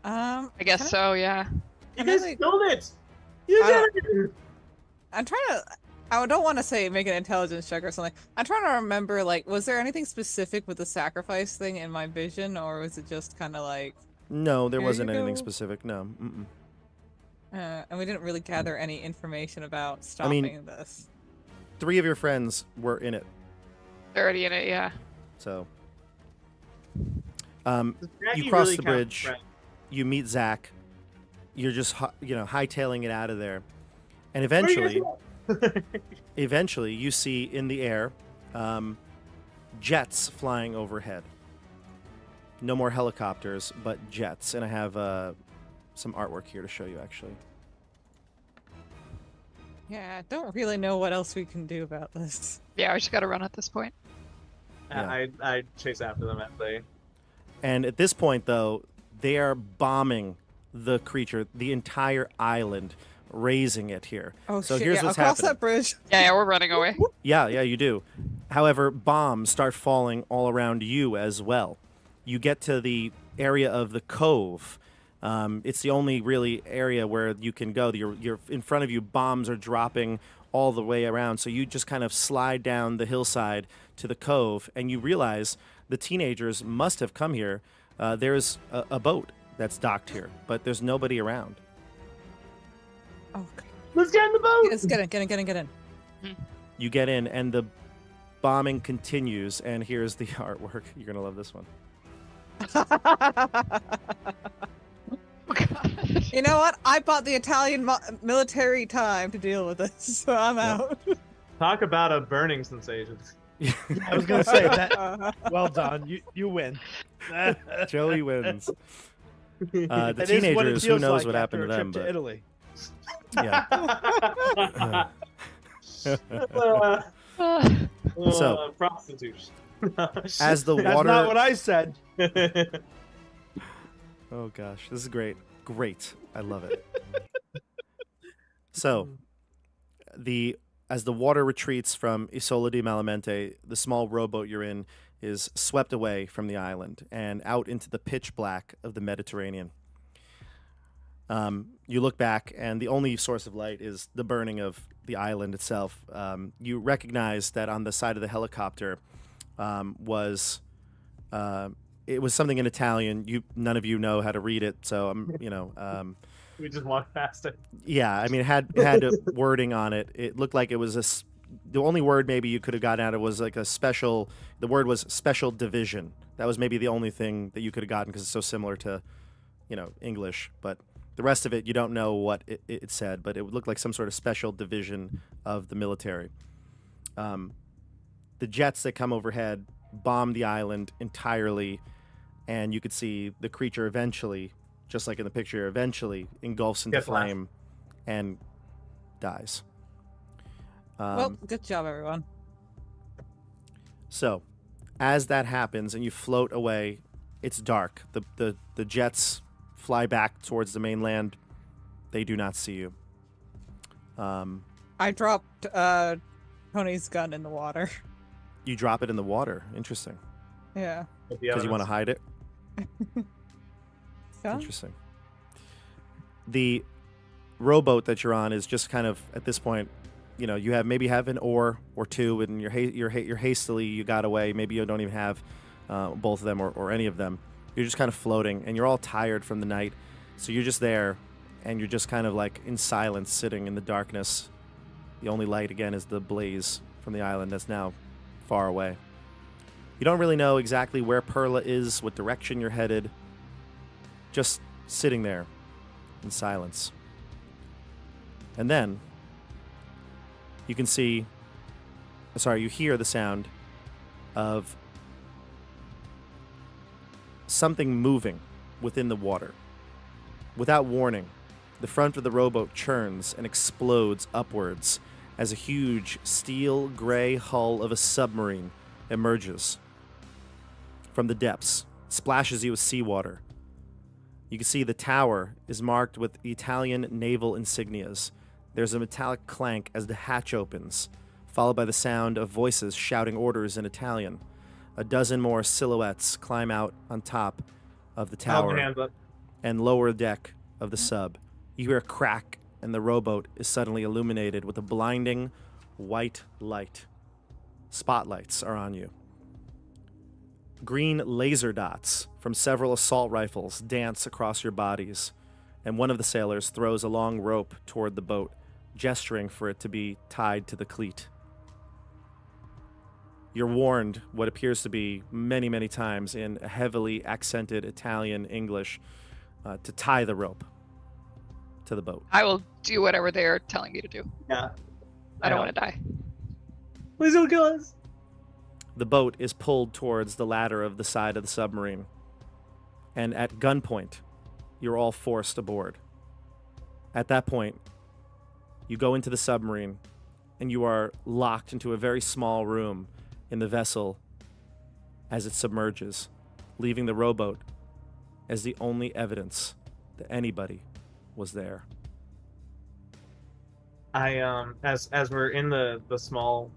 I guess so, yeah. You Can I, guys like- killed it! You I did it! I'm trying to. I don't want to say make an intelligence check or something. I'm trying to remember, like, was there anything specific with the sacrifice thing in my vision, or was it just kind of like, No, there There wasn't you anything go. specific. No. Mm-mm. and we didn't really gather any information about I mean- stopping this? 3 of your friends were in it, They're already in it, yeah. so. Does You Jackie cross really the count as bridge. friend? You meet Zach. You're just hightailing it out of there, and Where are you eventually, guys you see in the air jets flying overhead. No more helicopters, but jets, and I have some artwork here to show you. Actually, Yeah, I don't really know what else we can do about this. Yeah, we just gotta run at this point. Yeah. I chase after them as they. and at this point, though, they are bombing the creature, the entire island, raising it here. Oh So shit! here's Yeah, what's across happening. that bridge. Yeah, we're running away. Yeah, you do. However, bombs start falling all around you as well. You get to the area of the cove. It's the only really area where you can go. You're in front of you. Bombs are dropping all the way around. So you just kind of slide down the hillside to the cove, and you realize the teenagers must have come here. There's a boat that's docked here, but there's nobody around. Oh, God. Let's get in the boat! Yes, get in. You get in, and the bombing continues. And here's the artwork. You're gonna love this one. Oh, God. You know what? I bought the Italian military time to deal with this, so I'm out. Talk about a burning sensation. I was gonna say that. Well done, you win. Joey wins. The That is what it teenagers, who feels knows like what after happened to a them, trip but Italy. yeah. So- prostitution. As the That's water. not what I said. Oh gosh, this is great. Great. I love it. So, as the water retreats from Isola di Malamente, the small rowboat you're in is swept away from the island and out into the pitch black of the Mediterranean. You look back, and the only source of light is the burning of the island itself. You recognize that on the side of the helicopter was it was something in Italian. None of you know how to read it, so We just walked past it. yeah. I mean, it had wording on it. It looked like it was the only word maybe you could have gotten out of was like a special. The word was special division. That was maybe the only thing that you could have gotten because it's so similar to, English. But the rest of it, you don't know what it said. But it would look like some sort of special division of the military. The jets that come overhead bomb the island entirely, and you could see the creature eventually, just like in the picture, eventually engulfs into Gets lost. flame and dies. Well, good job, everyone. So, as that happens and you float away, it's dark. The jets fly back towards the mainland. They do not see you. I dropped Tony's gun in the water. You drop it in the water. Interesting. Yeah. Because you want to hide it? Yeah. Interesting. The rowboat that you're on is just kind of, at this point, you have an oar or two, and you're hastily, you got away. Maybe you don't even have both of them or any of them. You're just kind of floating, and you're all tired from the night. So you're just there, and you're just kind of like in silence, sitting in the darkness. The only light, again, is the blaze from the island that's now far away. You don't really know exactly where Perla is, what direction you're headed. Just sitting there in silence. And then you hear the sound of something moving within the water. Without warning, the front of the rowboat churns and explodes upwards as a huge steel gray hull of a submarine emerges from the depths, splashes you with seawater. You can see the tower is marked with Italian naval insignias. There's a metallic clank as the hatch opens, followed by the sound of voices shouting orders in Italian. A dozen more silhouettes climb out on top of the Hold my tower hands up. and lower deck of the sub. You hear a crack, and the rowboat is suddenly illuminated with a blinding white light. Spotlights are on you. Green laser dots from several assault rifles dance across your bodies, and one of the sailors throws a long rope toward the boat, gesturing for it to be tied to the cleat. You're warned what appears to be many, many times in a heavily accented Italian English to tie the rope to the boat. I will do whatever they're telling me to do. Yeah. I don't want to die. Please don't kill us. The boat is pulled towards the ladder of the side of the submarine, and at gunpoint, you're all forced aboard. At that point, you go into the submarine, and you are locked into a very small room in the vessel as it submerges, leaving the rowboat as the only evidence that anybody was there. I as we're in the small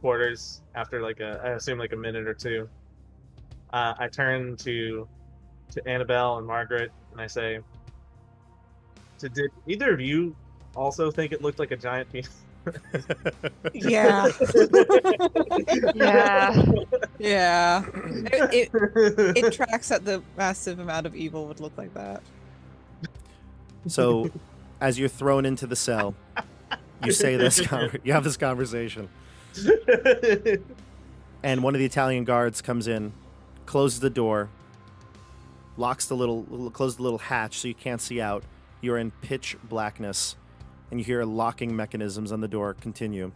quarters after I assume a minute or two, I turn to Annabelle and Margaret and I say, did either of you also think it looked like a giant penis? Yeah. Yeah. Yeah. It tracks that the massive amount of evil would look like that. So, as you're thrown into the cell, you say this. You have this conversation, and one of the Italian guards comes in, closes the door, closes the little hatch so you can't see out. You're in pitch blackness, and you hear locking mechanisms on the door continue.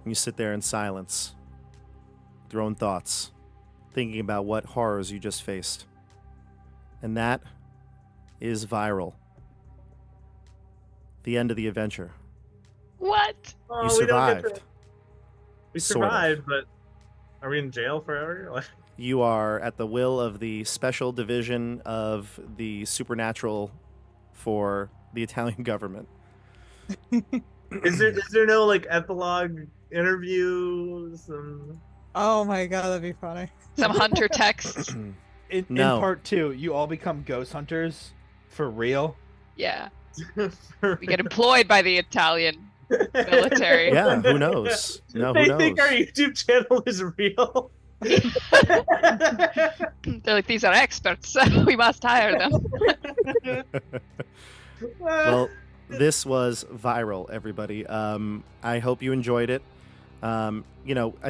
And you sit there in silence, with your own thoughts, thinking about what horrors you just faced. And that is Viral. The end of the adventure. What? Oh, You we don't get survived. We Sort of. survived, but are we in jail forever? Like, You are at the will of the special division of the supernatural for the Italian government. is there no like epilogue interviews? Oh my god, that'd be funny. Some hunter texts. In No. part 2, you all become ghost hunters for real. Yeah. We get employed by the Italian military. Yeah, who knows? No, who They knows? think our YouTube channel is real. They're like, these are experts. We must hire them. Well, this was viral, everybody. I hope you enjoyed it. I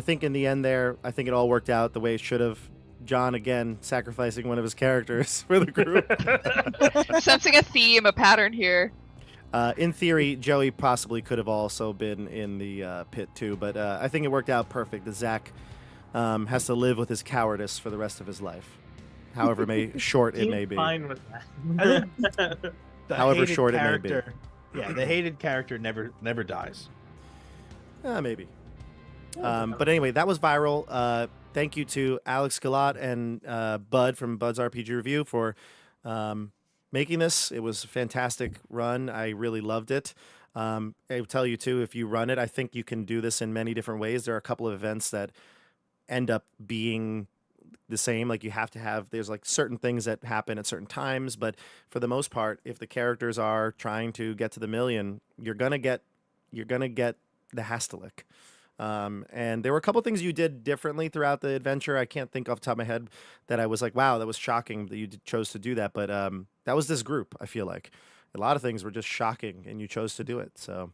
think in the end there, I think it all worked out the way it should have. John, again, sacrificing one of his characters for the group. Sensing a theme, a pattern here. In theory, Joey possibly could have also been in the pit too, but I think it worked out perfect. That Zach has to live with his cowardice for the rest of his life, however short it may be. Fine with that. I think the However hated short it may be. character, yeah, the hated character never dies. Maybe. But anyway, that was viral. Thank you to Alex Galat and Bud from Bud's RPG Review for making this. It was a fantastic run. I really loved it. I will tell you too, if you run it, I think you can do this in many different ways. There are a couple of events that end up being the same. Like there's like certain things that happen at certain times, but for the most part, if the characters are trying to get to the million, you're gonna get the Hastalic. And there were a couple things you did differently throughout the adventure. I can't think off the top of my head that I was like, wow, that was shocking that you chose to do that. But that was this group, I feel like. A lot of things were just shocking, and you chose to do it. So,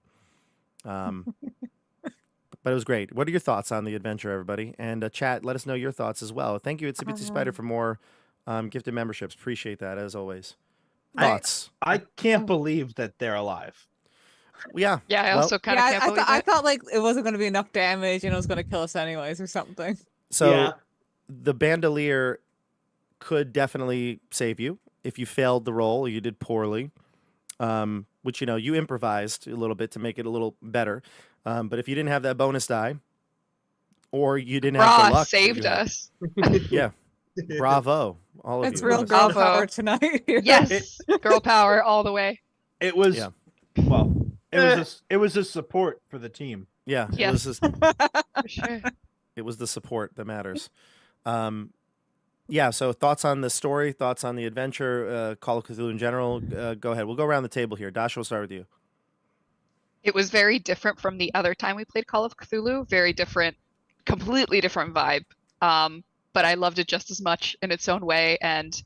but it was great. What are your thoughts on the adventure, everybody? And chat, let us know your thoughts as well. Thank you, Itsy Bitsy Spider, for more gifted memberships. Appreciate that, as always. Thoughts? I can't believe that they're alive. Yeah. Yeah, I Well, also kind of can't believe I it. thought like it wasn't going to be enough damage and it was going to kill us anyways or something. So Yeah. the bandolier could definitely save you if you failed the roll or you did poorly, which, you improvised a little bit to make it a little better. But if you didn't have that bonus die or you didn't have the Ross luck. saved us. Yeah. Bravo. All of It's you. real girl Bravo. power tonight. Yes, girl power all the way. It was Yeah. well, it was a support for the team. Yeah. Yes. It was just, For sure. it was the support that matters. Yeah, so thoughts on the story, thoughts on the adventure, Call of Cthulhu in general. Go ahead. We'll go around the table here. Dasha, we'll start with you. It was very different from the other time we played Call of Cthulhu. Very different, completely different vibe. But I loved it just as much in its own way. And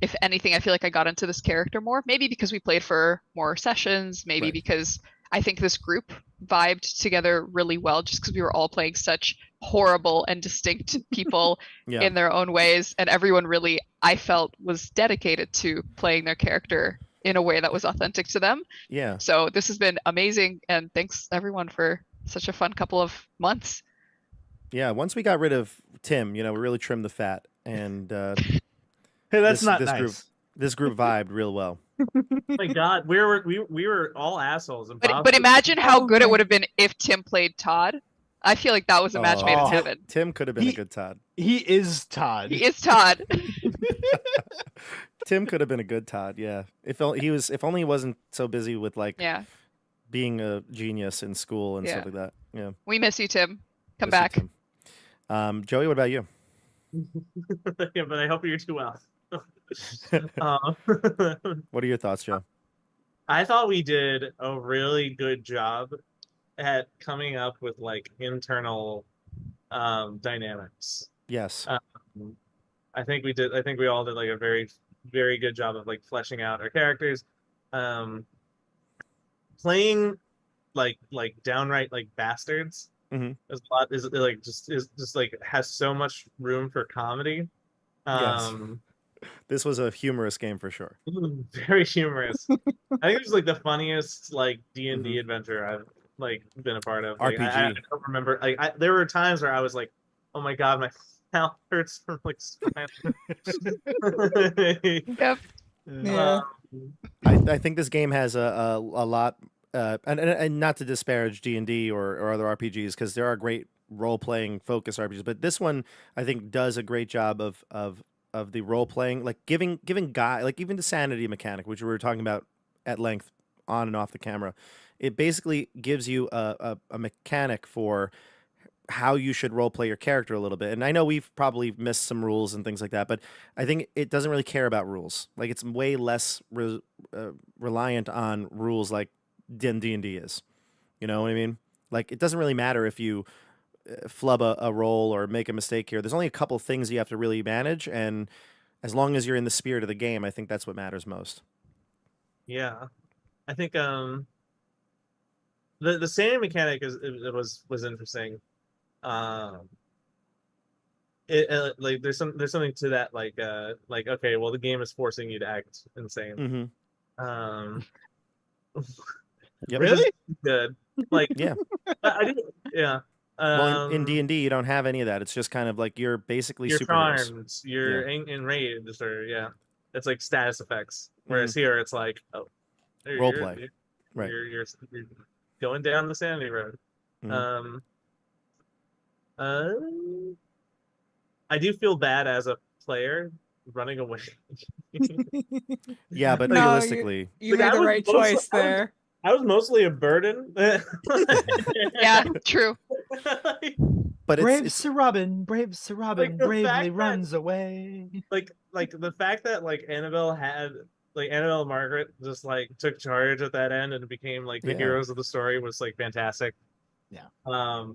if anything, I feel like I got into this character more. Maybe because we played for more sessions. Maybe Right. because I think this group vibed together really well, just because we were all playing such horrible and distinct people Yeah. in their own ways. And everyone really, I felt, was dedicated to playing their character in a way that was authentic to them. Yeah. So this has been amazing, and thanks everyone for such a fun couple of months. Yeah. Once we got rid of Tim, we really trimmed the fat. And Hey, that's This- not this nice. group- this group vibed real well. Oh my God, we were all assholes. And Bob- But imagine how Oh good it my- would have been if Tim played Todd. I feel like that was a match made in Oh. heaven. Tim could have been a He- good Todd. He is Todd. He is Todd. Tim could have been a good Todd. Yeah. If only he wasn't so busy with like Yeah, being a genius in school and Yeah. stuff like that. Yeah. we miss you, Tim. Come Miss you, back. Tim. Joey, what about you? Yeah, but I hope you're too well. Um, What are your thoughts, Joe? I thought we did a really good job at coming up with like internal dynamics. Yes. I think we all did like a very, very good job of like fleshing out our characters. Playing like downright like bastards Mhm. is a lot is just like has so much room for comedy. Yes. This was a humorous game for sure. Very humorous. I think it was like the funniest like D&D Mhm. adventure I've like been a part of. Like, RPG. I don't remember. Like there were times where I was like, "Oh my God, my mouth hurts from like smiling." Yep. Yeah. I think this game has a lot, and not to disparage D&D or other RPGs, because there are great role playing focus RPGs, but this one I think does a great job of the role playing, like giving guy, like even the sanity mechanic, which we were talking about at length on and off the camera. It basically gives you a mechanic for how you should role play your character a little bit. And I know we've probably missed some rules and things like that, but I think it doesn't really care about rules. Like it's way less reliant on rules like D&D is. You know what I mean? Like it doesn't really matter if you flub a roll or make a mistake here. There's only a couple things you have to really manage, and as long as you're in the spirit of the game, I think that's what matters most. Yeah, I think the sanding mechanic was interesting. It like there's something to that, like okay, well the game is forcing you to act insane. Um, Yep. which is Really? good. Like Yeah. I do, yeah. Well, in D&D, you don't have any of that. It's just kind of like you're basically You're superheroes. charmed, you're enraged, or yeah, it's like status effects. Whereas here, it's like Role play. Right. You're going down the sanity road. Mhm. I do feel bad as a player running away. Yeah, but No, realistically, You Like, I made the was right mostly- choice there. I was mostly a burden. Yeah, true. but Brave it's Sir Robin, the bravely fact that- runs away. like the fact that like Annabelle and Margaret just like took charge at that end and became like the Yeah. heroes of the story was like fantastic. Yeah.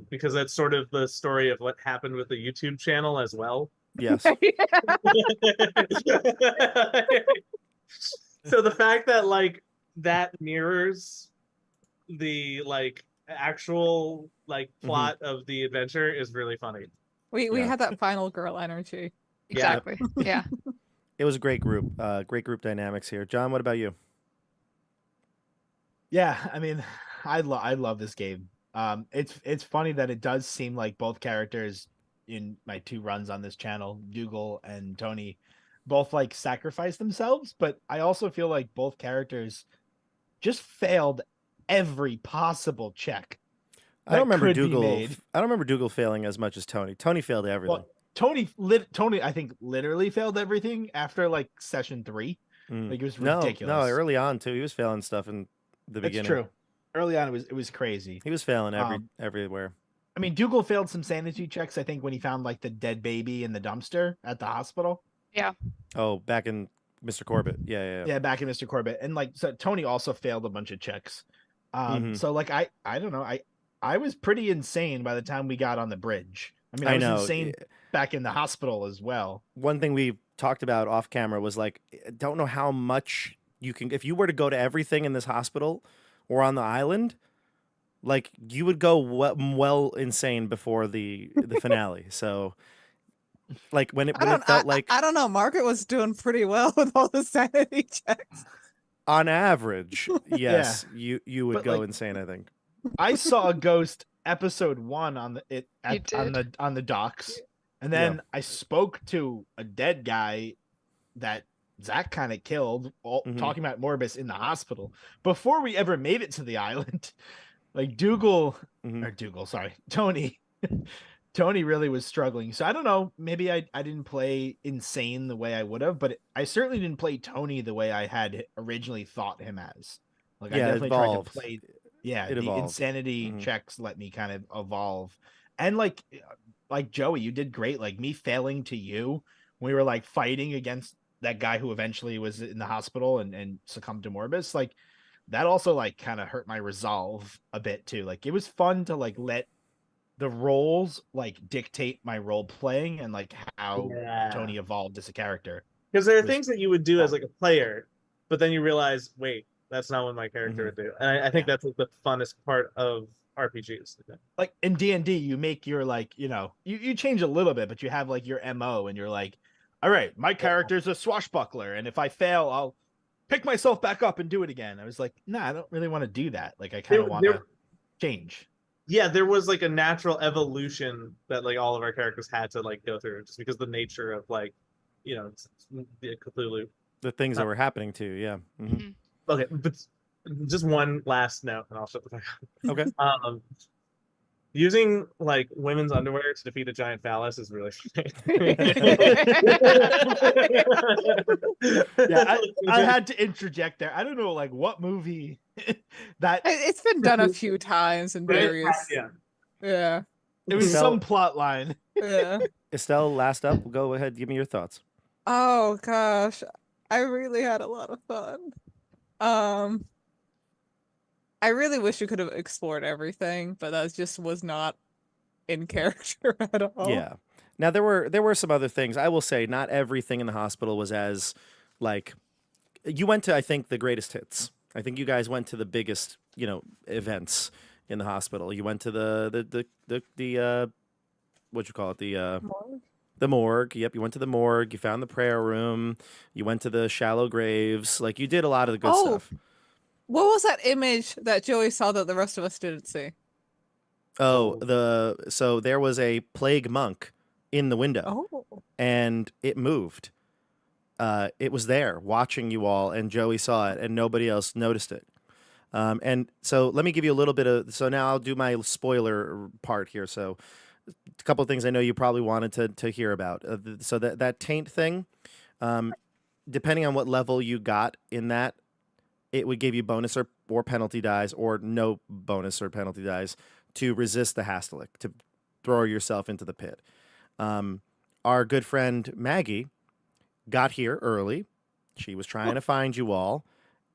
Because that's sort of the story of what happened with the YouTube channel as well. yes. So the fact that like that mirrors the like actual like plot of the adventure is really funny. We Yeah. had that final girl energy. Exactly. Yeah. It was a great group. Great group dynamics here. John, what about you? Yeah, I mean, I love this game. It's funny that it does seem like both characters in my 2 runs on this channel, Dougal and Tony, both like sacrifice themselves, but I also feel like both characters just failed every possible check. I don't remember could be Dougal. made. I don't remember Dougal failing as much as Tony. Tony failed everything. Well, Tony, I think literally failed everything after like session 3. Like it was ridiculous. No, early on too. He was failing stuff in the That's beginning. true. Early on, it was crazy. He was failing everywhere. I mean, Dougal failed some sanity checks, I think, when he found like the dead baby in the dumpster at the hospital. Oh, back in Mr. Corbett. Yeah. Yeah, back in Mr. Corbett. And like so Tony also failed a bunch of checks. So like I don't know. I was pretty insane by the time we got on the bridge. I mean, I was know. insane back in the hospital as well. One thing we talked about off camera was like, don't know how much you can, if you were to go to everything in this hospital or on the island, like you would go well insane before the finale. So like when it felt like I don't know. Margaret was doing pretty well with all the sanity checks. on average, yes, you would But, go like, insane, I think. I saw a ghost episode 1 on the docks, and then I spoke to a dead guy that Zach kind of killed, talking about Morbus in the hospital before we ever made it to the island. Like Tony. Tony really was struggling. So I don't know. Maybe I didn't play insane the way I would have, but I certainly didn't play Tony the way I had originally thought him as. Like I definitely tried to play. Yeah, It the evolved. insanity checks let me kind of evolve. And like Joey, you did great. Like me failing to you, we were like fighting against that guy who eventually was in the hospital and succumbed to Morbus. Like that also like kind of hurt my resolve a bit too. Like it was fun to like let the roles like dictate my role playing and like how Tony evolved as a character. Because there are things that you would do as like a player, but then you realize, wait, that's not what my character would do. And I think that's like the funnest part of RPGs. Like in D&D, you make your like, you change a little bit, but you have like your MO and you're like, all right, my character's a swashbuckler, and if I fail, I'll pick myself back up and do it again. I was like, nah, I don't really want to do that. Like I kind of want to change. Yeah, there was like a natural evolution that like all of our characters had to like go through, just because the nature of like, the Cthulhu. The things that were happening too, yeah. Okay, but just one last note, and I'll shut the fuck up. Okay. Using like women's underwear to defeat a giant phallus is really funny. Yeah, I had to interject there. I don't know, like what movie that It's been done a few times in various. Yeah. Yeah. it was Estelle- some plot line. Yeah. Estelle, last up. Go ahead. Give me your thoughts. Oh gosh, I really had a lot of fun. I really wish we could have explored everything, but that just was not in character at all. Yeah. Now there were some other things. I will say not everything in the hospital was as like you went to I think the greatest hits. I think you guys went to the biggest, events in the hospital. You went to the what you call it? The morgue. Yep, you went to the morgue, you found the prayer room, you went to the shallow graves. Like you did a lot of the good Oh. stuff. What was that image that Joey saw that the rest of us didn't see? So there was a plague monk in the window. Oh. And it moved. It was there watching you all, and Joey saw it, and nobody else noticed it. And so let me give you a little bit of. So now I'll do my spoiler part here. So a couple of things I know you probably wanted to hear about. So that taint thing, depending on what level you got in that, it would give you bonus or penalty dies, or no bonus or penalty dies to resist the hastalic, to throw yourself into the pit. Our good friend Maggie got here early. She was trying to find you all,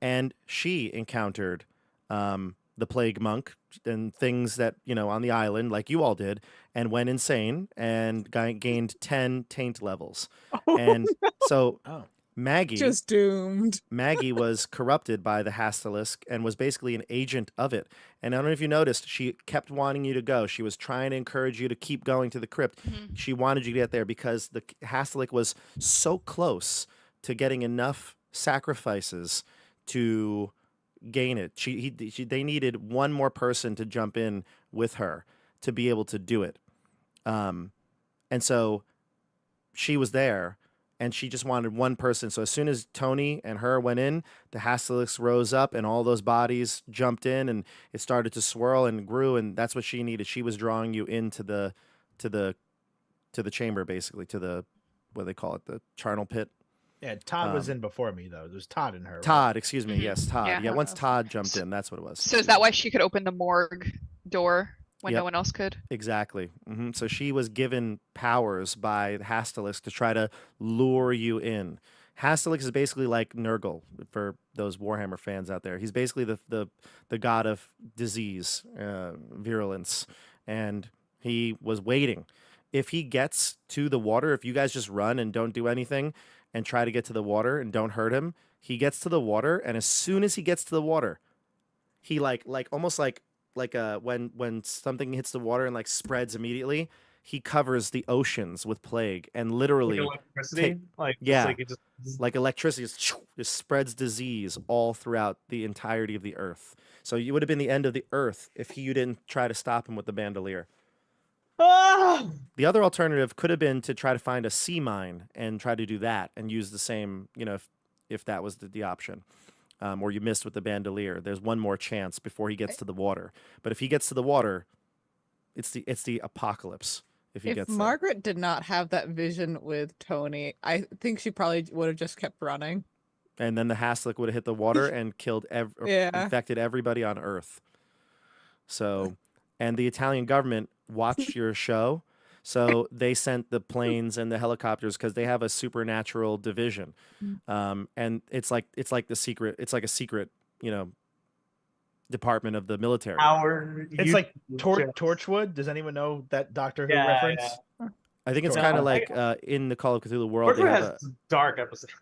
and she encountered the plague monk and things that, on the island, like you all did, and went insane and gained 10 taint levels. And so Maggie Just doomed. Maggie was corrupted by the Hastalisk and was basically an agent of it. And I don't know if you noticed, she kept wanting you to go. She was trying to encourage you to keep going to the crypt. Mhm. She wanted you to get there because the Hastalisk was so close to getting enough sacrifices to gain it. They needed one more person to jump in with her to be able to do it. And so she was there. And she just wanted one person. So as soon as Tony and her went in, the Hastalisk rose up and all those bodies jumped in and it started to swirl and grew. And that's what she needed. She was drawing you into the chamber, basically, to the, what do they call it? The charnel pit. Yeah, Todd was in before me though. There's Todd in her. Right? Todd, excuse me. Mhm. Yes, Todd. Yeah. Yeah, once Todd jumped in, that's what it was. So is that why she could open the morgue door when Yep. no one else could? Exactly. So she was given powers by the Hastalisk to try to lure you in. Hastalisk is basically like Nurgle for those Warhammer fans out there. He's basically the god of disease, virulence, and he was waiting. If he gets to the water, if you guys just run and don't do anything and try to get to the water and don't hurt him, he gets to the water, and as soon as he gets to the water, he almost like when something hits the water and like spreads immediately, he covers the oceans with plague and literally Like electricity, like electricity just spreads disease all throughout the entirety of the earth. So you would have been the end of the earth if you didn't try to stop him with the bandolier. The other alternative could have been to try to find a sea mine and try to do that and use the same, if that was the option. Or you missed with the bandolier. There's one more chance before he gets to the water. But if he gets to the water, it's the apocalypse. If Margaret did not have that vision with Tony, I think she probably would have just kept running. And then the Hastalisk would have hit the water and killed infected everybody on Earth. So, and the Italian government watched your show. So they sent the planes and the helicopters because they have a supernatural division, and it's like a secret department of the military. It's like Torchwood. Does anyone know that Doctor Who reference? Yeah. I think it's kind of like in the Call of Cthulhu world. Torchwood has dark episodes.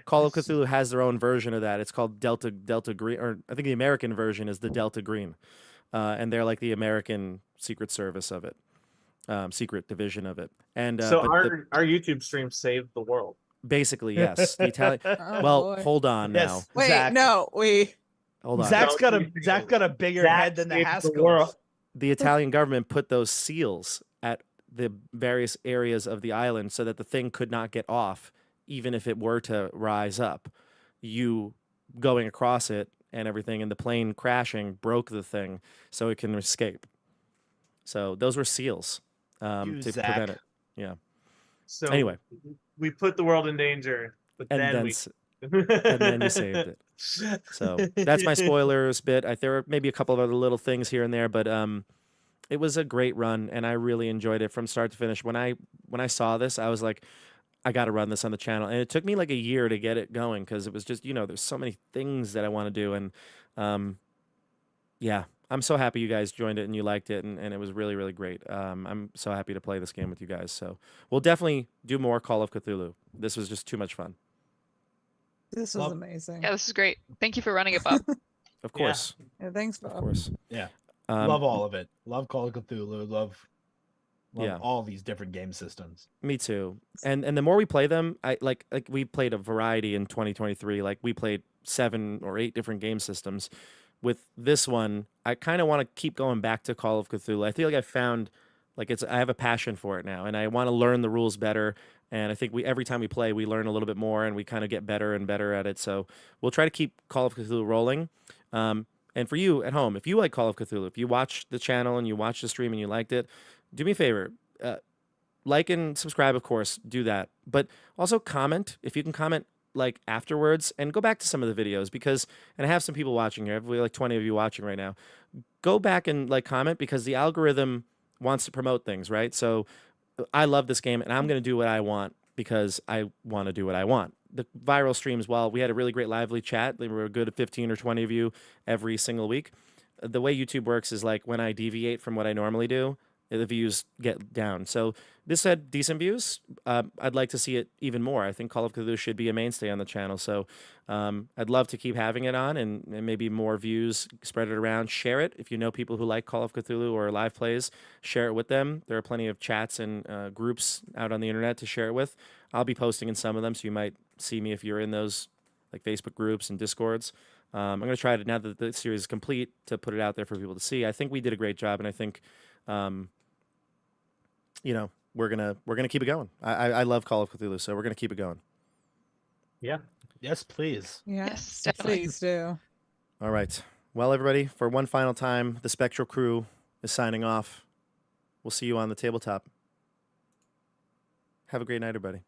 Call of Cthulhu has their own version of that. It's called Delta Green, or I think the American version is the Delta Green, and they're like the American Secret Service of it. Secret division of it. And so our YouTube stream saved the world. Basically, yes. The Italian. Hold on now. Yes, Wait, Zach. no, Hold on. Zach's got a bigger head than the Haskell's. The Italian government put those seals at the various areas of the island so that the thing could not get off, even if it were to rise up. You going across it and everything, and the plane crashing broke the thing so it can escape. So those were seals You, to Zach. prevent it. Yeah. So Anyway. we put the world in danger, but And then then we s- and then you saved it. So that's my spoilers bit. There were maybe a couple of other little things here and there, but it was a great run, and I really enjoyed it from start to finish. When I saw this, I was like, I got to run this on the channel, and it took me like a year to get it going because it was just there's so many things that I want to do, and yeah, I'm so happy you guys joined it and you liked it, and it was really really great. I'm so happy to play this game with you guys. So we'll definitely do more Call of Cthulhu. This was just too much fun. This was Well, amazing. Yeah, this is great. Thank you for running it, Bob. Of course, Yeah, thanks, of Bob. course. Yeah. Um, Love all of it. Love Call of Cthulhu. Love Yeah. all these different game systems. Me too. And the more we play them, I like we played a variety in 2023. Like we played 7 or 8 different game systems. With this one, I kind of want to keep going back to Call of Cthulhu. I feel like I found I have a passion for it now, and I want to learn the rules better. And I think every time we play, we learn a little bit more, and we kind of get better and better at it. So we'll try to keep Call of Cthulhu rolling. And for you at home, if you like Call of Cthulhu, if you watch the channel and you watch the stream and you liked it, do me a favor. Like and subscribe, of course, do that. But also comment, if you can comment like afterwards, and go back to some of the videos because, and I have some people watching here. We have like 20 of you watching right now. Go back and like comment because the algorithm wants to promote things, right? So I love this game and I'm going to do what I want because I want to do what I want. The viral streams, while we had a really great lively chat, there were a good 15 or 20 of you every single week. The way YouTube works is like when I deviate from what I normally do, the views get down. So this had decent views. I'd like to see it even more. I think Call of Cthulhu should be a mainstay on the channel. So I'd love to keep having it on and maybe more views, spread it around, share it. If you know people who like Call of Cthulhu or live plays, share it with them. There are plenty of chats and groups out on the internet to share it with. I'll be posting in some of them, so you might see me if you're in those like Facebook groups and Discords. I'm going to try to, now that the series is complete, to put it out there for people to see. I think we did a great job, and I think we're gonna keep it going. I love Call of Cthulhu, so we're gonna keep it going. Yeah. Yes, please. Yes, definitely. Please do. All right. Well, everybody, for one final time, the Spectral crew is signing off. We'll see you on the tabletop. Have a great night, everybody.